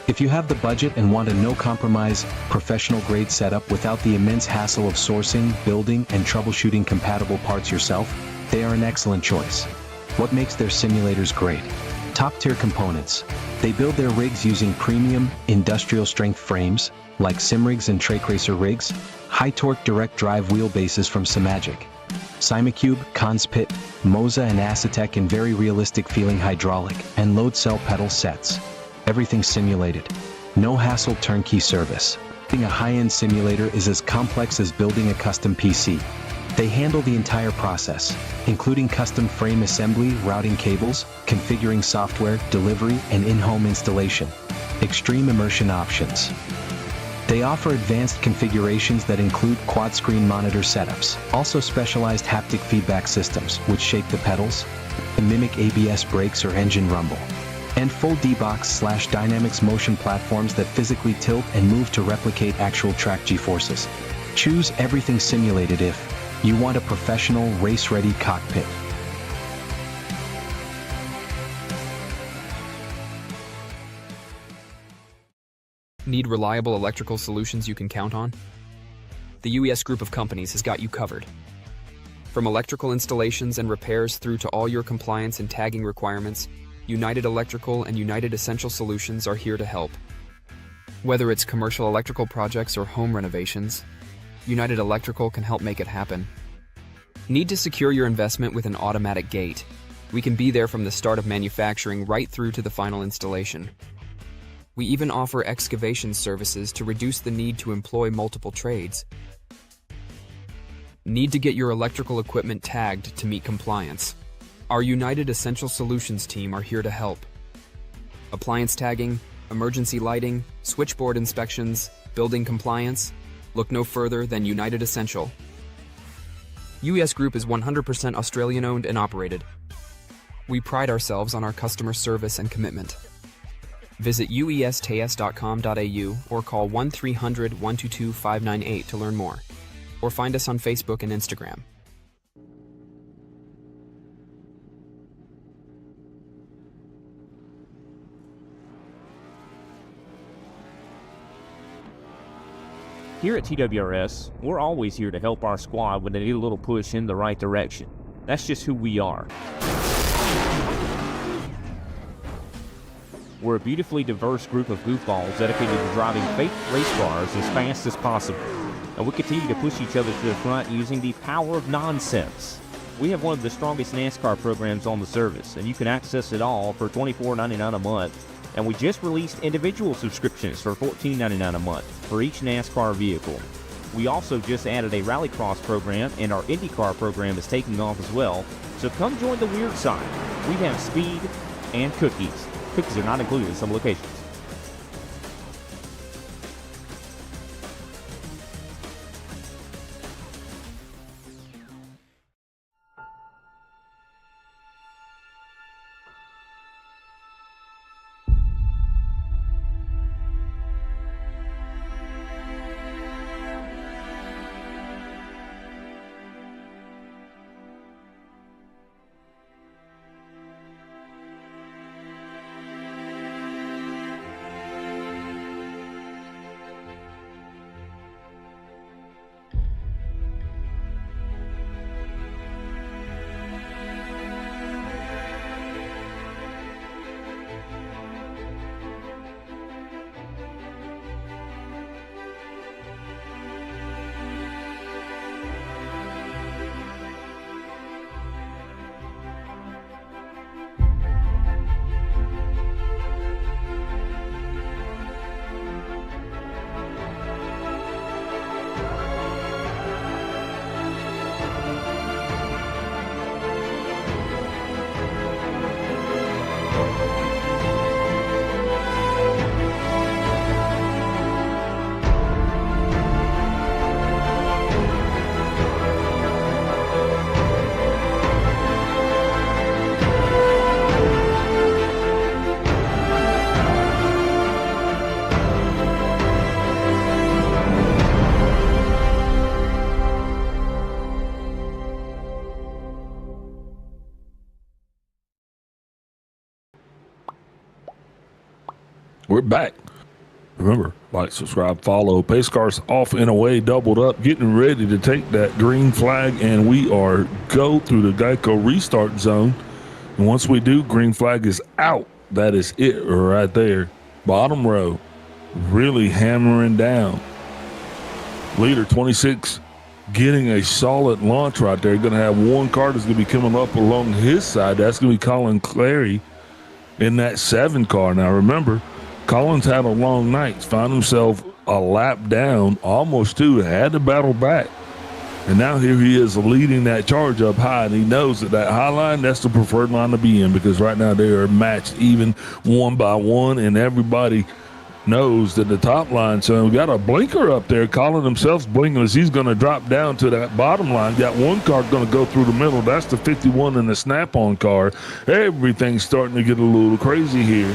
If you have the budget and want a no-compromise, professional-grade setup without the immense hassle of sourcing, building, and troubleshooting compatible parts yourself, they are an excellent choice. What makes their simulators great? Top-tier components. They build their rigs using premium, industrial-strength frames, like SimRigs and TrackRacer rigs, high-torque direct-drive wheelbases from Simagic, Cymacube, Conspit, Moza and Acetec in very realistic-feeling hydraulic and load cell pedal sets. Everything simulated. No hassle turnkey service. Building a high-end simulator is as complex as building a custom PC. They handle the entire process, including custom frame assembly, routing cables, configuring software, delivery, and in-home installation. Extreme immersion options. They offer advanced configurations that include quad-screen monitor setups, also specialized haptic feedback systems, which shake the pedals and mimic ABS brakes or engine rumble, and full D-Box/Dynamics motion platforms that physically tilt and move to replicate actual track G-forces. Choose everything simulated if you want a professional, race-ready cockpit. Need reliable electrical solutions you can count on? The UES group of companies has got you covered. From electrical installations and repairs through to all your compliance and tagging requirements, United Electrical and United Essential Solutions are here to help. Whether it's commercial electrical projects or home renovations, United Electrical can help make it happen. Need to secure your investment with an automatic gate? We can be there from the start of manufacturing right through to the final installation. We even offer excavation services to reduce the need to employ multiple trades. Need to get your electrical equipment tagged to meet compliance? Our United Essential Solutions team are here to help. Appliance tagging, emergency lighting, switchboard inspections, building compliance? Look no further than United Essential. UES Group is 100% Australian owned and operated. We pride ourselves on our customer service and commitment. Visit uestas.com.au or call 1-300-122-598 to learn more, or find us on Facebook and Instagram. Here at TWRS, we're always here to help our squad when they need a little push in the right direction. That's just who we are. We're a beautifully diverse group of goofballs dedicated to driving fake race cars as fast as possible. And we continue to push each other to the front using the power of nonsense. We have one of the strongest NASCAR programs on the service, and you can access it all for $24.99 a month. And we just released individual subscriptions for $14.99 a month for each NASCAR vehicle. We also just added a rallycross program, and our IndyCar program is taking off as well. So come join the weird side. We have speed and cookies. Cookies are not included in some locations. We're back. Remember, like, subscribe, follow. Pace cars off and away, doubled up, getting ready to take that green flag, and we are go through the Geico restart zone. And once we do, green flag is out. That is it right there. Bottom row, really hammering down. Leader 26 getting a solid launch right there. Going to have one car that's going to be coming up along his side. That's going to be Colin Clary in that 7 car. Now remember, Collins had a long night, found himself a lap down, almost 2, had to battle back. And now here he is leading that charge up high, and he knows that high line, that's the preferred line to be in, because right now they are matched even 1 by 1, and everybody knows that the top line, so we got a blinker up there. Colin himself's blinking as he's going to drop down to that bottom line. Got one car going to go through the middle. That's the 51 in the snap-on car. Everything's starting to get a little crazy here.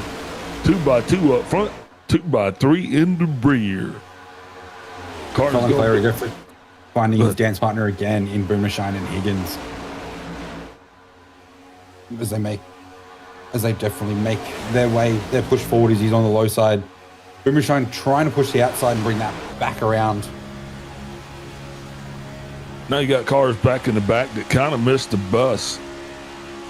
2x2 up front, 2x3 in the rear. Colin Clary definitely finding his dance partner again in Boomershine and Higgins. As they definitely make their push forward as he's on the low side. Boomershine trying to push the outside and bring that back around. Now you got cars back in the back that kind of missed the bus.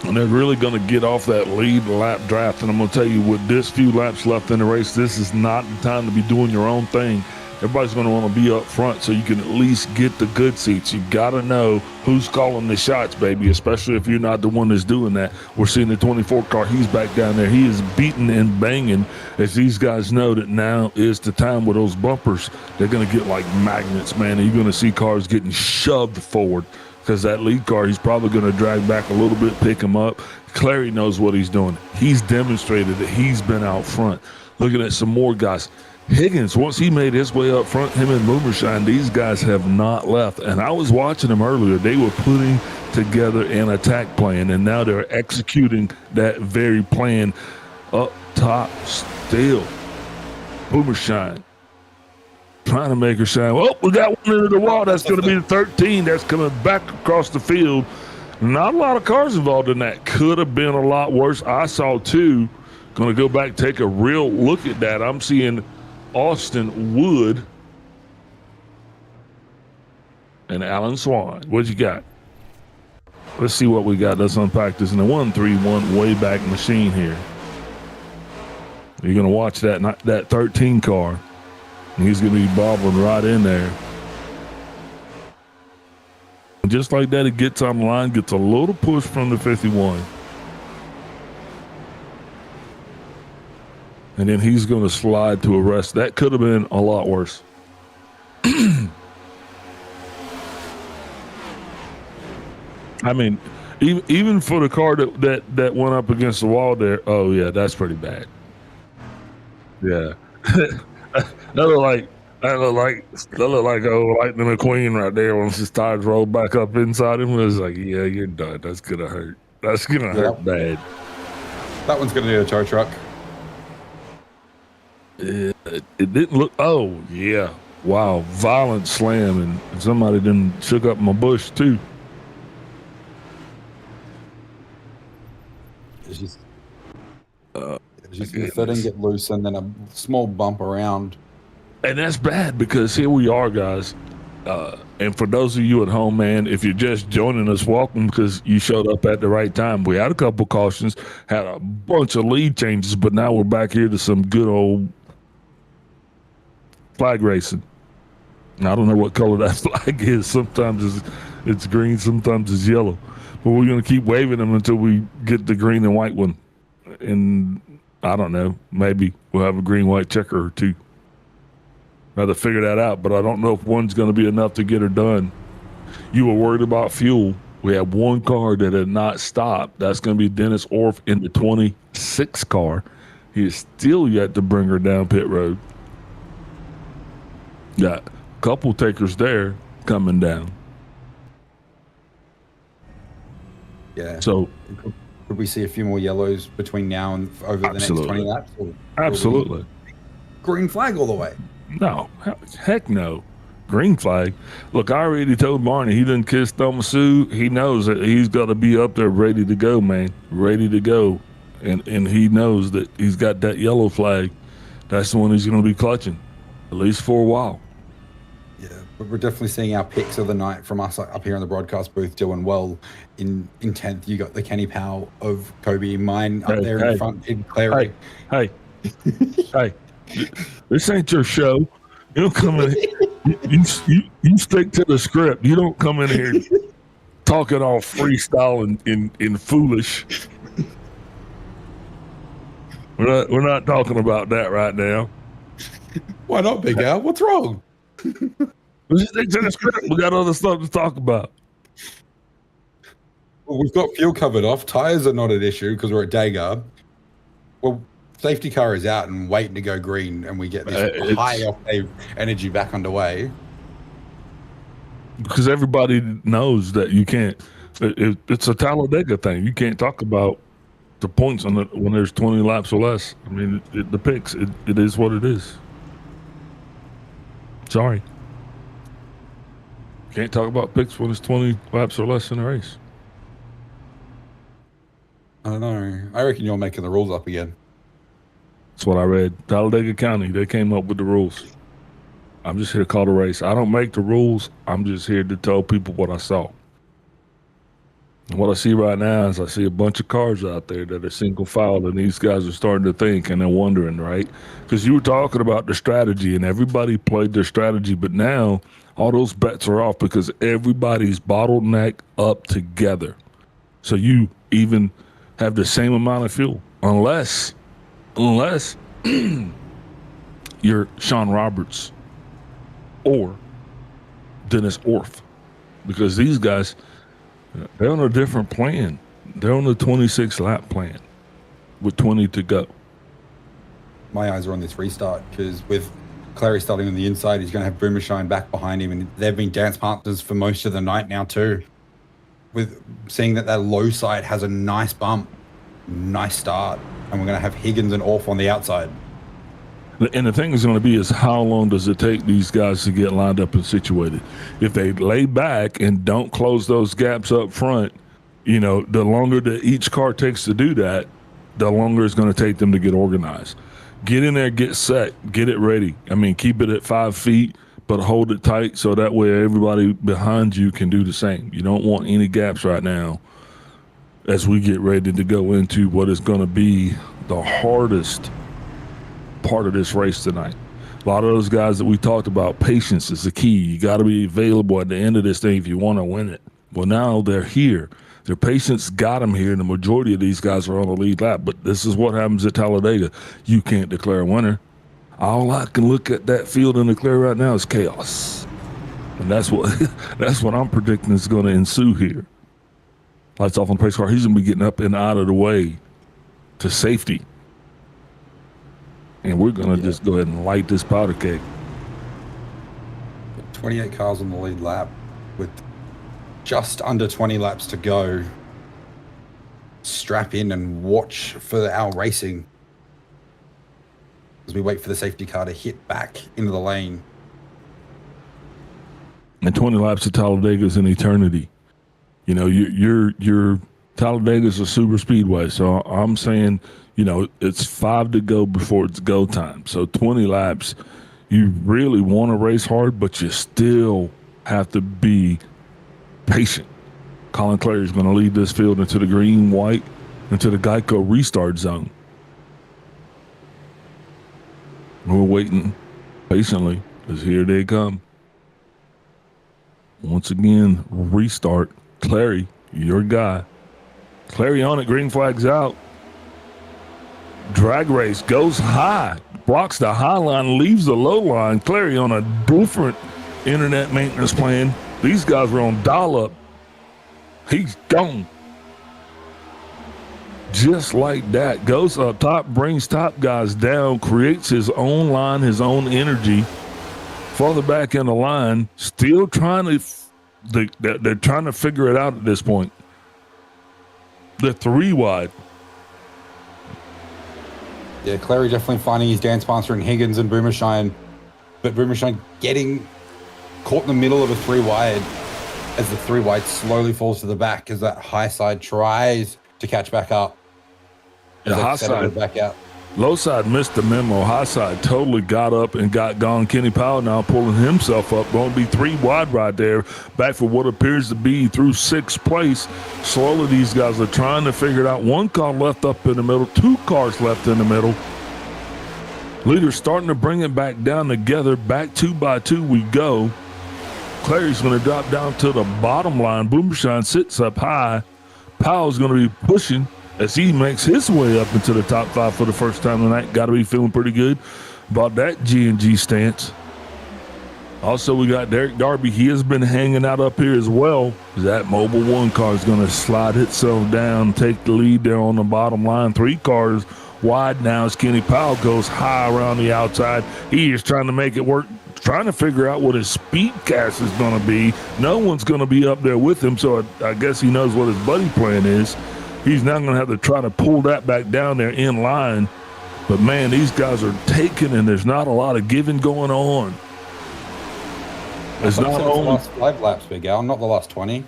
And they're really going to get off that lead lap draft. And I'm going to tell you, with this few laps left in the race, this is not the time to be doing your own thing. Everybody's going to want to be up front so you can at least get the good seats. You got to know who's calling the shots, baby, especially if you're not the one that's doing that. We're seeing the 24 car. He's back down there. He is beating and banging as these guys know that now is the time with those bumpers. They're going to get like magnets, man. And you're going to see cars getting shoved forward because that lead car, he's probably going to drag back a little bit, pick him up. Clary knows what he's doing. He's demonstrated that he's been out front. Looking at some more guys. Higgins, once he made his way up front, him and Boomershine, these guys have not left. And I was watching them earlier. They were putting together an attack plan, and now they're executing that very plan up top still. Boomershine trying to make her shine. Oh, we got one into the wall. That's going to be the 13. That's coming back across the field. Not a lot of cars involved in that. Could have been a lot worse. I saw 2. Going to go back, take a real look at that. I'm seeing Austin Wood and Alan Swan. What you got? Let's see what we got. Let's unpack this in the 131 way back machine here. You're going to watch that 13 car. And he's going to be bobbling right in there. And just like that, he gets on the line, gets a little push from the 51. And then he's going to slide to a rest. That could have been a lot worse. I mean, even for the car that went up against the wall there, oh yeah, that's pretty bad. Yeah. that look like Lightning McQueen right there once his tires rolled back up inside him. It was like, yeah, you're done. That's gonna hurt. That's gonna hurt bad. That one's gonna need a tow truck. It didn't look. Oh yeah, wow! Violent slam, and somebody then shook up my bush too. It's just the fitting get loose, and then a small bump around. And that's bad because here we are, guys. And for those of you at home, man, if you're just joining us, welcome, because you showed up at the right time. We had a couple cautions, had a bunch of lead changes, but now we're back here to some good old flag racing. I don't know what color that flag is. Sometimes it's green, sometimes it's yellow. But we're going to keep waving them until we get the green and white one. And I don't know, maybe we'll have a green-white checker or two. I'll have to figure that out, but I don't know if one's going to be enough to get her done. You were worried about fuel. We have one car that had not stopped. That's going to be Dennis Orff in the 26 car. He is still yet to bring her down pit road. Got a couple takers there coming down. Yeah. So could we see a few more yellows between now and over the next 20 laps? Absolutely. Green flag all the way. No, heck no. Green flag. Look, I already told Barney he didn't kiss Thomasu. He knows that he's got to be up there ready to go, man. Ready to go. And he knows that he's got that yellow flag. that's the one he's going to be clutching, at least for a while. Yeah, but we're definitely seeing our picks of the night from us up here in the broadcast booth doing well. In 10th, you got the Kenny Powell of Kobe. Mine up there in front in Clary. Hey, this ain't your show. You don't come in here. You stick to the script. You don't come in here talking all freestyle and foolish. We're not talking about that right now. Why not, Big Al? What's wrong? We stick to the script. We got other stuff to talk about. Well, we've got fuel covered off. Tires are not an issue because we're at Dagger. Well, safety car is out and waiting to go green, and we get this high octane energy back underway. Because everybody knows that you can't. It's a Talladega thing. You can't talk about the points on when there's 20 laps or less. I mean, the picks. It is what it is. Sorry. Can't talk about picks when it's 20 laps or less in a race. I don't know. I reckon you're making the rules up again. That's what I read. Talladega County, they came up with the rules. I'm just here to call the race. I don't make the rules. I'm just here to tell people what I saw. And what I see right now is I see a bunch of cars out there that are single file, and these guys are starting to think, and they're wondering, right? Because you were talking about the strategy, and everybody played their strategy, but now all those bets are off because everybody's bottleneck up together. So you even have the same amount of fuel, unless you're Sean Roberts or Dennis Orff, because these guys, they're on a different plan. They're on the 26 lap plan with 20 to go. My eyes are on this restart because with Clary starting on the inside, he's going to have Boomer Shine back behind him, and they've been dance partners for most of the night now too. With seeing that low side has a nice bump, nice start, and we're going to have Higgins and Orff on the outside. And the thing is going to be is how long does it take these guys to get lined up and situated? If they lay back and don't close those gaps up front, the longer that each car takes to do that, the longer it's going to take them to get organized. Get in there, get set, get it ready. I mean, keep it at 5 feet, but hold it tight so that way everybody behind you can do the same. You don't want any gaps right now as we get ready to go into what is going to be the hardest part of this race tonight. A lot of those guys that we talked about, patience is the key. You got to be available at the end of this thing if you want to win it. Well, now they're here. Their patience got them here, and the majority of these guys are on the lead lap. But this is what happens at Talladega. You can't declare a winner. All I can look at that field and declare right now is chaos. And that's what I'm predicting is going to ensue here. Lights off on the pace car. He's going to be getting up and out of the way to safety. And we're going to just go ahead and light this powder keg. 28 cars on the lead lap with just under 20 laps to go. Strap in and watch for our racing as we wait for the safety car to hit back into the lane. And 20 laps of Talladega is an eternity. Your Talladega's a super speedway, so I'm saying, it's 5 to go before it's go time. So 20 laps, you really want to race hard, but you still have to be patient. Colin Clary is going to lead this field into the green, white, into the Geico restart zone. We're waiting patiently because here they come. Once again, restart. Clary, your guy. Clary on it, green flag's out. Drag race goes high, blocks the high line, leaves the low line. Clary on a different internet maintenance plan. These guys are on dial-up. He's gone. Just like that. Goes up top, brings top guys down, creates his own line, his own energy. Farther back in the line, still trying to they're trying to figure it out at this point. They're 3 wide. Yeah, Clary definitely finding his dance master in Higgins and Boomershine, but Boomershine getting caught in the middle of a 3 wide as the 3 wide slowly falls to the back as that high side tries to catch back up. The high side back out. Low side missed the memo. High side totally got up and got gone. Kenny Powell now pulling himself up. Going to be 3 wide right there. Back for what appears to be through 6th place. Slowly these guys are trying to figure it out. 1 car left up in the middle. 2 cars left in the middle. Leaders starting to bring it back down together. Back 2 by 2 we go. Clary's going to drop down to the bottom line. Boomershine sits up high. Powell's going to be pushing as he makes his way up into the top 5 for the first time tonight. Got to be feeling pretty good about that G&G stance. Also, we got Derek Darby. He has been hanging out up here as well. That Mobile 1 car is going to slide itself down, take the lead there on the bottom line. 3 cars wide now as Kenny Powell goes high around the outside. He is trying to make it work, trying to figure out what his speed cast is going to be. No one's going to be up there with him, so I guess he knows what his buddy plan is. He's now going to have to try to pull that back down there in line. But, man, these guys are taking, and there's not a lot of giving going on. It's not only the last 5 laps, Big Al, not the last 20.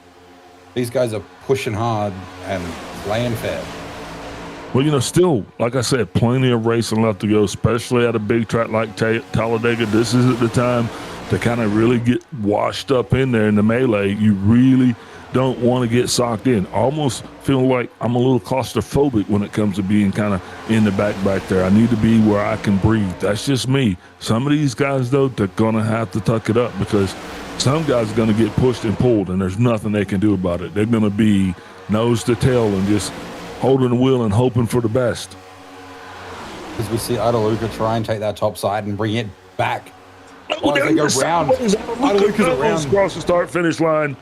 These guys are pushing hard and playing fair. Well, still, like I said, plenty of racing left to go, especially at a big track like Talladega. This isn't the time to kind of really get washed up in there in the melee. You really don't want to get socked in. Almost feel like I'm a little claustrophobic when it comes to being kind of in the back there. I need to be where I can breathe. That's just me. Some of these guys, though, they're going to have to tuck it up because some guys are going to get pushed and pulled, and there's nothing they can do about it. They're going to be nose to tail and just holding the wheel and hoping for the best. As we see Adaluka try and take that top side and bring it back. Oh, they go round. Adaluka's around. Across the start-finish line.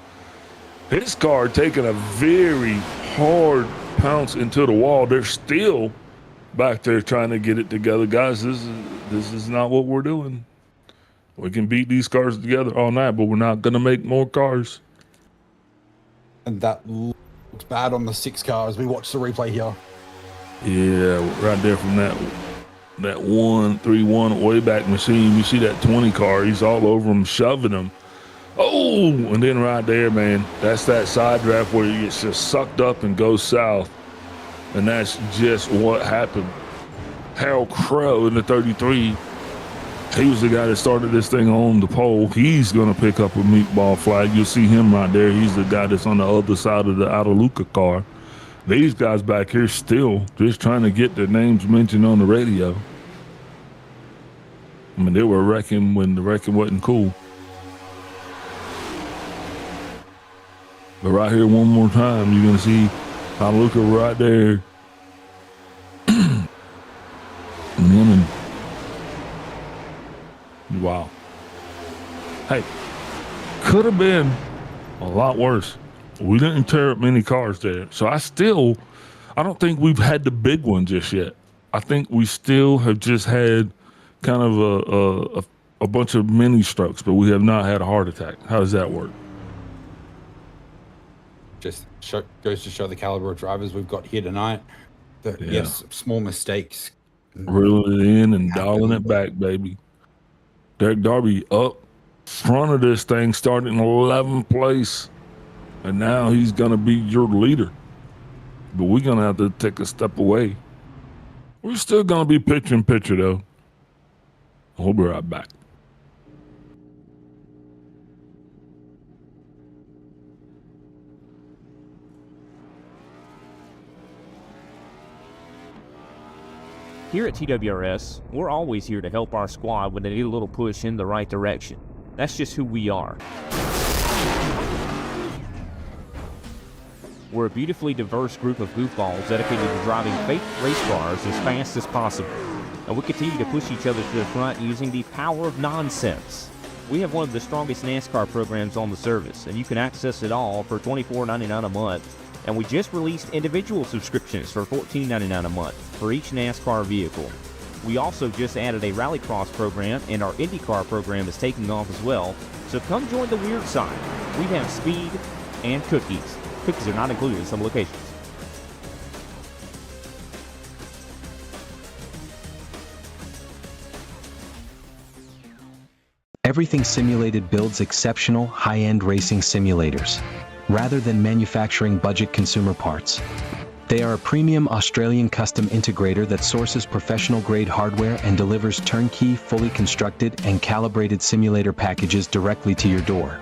His car taking a very hard pounce into the wall. They're still back there trying to get it together. Guys, this is not what we're doing. We can beat these cars together all night, but we're not going to make more cars. And that looks bad on the 6 car as we watch the replay here. Yeah, right there from that 1-3-1 way back machine. You see that 20 car. He's all over him, shoving him. Oh, and then right there, man, that's that side draft where he gets just sucked up and goes south. And that's just what happened. Harold Crow in the 33, he was the guy that started this thing on the pole. He's going to pick up a meatball flag. You'll see him right there. He's the guy that's on the other side of the Adaluka car. These guys back here still just trying to get their names mentioned on the radio. I mean, they were wrecking when the wrecking wasn't cool. But right here, one more time, you're going to see Adaluka right there. Wow. Hey, could have been a lot worse. We didn't tear up many cars there. So I don't think we've had the big one just yet. I think we still have just had kind of a bunch of mini strokes, but we have not had a heart attack. How does that work? Just goes to show the caliber of drivers we've got here tonight. Yes, small mistakes. Reeling it in and dialing it back, baby. Derek Darby up front of this thing, starting in 11th place. And now he's going to be your leader. But we're going to have to take a step away. We're still going to be picture, though. We'll be right back. Here at TWRS, we're always here to help our squad when they need a little push in the right direction. That's just who we are. We're a beautifully diverse group of goofballs dedicated to driving fake race cars as fast as possible. And we continue to push each other to the front using the power of nonsense. We have one of the strongest NASCAR programs on the service, and you can access it all for $24.99 a month. And we just released individual subscriptions for $14.99 a month for each NASCAR vehicle. We also just added a Rallycross program, and our IndyCar program is taking off as well. So come join the weird side. We have speed and cookies. Cookies are not included in some locations. Everything Simulated builds exceptional, high-end racing simulators, rather than manufacturing budget consumer parts. They are a premium Australian custom integrator that sources professional-grade hardware and delivers turnkey, fully constructed, and calibrated simulator packages directly to your door.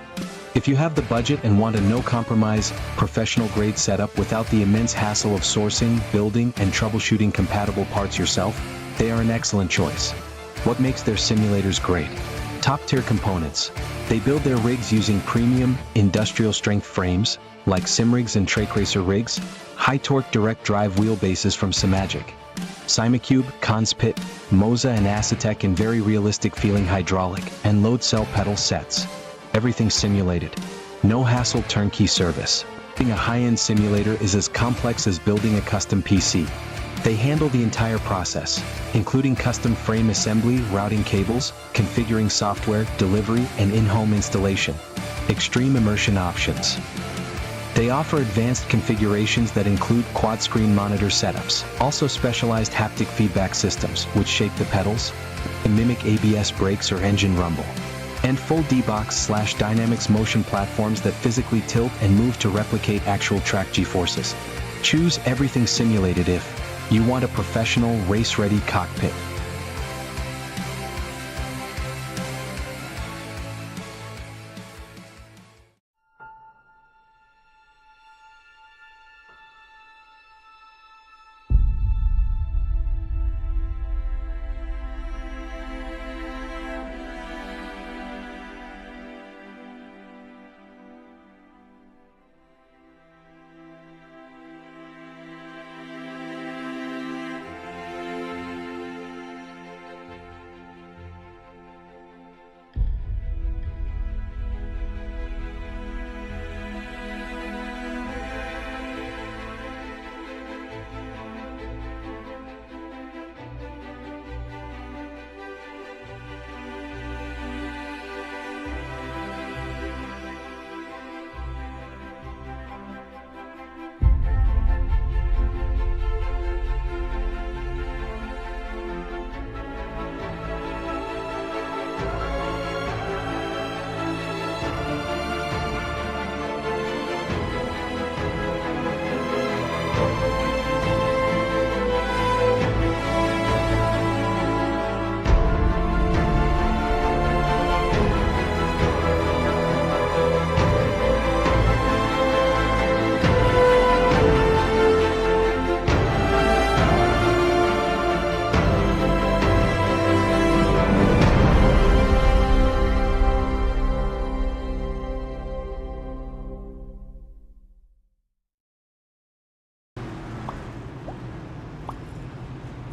If you have the budget and want a no-compromise, professional-grade setup without the immense hassle of sourcing, building, and troubleshooting compatible parts yourself, they are an excellent choice. What makes their simulators great? Top-tier components. They build their rigs using premium, industrial-strength frames, like SimRigs and TrackRacer rigs, high-torque direct-drive wheelbases from Simagic, Simacube, Conspit, Moza and Acetec in very realistic-feeling hydraulic and load cell pedal sets. Everything simulated. No hassle turnkey service. Building a high-end simulator is as complex as building a custom PC. They handle the entire process, including custom frame assembly, routing cables, configuring software, delivery, and in-home installation. Extreme immersion options. They offer advanced configurations that include quad-screen monitor setups, also specialized haptic feedback systems, which shake the pedals and mimic ABS brakes or engine rumble, and full D-Box/Dynamics motion platforms that physically tilt and move to replicate actual track G-forces. Choose everything simulated if you want a professional, race-ready cockpit.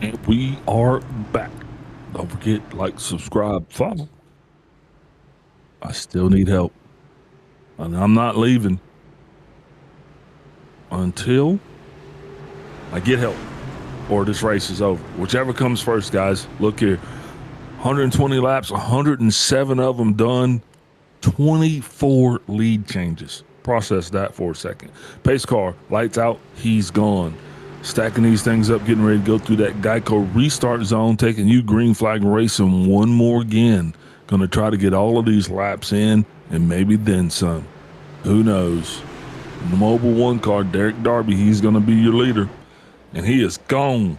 And we are back. Don't forget, like, subscribe, follow. I still need help. And I'm not leaving until I get help or this race is over. Whichever comes first, guys. Look here. 120 laps, 107 of them done, 24 lead changes. Process that for a second. Pace car, lights out, he's gone. Stacking these things up, getting ready to go through that Geico restart zone, taking you green flag racing one more again. Going to try to get all of these laps in and maybe then some. Who knows? The Mobile 1 car, Derek Darby, he's going to be your leader. And he is gone.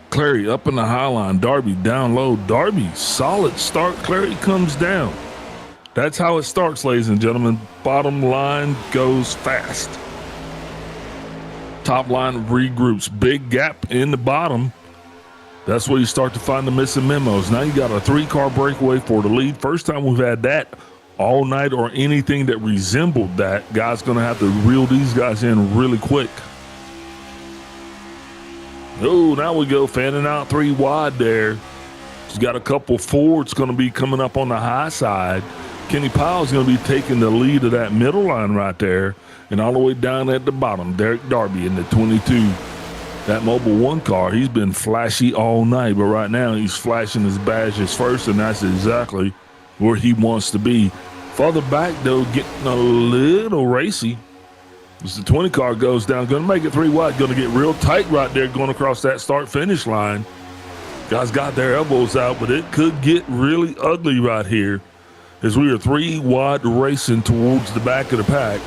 Clary up in the high line, Darby down low. Darby, solid start. Clary comes down. That's how it starts, ladies and gentlemen. Bottom line goes fast. Top line regroups. Big gap in the bottom. That's where you start to find the missing memos. Now you got a 3-car breakaway for the lead. First time we've had that all night or anything that resembled that. Guys going to have to reel these guys in really quick. Oh, now we go fanning out 3 wide there. He's got a couple Fords going to be coming up on the high side. Kenny Powell's going to be taking the lead of that middle line right there. And all the way down at the bottom, Derek Darby in the 22. That Mobile 1 car, he's been flashy all night, but right now he's flashing his badges first, and that's exactly where he wants to be. Further back, though, getting a little racy. As the 20 car goes down, going to make it 3 wide, going to get real tight right there going across that start-finish line. Guys got their elbows out, but it could get really ugly right here as we are 3 wide racing towards the back of the pack.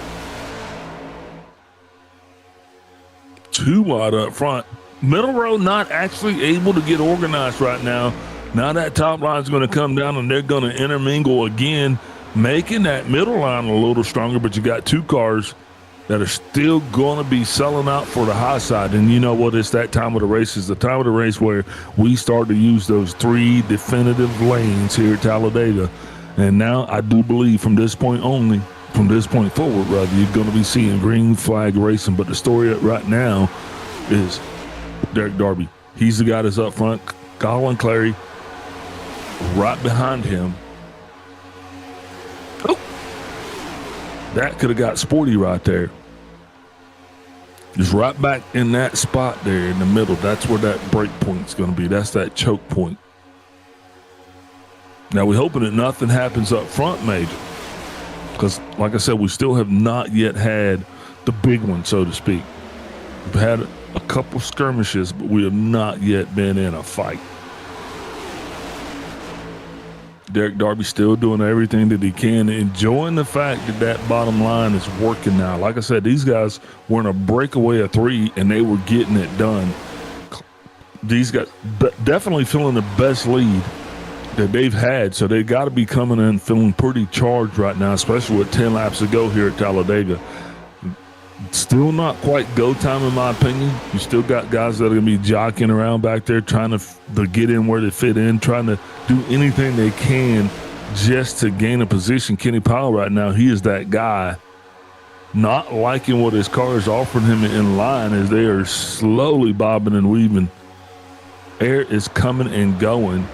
too wide up front. Middle row not actually able to get organized right now. Now that top line is going to come down and they're going to intermingle again, making that middle line a little stronger, but you got two cars that are still going to be selling out for the high side. And you know what? It's that time of the race. It's the time of the race where we start to use those three definitive lanes here at Talladega. And now I do believe from this point only, from this point forward, rather, you're going to be seeing green flag racing. But the story right now is Derek Darby. He's the guy that's up front. Colin Clary right behind him. Oh, that could have got sporty right there. Just right back in that spot there in the middle. That's where that break point's going to be. That's that choke point. Now we're hoping that nothing happens up front, Major. Because, like I said, we still have not yet had the big one, so to speak. We've had a couple skirmishes, but we have not yet been in a fight. Derek Darby still doing everything that he can, enjoying the fact that that bottom line is working now. Like I said, these guys were in a breakaway of 3, and they were getting it done. These guys definitely feeling the best lead that they've had, so they got to be coming in feeling pretty charged right now, especially with 10 laps to go here at Talladega. Still not quite go time, in my opinion. You still got guys that are going to be jockeying around back there, trying to get in where they fit in, trying to do anything they can just to gain a position. Kenny Powell right now, he is that guy, not liking what his car is offering him in line as they are slowly bobbing and weaving. Air is coming and going.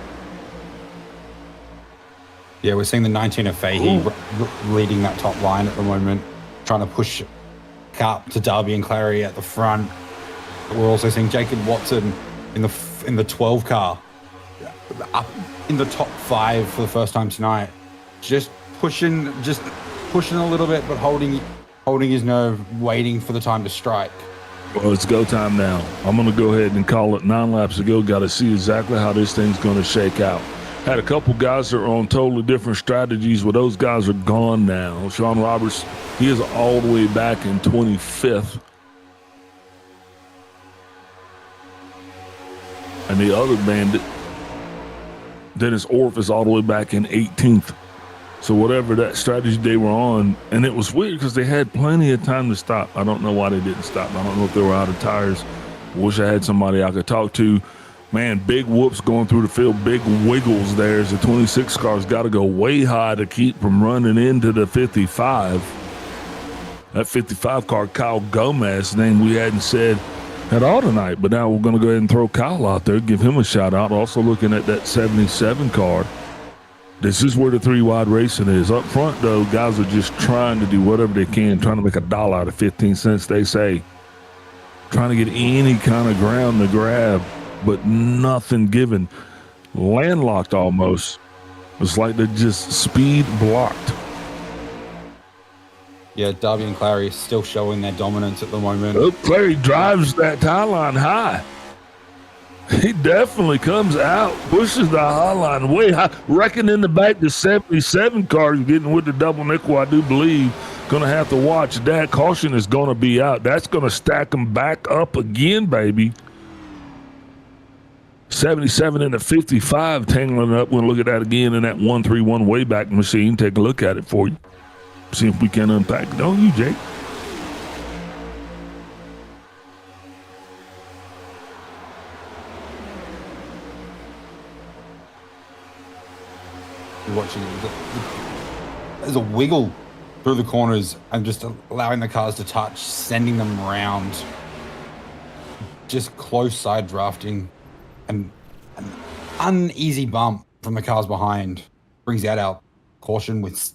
Yeah, we're seeing the 19 of Fahey leading that top line at the moment, trying to push up to Darby and Clary at the front. We're also seeing Jacob Watson in the 12 car up in the top 5 for the first time tonight. Just pushing a little bit, but holding his nerve, waiting for the time to strike. Well, it's go time now. I'm going to go ahead and call it 9 laps to go. Got to see exactly how this thing's going to shake out. Had a couple guys that are on totally different strategies. Well, those guys are gone now. Sean Roberts, he is all the way back in 25th. And the other bandit, Dennis Orff, is all the way back in 18th. So whatever that strategy they were on, and it was weird because they had plenty of time to stop. I don't know why they didn't stop. I don't know if they were out of tires. Wish I had somebody I could talk to. Man, big whoops going through the field, big wiggles there as the 26 car's got to go way high to keep from running into the 55. That 55 car, Kyle Gomez, name we hadn't said at all tonight, but now we're going to go ahead and throw Kyle out there, give him a shout out. Also looking at that 77 car. This is where the 3-wide racing is. Up front, though, guys are just trying to do whatever they can, trying to make $1 out of 15 cents, they say. Trying to get any kind of ground to grab, but nothing given. Landlocked almost. It's like they're just speed blocked. Yeah, Darby and Clary still showing their dominance at the moment. Oh, Clary drives that tie line high. He definitely comes out, pushes the high line way high. Reckon in the back, the 77 car is getting with the double nickel, I do believe. Going to have to watch that. Caution is going to be out. That's going to stack them back up again, baby. 77 and the 55 tangling up. We'll look at that again in that 131 Wayback Machine. Take a look at it for you. See if we can unpack it. Don't you, Jake? You're watching there's a wiggle through the corners and just allowing the cars to touch, sending them around. Just close side drafting. And an uneasy bump from the cars behind brings out our caution with,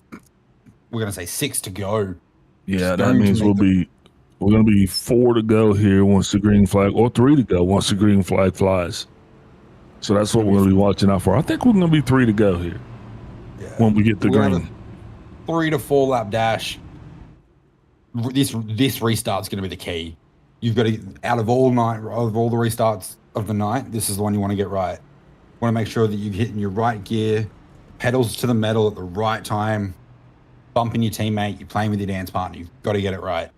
we're going to say 6 to go. Yeah, that means we're going to be 4 to go here once the green flag, or 3 to go once the green flag flies. So that's what we're going to be watching out for. I think we're going to be 3 to go here when we get the green. 3 to 4 lap dash. This restart's going to be the key. You've got to, out of all the restarts of the night, this is the one you want to get right. You want to make sure that you're hitting your right gear, pedals to the metal at the right time, bumping your teammate, you're playing with your dance partner. You've got to get it right.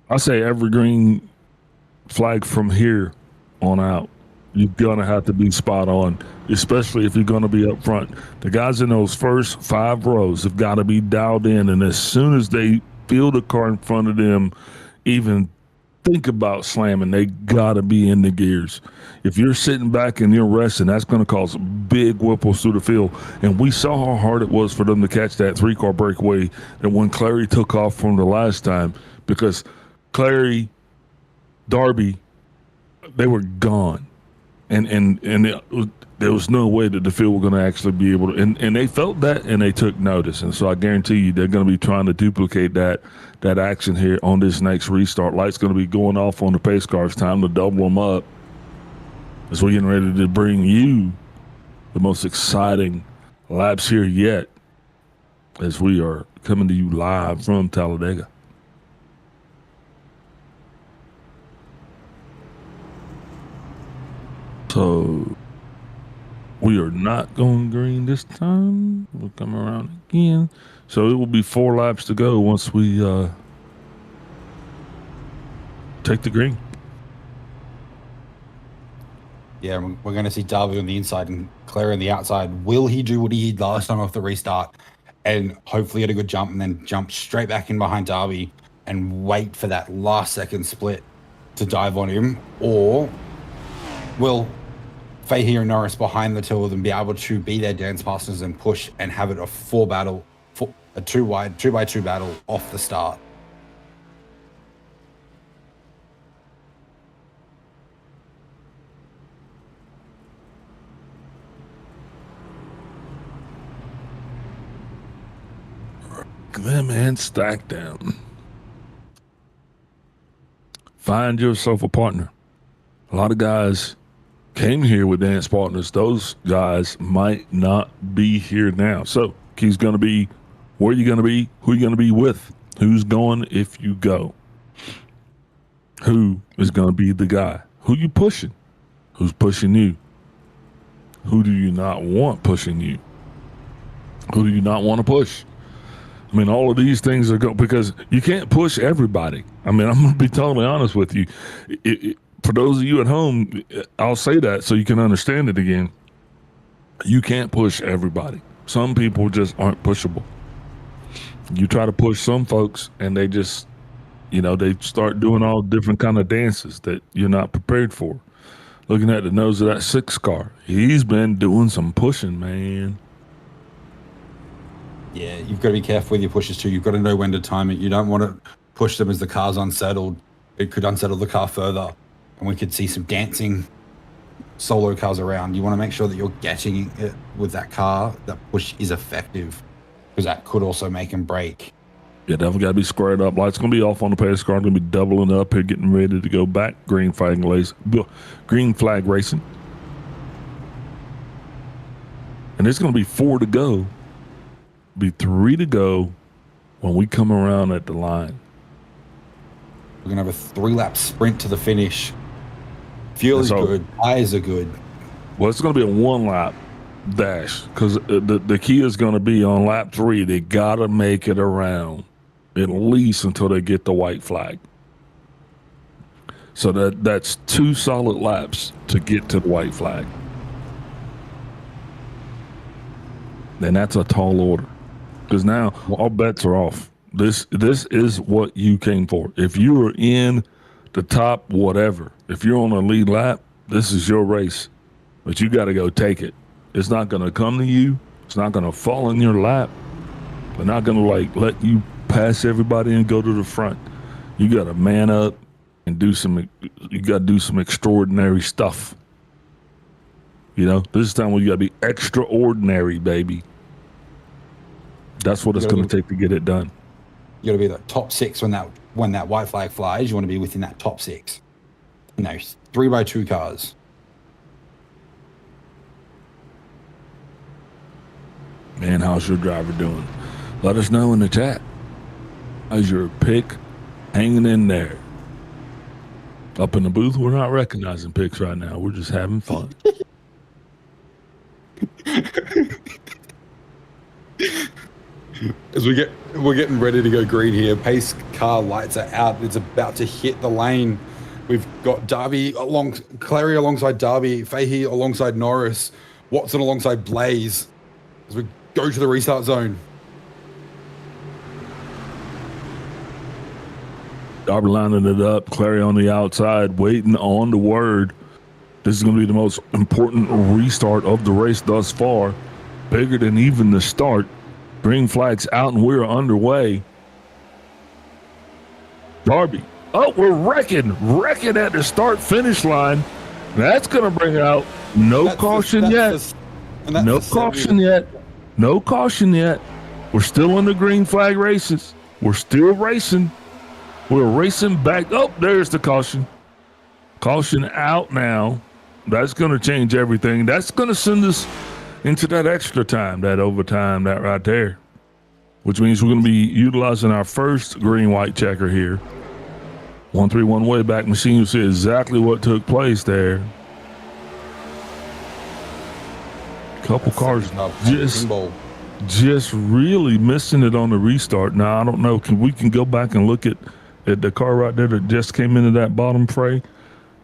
I say every green flag from here on out. You're going to have to be spot on, especially if you're going to be up front. The guys in those first 5 rows have got to be dialed in, and as soon as they feel the car in front of them, even think about slamming, they got to be in the gears. If you're sitting back and you're resting, that's going to cause big whipples through the field. And we saw how hard it was for them to catch that 3-car breakaway that when Clary took off from the last time, because Clary, Darby, they were gone. And there was no way that the field were going to actually be able to, and they felt that and they took notice. And so I guarantee you they're going to be trying to duplicate that action here on this next restart. Light's going to be going off on the pace cars. Time to double them up as we're getting ready to bring you the most exciting laps here yet as we are coming to you live from Talladega. So we are not going green this time. We'll come around again. So it will be 4 laps to go once we take the green. Yeah, we're going to see Darby on the inside and Claire on the outside. Will he do what he did last time off the restart and hopefully get a good jump and then jump straight back in behind Darby and wait for that last second split to dive on him? Or will Fahey and Norris behind the two of them be able to be their dance partners and push and have it a 2x2 battle off the start? Them and stack them. Find yourself a partner. A lot of guys came here with dance partners. Those guys might not be here now. So key's going to be where you're going to be, who you're going to be with, who's going if you go, who is going to be the guy, who you pushing, who's pushing you, who do you not want pushing you, who do you not want to push. I mean, all of these things are going, because you can't push everybody. I mean, I'm going to be totally honest with you. For those of you at home, I'll say that so you can understand it again. You can't push everybody. Some people just aren't pushable. You try to push some folks and they just, they start doing all different kind of dances that you're not prepared for. Looking at the nose of that 6 car, he's been doing some pushing, man. Yeah, you've got to be careful with your pushes too. You've got to know when to time it. You don't want to push them as the car's unsettled. It could unsettle the car further, and we could see some dancing solo cars around. You want to make sure that you're getting it with that car. That push is effective, because that could also make and break. Yeah, definitely got to be squared up. Light's going to be off on the pace car. Going to be doubling up here, getting ready to go back. Green flag racing. And it's going to be 4 to go. Be 3 to go when we come around at the line. We're going to have a 3-lap sprint to the finish. Fuel is good. Tires are good. Well, it's going to be a 1-lap dash, because the key is going to be on lap 3. They got to make it around at least until they get the white flag. So that's 2 solid laps to get to the white flag. Then that's a tall order. Because now all bets are off. This is what you came for. If you are in the top whatever, if you're on a lead lap, this is your race. But you got to go take it. It's not going to come to you. It's not going to fall in your lap. They're not going to let you pass everybody and go to the front. You got to man up and do some extraordinary stuff. This is time when you got to be extraordinary, baby. That's what it's going to take to get it done. You got to be the top 6 when that white flag flies. You want to be within that top 6. 3x2 cars. Man, how's your driver doing? Let us know in the chat. How's your pick hanging in there? Up in the booth, we're not recognizing picks right now. We're just having fun. As we're getting ready to go green here, pace car lights are out. It's about to hit the lane. We've got Clary alongside Darby, Fahey alongside Norris, Watson alongside Blaze as we go to the restart zone. Darby lining it up, Clary on the outside, waiting on the word. This is going to be the most important restart of the race thus far. Bigger than even the start. Green flags out and we're underway. Darby. Oh, we're wrecking at the start-finish line. That's going to bring out no caution yet. No caution yet. No caution yet. We're still in the green flag races. We're still racing. We're racing back. Oh, there's the caution. Caution out now. That's going to change everything. That's going to send us into that extra time, that overtime, that right there, which means we're going to be utilizing our first green-white checker here. 131 way back machine. You see exactly what took place there. Couple cars just really missing it on the restart. Now, I don't know. We can go back and look at the car right there that just came into that bottom fray.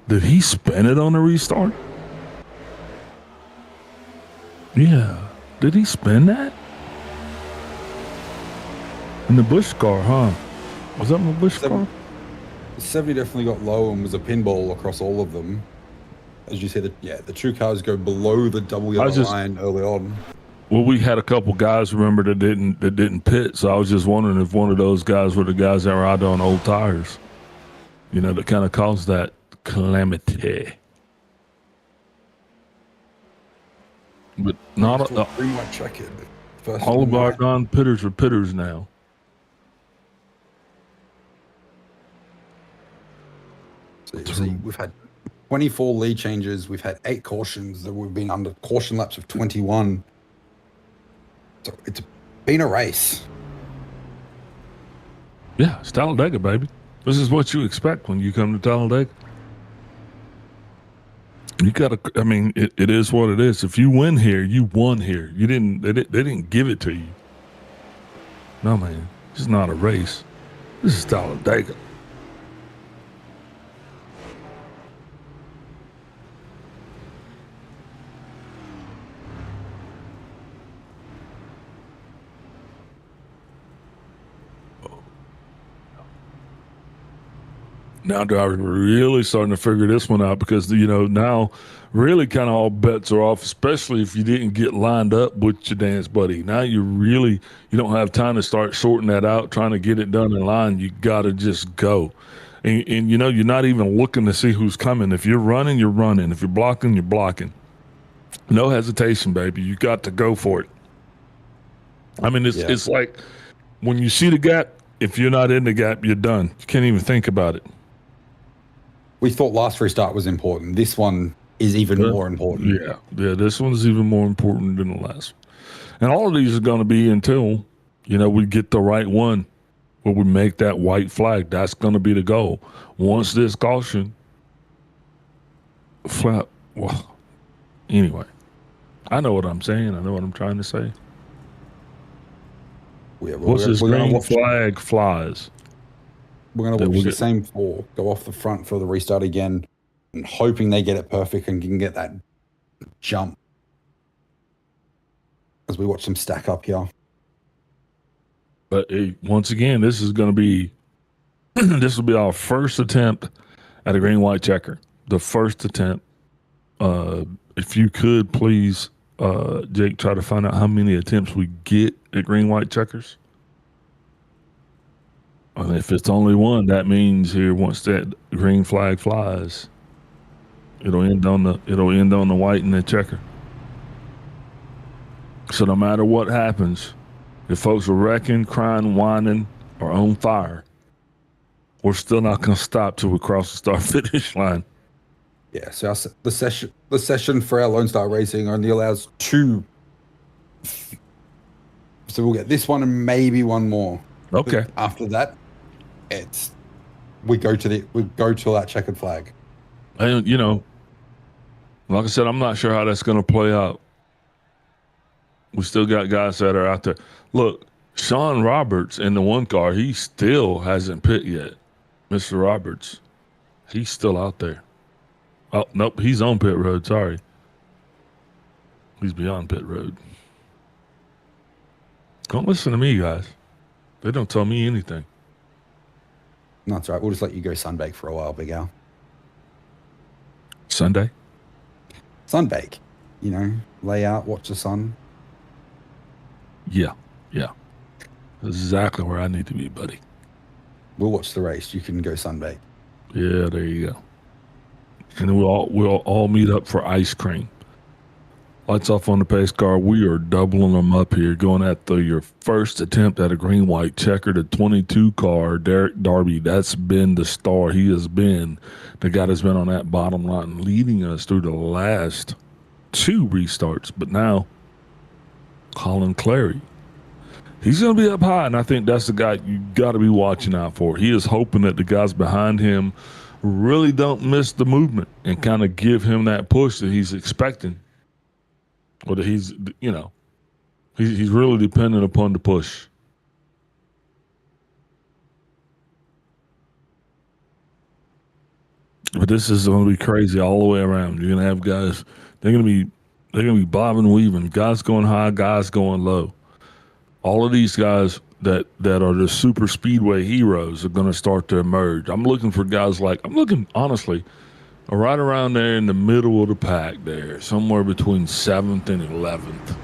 Did he spin it on the restart? Yeah. Did he spin that? In the Busch car, huh? Was that in the Busch car? 70 definitely got low and was a pinball across all of them. As you said, the two cars go below the double yellow line early on. Well, we had a couple guys, remember, that didn't pit. So I was just wondering if one of those guys were the guys that were out on old tires, that kind of caused that calamity. But not all of our non-pitters are pitters now. So we've had 24 lead changes. We've had 8 cautions. We've been under caution laps of 21. So it's been a race. Yeah, it's Talladega, baby. This is what you expect when you come to Talladega. You gotta. I mean, it is what it is. If you win here, you won here. You didn't. They didn't give it to you. No, man. This is not a race. This is Talladega. Now drivers are really starting to figure this one out because, now really kind of all bets are off, especially if you didn't get lined up with your dance buddy. Now you don't have time to start sorting that out, trying to get it done in line. You got to just go. And you're not even looking to see who's coming. If you're running, you're running. If you're blocking, you're blocking. No hesitation, baby. You got to go for it. I mean, it's like when you see the gap, if you're not in the gap, you're done. You can't even think about it. We thought last restart was important. This one is even more important. Yeah, this one's even more important than the last one. And all of these are going to be until, we get the right one where we make that white flag. That's going to be the goal. Once this caution, well, anyway, I know what I'm saying. I know what I'm trying to say. Once this green flag flies, we're going to watch the same 4 go off the front for the restart again and hoping they get it perfect and can get that jump as we watch them stack up here. But once again, this is going to be this will be our first attempt at a green-white checker. The first attempt. If you could, please, Jake, try to find out how many attempts we get at green-white checkers. And if it's only one, that means here once that green flag flies, it'll end on the white and the checker. So no matter what happens, if folks are wrecking, crying, whining, or on fire, we're still not going to stop till we cross the start finish line. Yeah. So the session for our Lone Star Racing only allows 2. So we'll get this one and maybe one more. Okay. But after that, we go to that checkered flag. And like I said, I'm not sure how that's going to play out. We still got guys that are out there. Look, Sean Roberts in the one car, he still hasn't pit yet. Mr. Roberts He's still out there. Oh, nope, he's on pit road. Sorry. He's beyond pit road. Don't listen to me, guys. They don't tell me anything. No, that's right. We'll just let you go sunbake for a while, Big Al. Sunday? Sunbake. You know, lay out, watch the sun. Yeah. That's exactly where I need to be, buddy. We'll watch the race. You can go sunbake. Yeah, there you go. And then we'll all meet up for ice cream. Lights off on the pace car. We are doubling them up here, going at your first attempt at a green-white checker. The 22 car, Derek Darby, that's been the star. He has been the guy that's been on that bottom line, leading us through the last 2 restarts. But now, Colin Clary, he's going to be up high, and I think that's the guy you got to be watching out for. He is hoping that the guys behind him really don't miss the movement and kind of give him that push that he's expecting. Or that he's really dependent upon the push. But this is going to be crazy all the way around. You're going to have guys, they're going to be bobbing and weaving, guys going high, guys going low. All of these guys that are the super speedway heroes are going to start to emerge. I'm looking for guys honestly, right around there in the middle of the pack there, somewhere between 7th and 11th.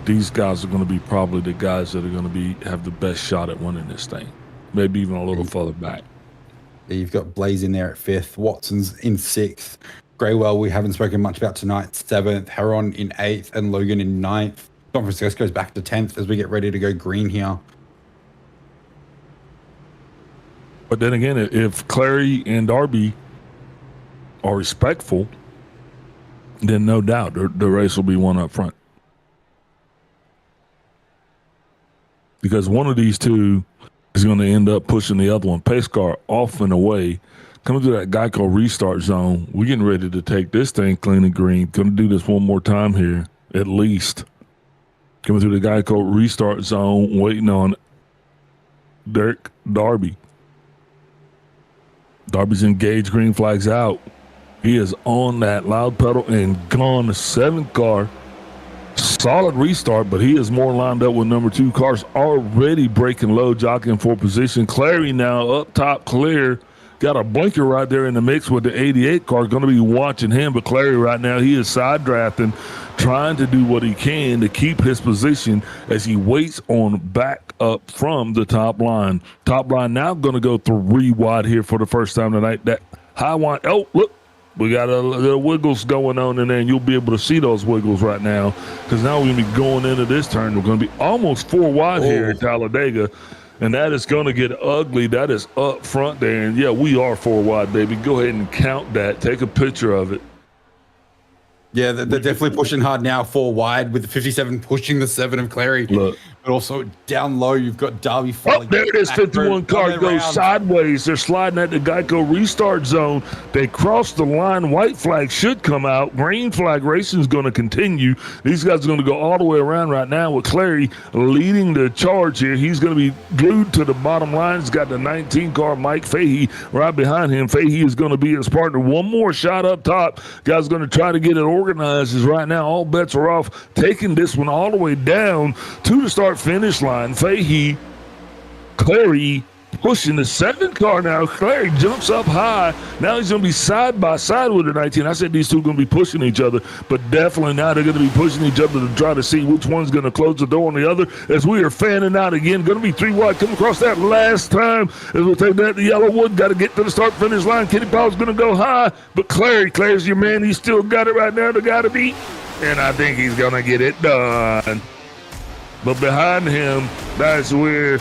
These guys are going to be probably the guys that are going to have the best shot at winning this thing. Maybe even a little further back. Yeah, you've got Blaze in there at 5th. Watson's in 6th. Greywell, we haven't spoken much about tonight, 7th. Heron in 8th and Logan in 9th. Don Francisco goes back to 10th as we get ready to go green here. But then again, if Clary and Darby are respectful, then no doubt the race will be won up front. Because one of these two is going to end up pushing the other one. Pace car off and away. Coming through that Geico restart zone. We're getting ready to take this thing clean and green. Going to do this one more time here, at least. Coming through the Geico restart zone, waiting on Derek Darby. Darby's engaged, green flags out. He is on that loud pedal and gone. The 7th car, solid restart, but he is more lined up with number 2 cars already breaking low, jockeying for position. Clary now up top, clear. Got a blinker right there in the mix with the 88 car. Going to be watching him, but Clary right now, he is side drafting, trying to do what he can to keep his position as he waits on back up from the top line. Top line now going to go 3 wide here for the first time tonight. That high one, oh, look. We got a little wiggles going on in there, and you'll be able to see those wiggles right now because now we're going to be going into this turn. We're going to be almost 4 wide here at Talladega, and that is going to get ugly. That is up front there, and, yeah, we are 4 wide, baby. Go ahead and count that. Take a picture of it. Yeah, they're definitely pushing hard now, 4 wide with the 57 pushing the 7 of Clary. Look. But also down low, you've got Darby falling. Oh, there it is, 51 car goes sideways. They're sliding at the Geico restart zone. They cross the line. White flag should come out. Green flag racing is going to continue. These guys are going to go all the way around right now with Clary leading the charge here. He's going to be glued to the bottom line. He's got the 19 car Mike Fahey right behind him. Fahey is going to be his partner. One more shot up top. Guys going to try to get it organized as right now all bets are off. Taking this one all the way down to the start finish line. Fahey, Clary pushing the 7 car now. Clary jumps up high. Now he's going to be side by side with the 19. I said these two are going to be pushing each other, but definitely now they're going to be pushing each other to try to see which one's going to close the door on the other as we are fanning out again. Going to be 3 wide. Come across that last time as we'll take that to Yellowwood. Got to get to the start finish line. Kenny Powell's going to go high, but Clary's your man. He's still got it right now. The guy to beat, and I think he's going to get it done. But behind him, that's where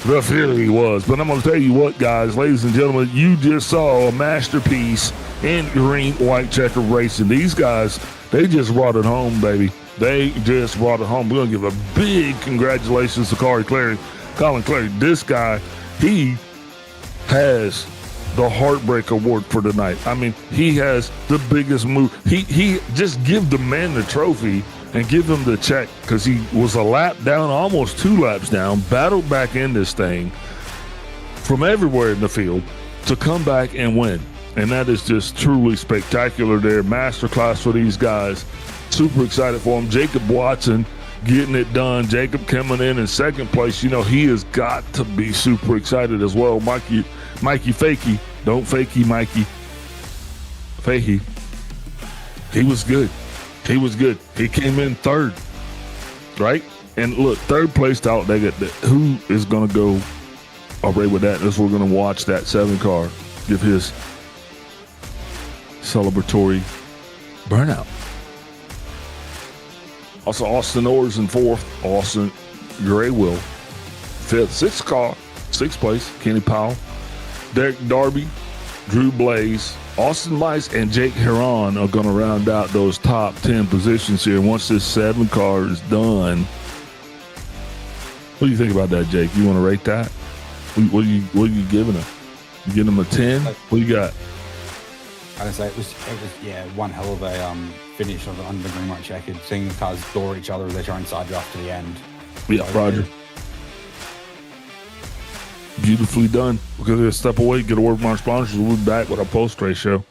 the Fury was. But I'm going to tell you what, guys, ladies and gentlemen, you just saw a masterpiece in green-white checker racing. These guys, they just brought it home, baby. They just brought it home. We're going to give a big congratulations to Colin Clary. This guy, he has the Heartbreak Award for tonight. I mean, he has the biggest move. He just give the man the trophy and give him the check because he was a lap down, almost 2 laps down, battled back in this thing from everywhere in the field, to come back and win. And that is just truly spectacular there. Masterclass for these guys. Super excited for them. Jacob Watson getting it done. Jacob coming in second place. You know, he has got to be super excited as well. Mikey Fakey. Don't fakey, Mikey. Fahey. He was good. He was good. He came in third, right? And look, third place to Talladega. Who is going to go away with that? We're going to watch that 7 car give his celebratory burnout. Also, Austin Orrs in 4th. Austin Graywell 5th. 6th car, 6th place. Kenny Powell. Derek Darby, Drew Blaze, Austin Mice, and Jake Heron are going to round out those top 10 positions here. Once this 7 car is done, what do you think about that, Jake? You want to rate that? What are you giving him? You giving him a 10? What you got? I'd say it was one hell of a finish under the green light checkered, seeing the cars door each other as they try and side draft to the end. Yeah, so, Roger. Beautifully done. We're going to step away, get a word from our sponsors. We'll be back with our post-race show.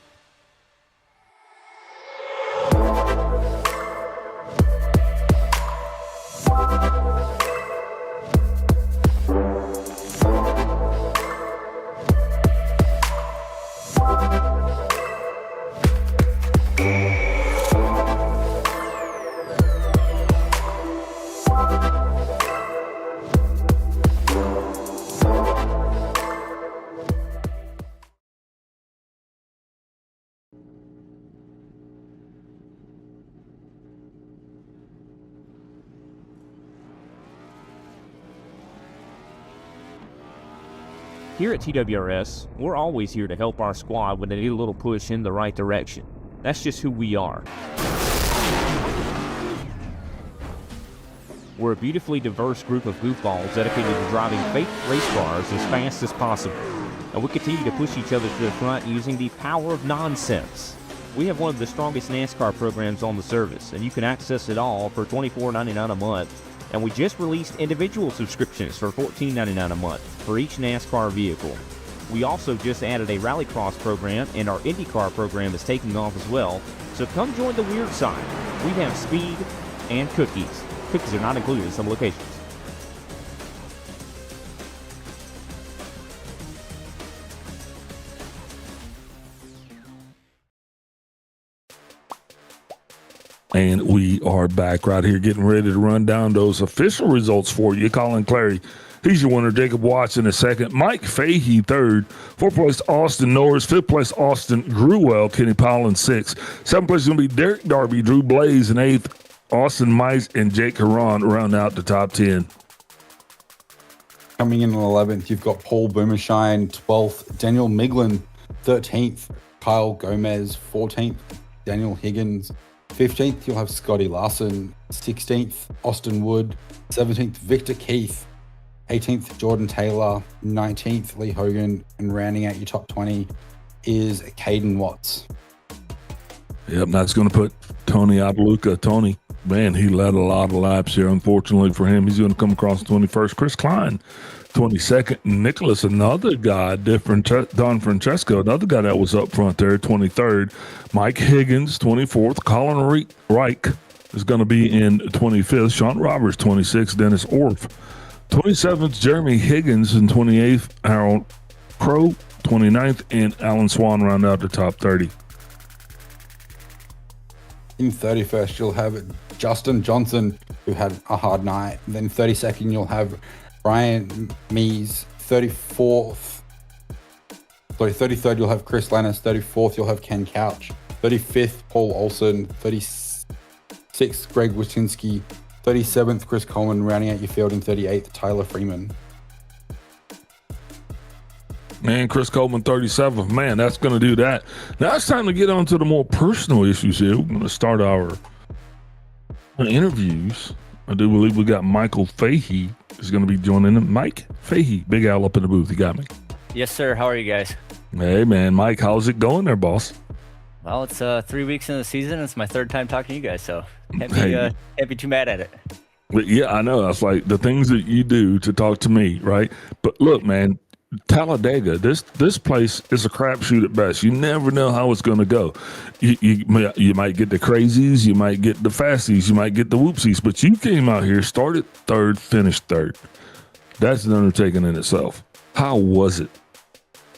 Here at TWRS, we're always here to help our squad when they need a little push in the right direction. That's just who we are. We're a beautifully diverse group of goofballs dedicated to driving fake race cars as fast as possible. And we continue to push each other to the front using the power of nonsense. We have one of the strongest NASCAR programs on the service, and you can access it all for $24.99 a month. And we just released individual subscriptions for $14.99 a month for each NASCAR vehicle. We also just added a Rallycross program, and our IndyCar program is taking off as well. So come join the weird side. We have speed and cookies. Cookies are not included in some locations. And we are back right here getting ready to run down those official results for you. Colin Clary, he's your winner. Jacob Watson in 2nd. Mike Fahey 3rd. 4th place, Austin Norris. 5th place, Austin Grewell. Kenny Powell in 6th. 7th place is going to be Derek Darby, Drew Blaze in 8th. Austin Mice and Jake Heron round out the top 10. Coming in on 11th, you've got Paul Boomershine 12th. Daniel Miglin 13th. Kyle Gomez 14th. Daniel Higgins 15th, you'll have Scotty Larson. 16th, Austin Wood. 17th, Victor Keith. 18th, Jordan Taylor. 19th, Lee Hogan. And rounding out your top 20 is Caden Watts. Yep, that's going to put Tony Abaluka. Tony, man, he led a lot of laps here. Unfortunately for him, he's going to come across 21st. Chris Klein, 22nd. Nicholas, another guy, Don Francesco, another guy that was up front there, 23rd. Mike Higgins, 24th. Colin Reich is going to be in 25th. Sean Roberts, 26th. Dennis Orff, 27th. Jeremy Higgins in 28th. Harold Crow, 29th. And Alan Swan round out the top 30. In 31st, you'll have Justin Johnson, who had a hard night. And then 32nd, you'll have Brian Mees. 33rd, you'll have Chris Lannis. 34th, you'll have Ken Couch. 35th, Paul Olson. 36th, Greg Wyszynski. 37th, Chris Coleman, rounding out your field. And 38th, Tyler Freeman. Man, Chris Coleman, 37th. Man, that's going to do that. Now it's time to get on to the more personal issues here. We're going to start our interviews. I do believe we got Michael Fahey is going to be joining them. Mike Fahey, Big Al up in the booth. You got me? Yes, sir. How are you guys? Hey, man. Mike, how's it going there, boss? Well, it's 3 weeks into the season. It's my 3rd time talking to you guys, so can't be too mad at it. But yeah, I know. That's like the things that you do to talk to me, right? But look, man, Talladega, this place is a crapshoot at best. You never know how it's going to go. You might get the crazies, you might get the fasties, you might get the whoopsies, but you came out here, started third, finished third. That's an undertaking in itself. How was it?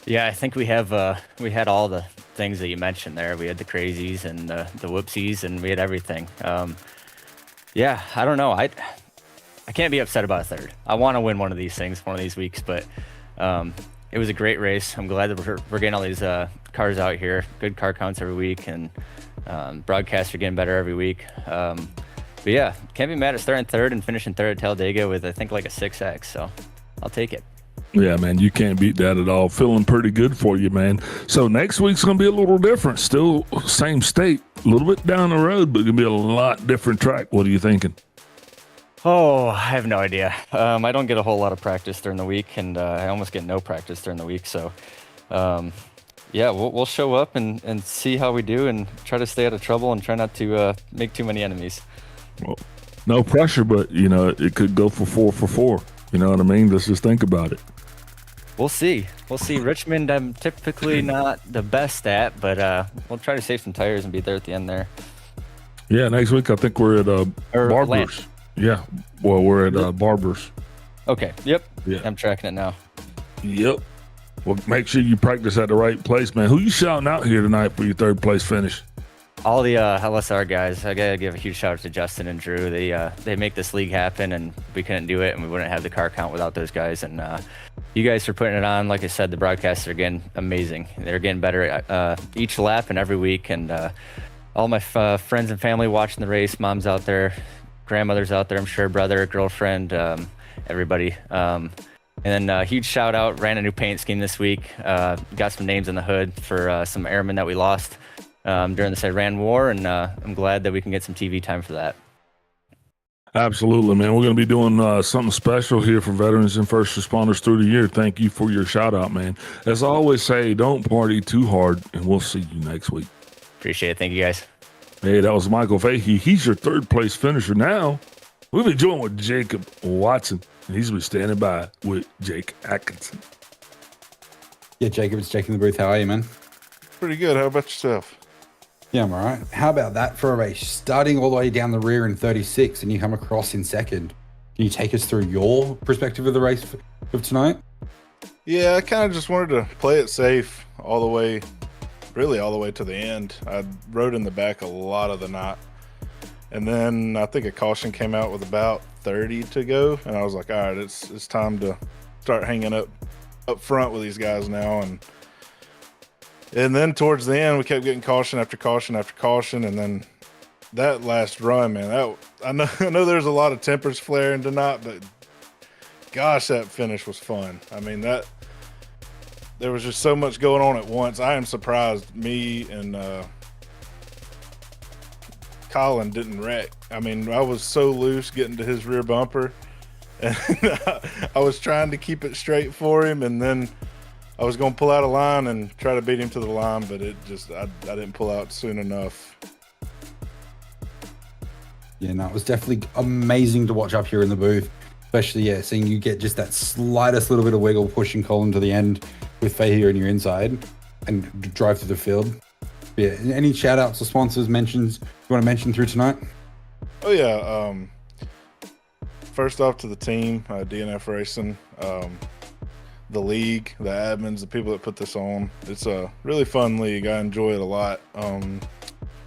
Yeah, I think we had all the things that you mentioned there. We had the crazies and the whoopsies, and we had everything. Yeah, I don't know. I can't be upset about a third. I want to win one of these things, one of these weeks, but it was a great race. I'm glad that we're getting all these cars out here. Good car counts every week, and broadcasts are getting better every week. But yeah, can't be mad at starting third and finishing third at Talladega with, I think, like a 6X, so I'll take it. Yeah, man, you can't beat that at all. Feeling pretty good for you, man. So next week's going to be a little different. Still same state, a little bit down the road, but going to be a lot different track. What are you thinking? Oh, I have no idea. I don't get a whole lot of practice during the week, and I almost get no practice during the week. So, yeah, we'll show up and see how we do and try to stay out of trouble and try not to make too many enemies. Well, no pressure, but, you know, it could go for 4 for 4. You know what I mean? Let's just think about it. We'll see. Richmond, I'm typically not the best at, but we'll try to save some tires and be there at the end there. Yeah, next week I think we're at Barber's. Lance. Yeah, well, we're at Barber's. Okay, yep. Yeah. I'm tracking it now. Yep. Well, make sure you practice at the right place, man. Who you shouting out here tonight for your third place finish? All the LSR guys. I gotta give a huge shout out to Justin and Drew. They make this league happen, and we couldn't do it, and we wouldn't have the car count without those guys. And you guys for putting it on. Like I said, the broadcasts are getting amazing. They're getting better each lap and every week. And all my friends and family watching the race, moms out there, grandmothers out there, I'm sure, brother, girlfriend, everybody. And then huge shout out, ran a new paint scheme this week. Got some names in the hood for some airmen that we lost during this Iran war, and I'm glad that we can get some TV time for that. Absolutely, man. We're going to be doing something special here for veterans and first responders through the year. Thank you for your shout out, man. As I always say, don't party too hard, and we'll see you next week. Appreciate it. Thank you, guys. Hey, that was Michael Fahey. He's your third place finisher now. We'll be joined with Jacob Watson, and he's going to be standing by with Jake Atkinson. Yeah, Jacob, it's Jake in the booth. How are you, man? Pretty good. How about yourself? Yeah, I'm all right. How about that for a race? Starting all the way down the rear in 36 and you come across in second. Can you take us through your perspective of the race of tonight? Yeah, I kind of just wanted to play it safe all the way to the end. I rode in the back a lot of the night. And then I think a caution came out with about 30 to go. And I was like, all right, it's time to start hanging up front with these guys now. And then towards the end, we kept getting caution after caution after caution. And then that last run, man, I know there's a lot of tempers flaring tonight, but gosh, that finish was fun. I mean, there was just so much going on at once. I am surprised me and Colin didn't wreck. I mean, I was so loose getting to his rear bumper, and I was trying to keep it straight for him, and then I was going to pull out a line and try to beat him to the line, but I didn't pull out soon enough. Yeah, no, it was definitely amazing to watch up here in the booth, especially, seeing you get just that slightest little bit of wiggle pushing Colin to the end with Fahey on your inside and drive through the field. Yeah, any shout outs or sponsors, mentions you want to mention through tonight? Oh, yeah. First off to the team, DNF Racing, the league, the admins, the people that put this on. It's a really fun league. I enjoy it a lot.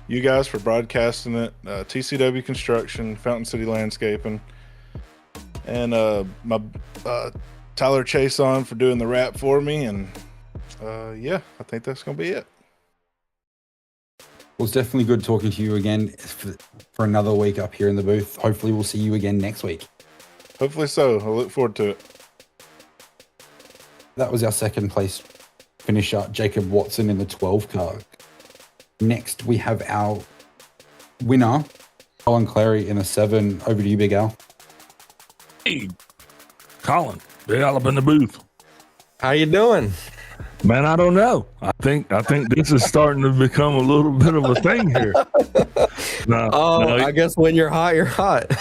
You guys for broadcasting it, TCW Construction, Fountain City Landscaping, and my Tyler Chase on for doing the wrap for me. And yeah, I think that's going to be it. Well, it's definitely good talking to you again for another week up here in the booth. Hopefully we'll see you again next week. Hopefully so. I look forward to it. That was our second place finisher, Jacob Watson, in the 12 car. Next, we have our winner, Colin Clary, in the 7. Over to you, Big Al. Hey, Colin, Big Al up in the booth. How you doing? Man, I don't know. I think this is starting to become a little bit of a thing here. I guess when you're hot, you're hot.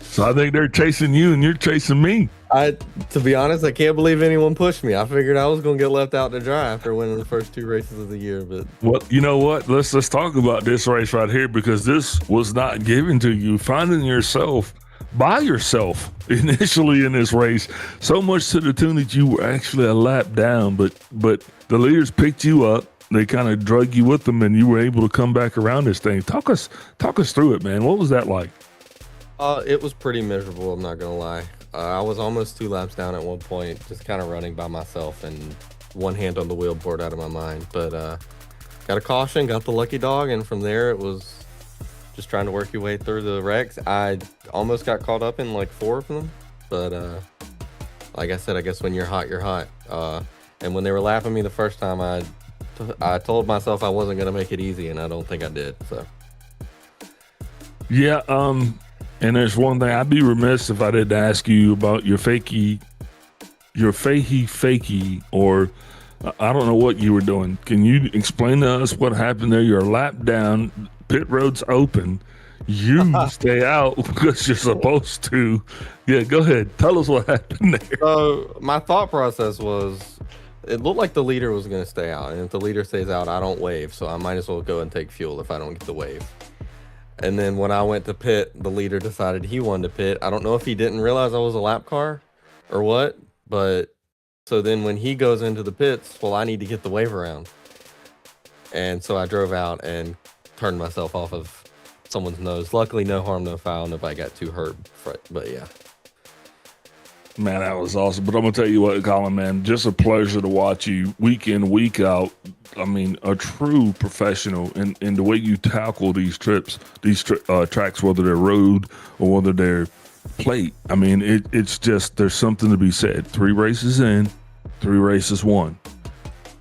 So I think they're chasing you and you're chasing me. To be honest, I can't believe anyone pushed me. I figured I was going to get left out to dry after winning the first 2 races of the year. But well, you know what? Let's talk about this race right here, because this was not given to you. Finding yourself by yourself initially in this race, so much to the tune that you were actually a lap down, but the leaders picked you up. They kind of drug you with them, and you were able to come back around this thing. Talk us through it, man. What was that like? It was pretty miserable, I'm not going to lie. I was almost 2 laps down at one point, just kind of running by myself and one hand on the wheel board out of my mind. But got a caution, got the lucky dog, and from there it was just trying to work your way through the wrecks. I almost got caught up in like 4 of them, but like I said, I guess when you're hot, you're hot. And when they were lapping me the first time, I told myself I wasn't going to make it easy, and I don't think I did. So yeah, and there's one thing, I'd be remiss if I didn't ask you about your fakie, or I don't know what you were doing. Can you explain to us what happened there? You're a lap down, pit road's open. You stay out because you're supposed to. Yeah, go ahead. Tell us what happened there. So my thought process was, it looked like the leader was going to stay out. And if the leader stays out, I don't wave. So I might as well go and take fuel if I don't get the wave. And then when I went to pit, the leader decided he wanted to pit. I don't know if he didn't realize I was a lap car or what, but so then when he goes into the pits, well, I need to get the wave around. And so I drove out and turned myself off of someone's nose. Luckily, no harm, no foul. Nobody got too hurt. But yeah. Man, that was awesome. But I'm going to tell you what, Colin, man, just a pleasure to watch you week in, week out. I mean, a true professional in the way you tackle these tracks, whether they're road or whether they're plate. I mean, it's just, there's something to be said. 3 races in, 3 races won.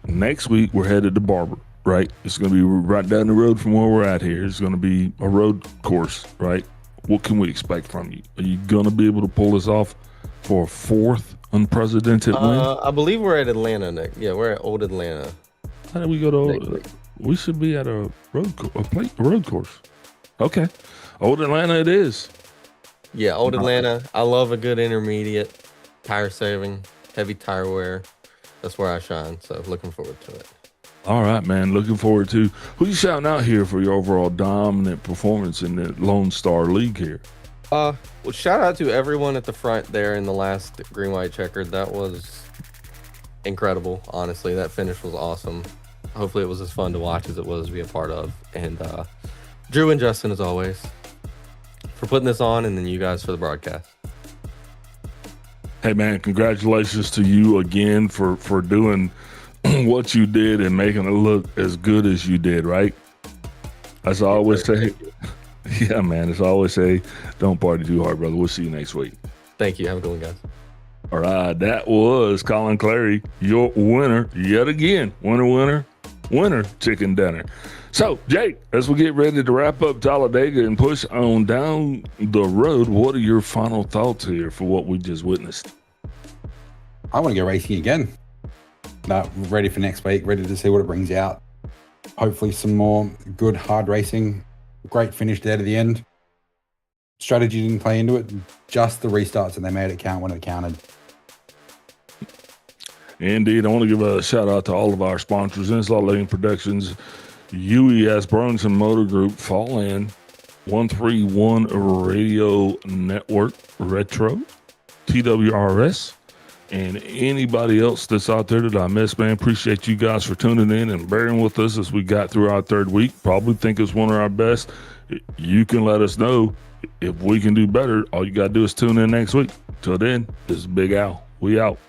Next week, we're headed to Barber, right? It's going to be right down the road from where we're at here. It's going to be a road course, right? What can we expect from you? Are you going to be able to pull this off for a 4th unprecedented win? I believe we're at Atlanta next. Yeah, we're at Old Atlanta. How did we go to? We should be at a road course. Okay, Old Atlanta it is. Yeah, Old Atlanta. I love a good intermediate, tire saving, heavy tire wear. That's where I shine. So looking forward to it. All right, man. Looking forward to. Who you shouting out here for your overall dominant performance in the Lone Star League here? Well, shout out to everyone at the front there in the last green white checkered. That was incredible. Honestly, that finish was awesome. Hopefully it was as fun to watch as it was to be a part of. And Drew and Justin, as always, for putting this on, and then you guys for the broadcast. Hey, man, congratulations to you again for doing what you did and making it look as good as you did, right? As I always say, yeah, man, as I always say, don't party too hard, brother. We'll see you next week. Thank you. Have a good one, guys. All right, that was Colin Clary, your winner yet again. Winner chicken dinner. So, Jake, as we get ready to wrap up Talladega and push on down the road, what are your final thoughts here for what we just witnessed? I want to go racing again. Ready for next week, ready to see what it brings out. Hopefully some more good, hard racing. Great finish there to the end. Strategy didn't play into it. Just the restarts, and they made it count when it counted. Indeed. I want to give a shout out to all of our sponsors: Insult Lane Productions, UES Burlington Motor Group, Fall In, 131 Radio Network, Retro, TWRS, and anybody else that's out there that I missed, man. Appreciate you guys for tuning in and bearing with us as we got through our 3rd week. Probably think it's one of our best. You can let us know if we can do better. All you got to do is tune in next week. Till then, this is Big Al. We out.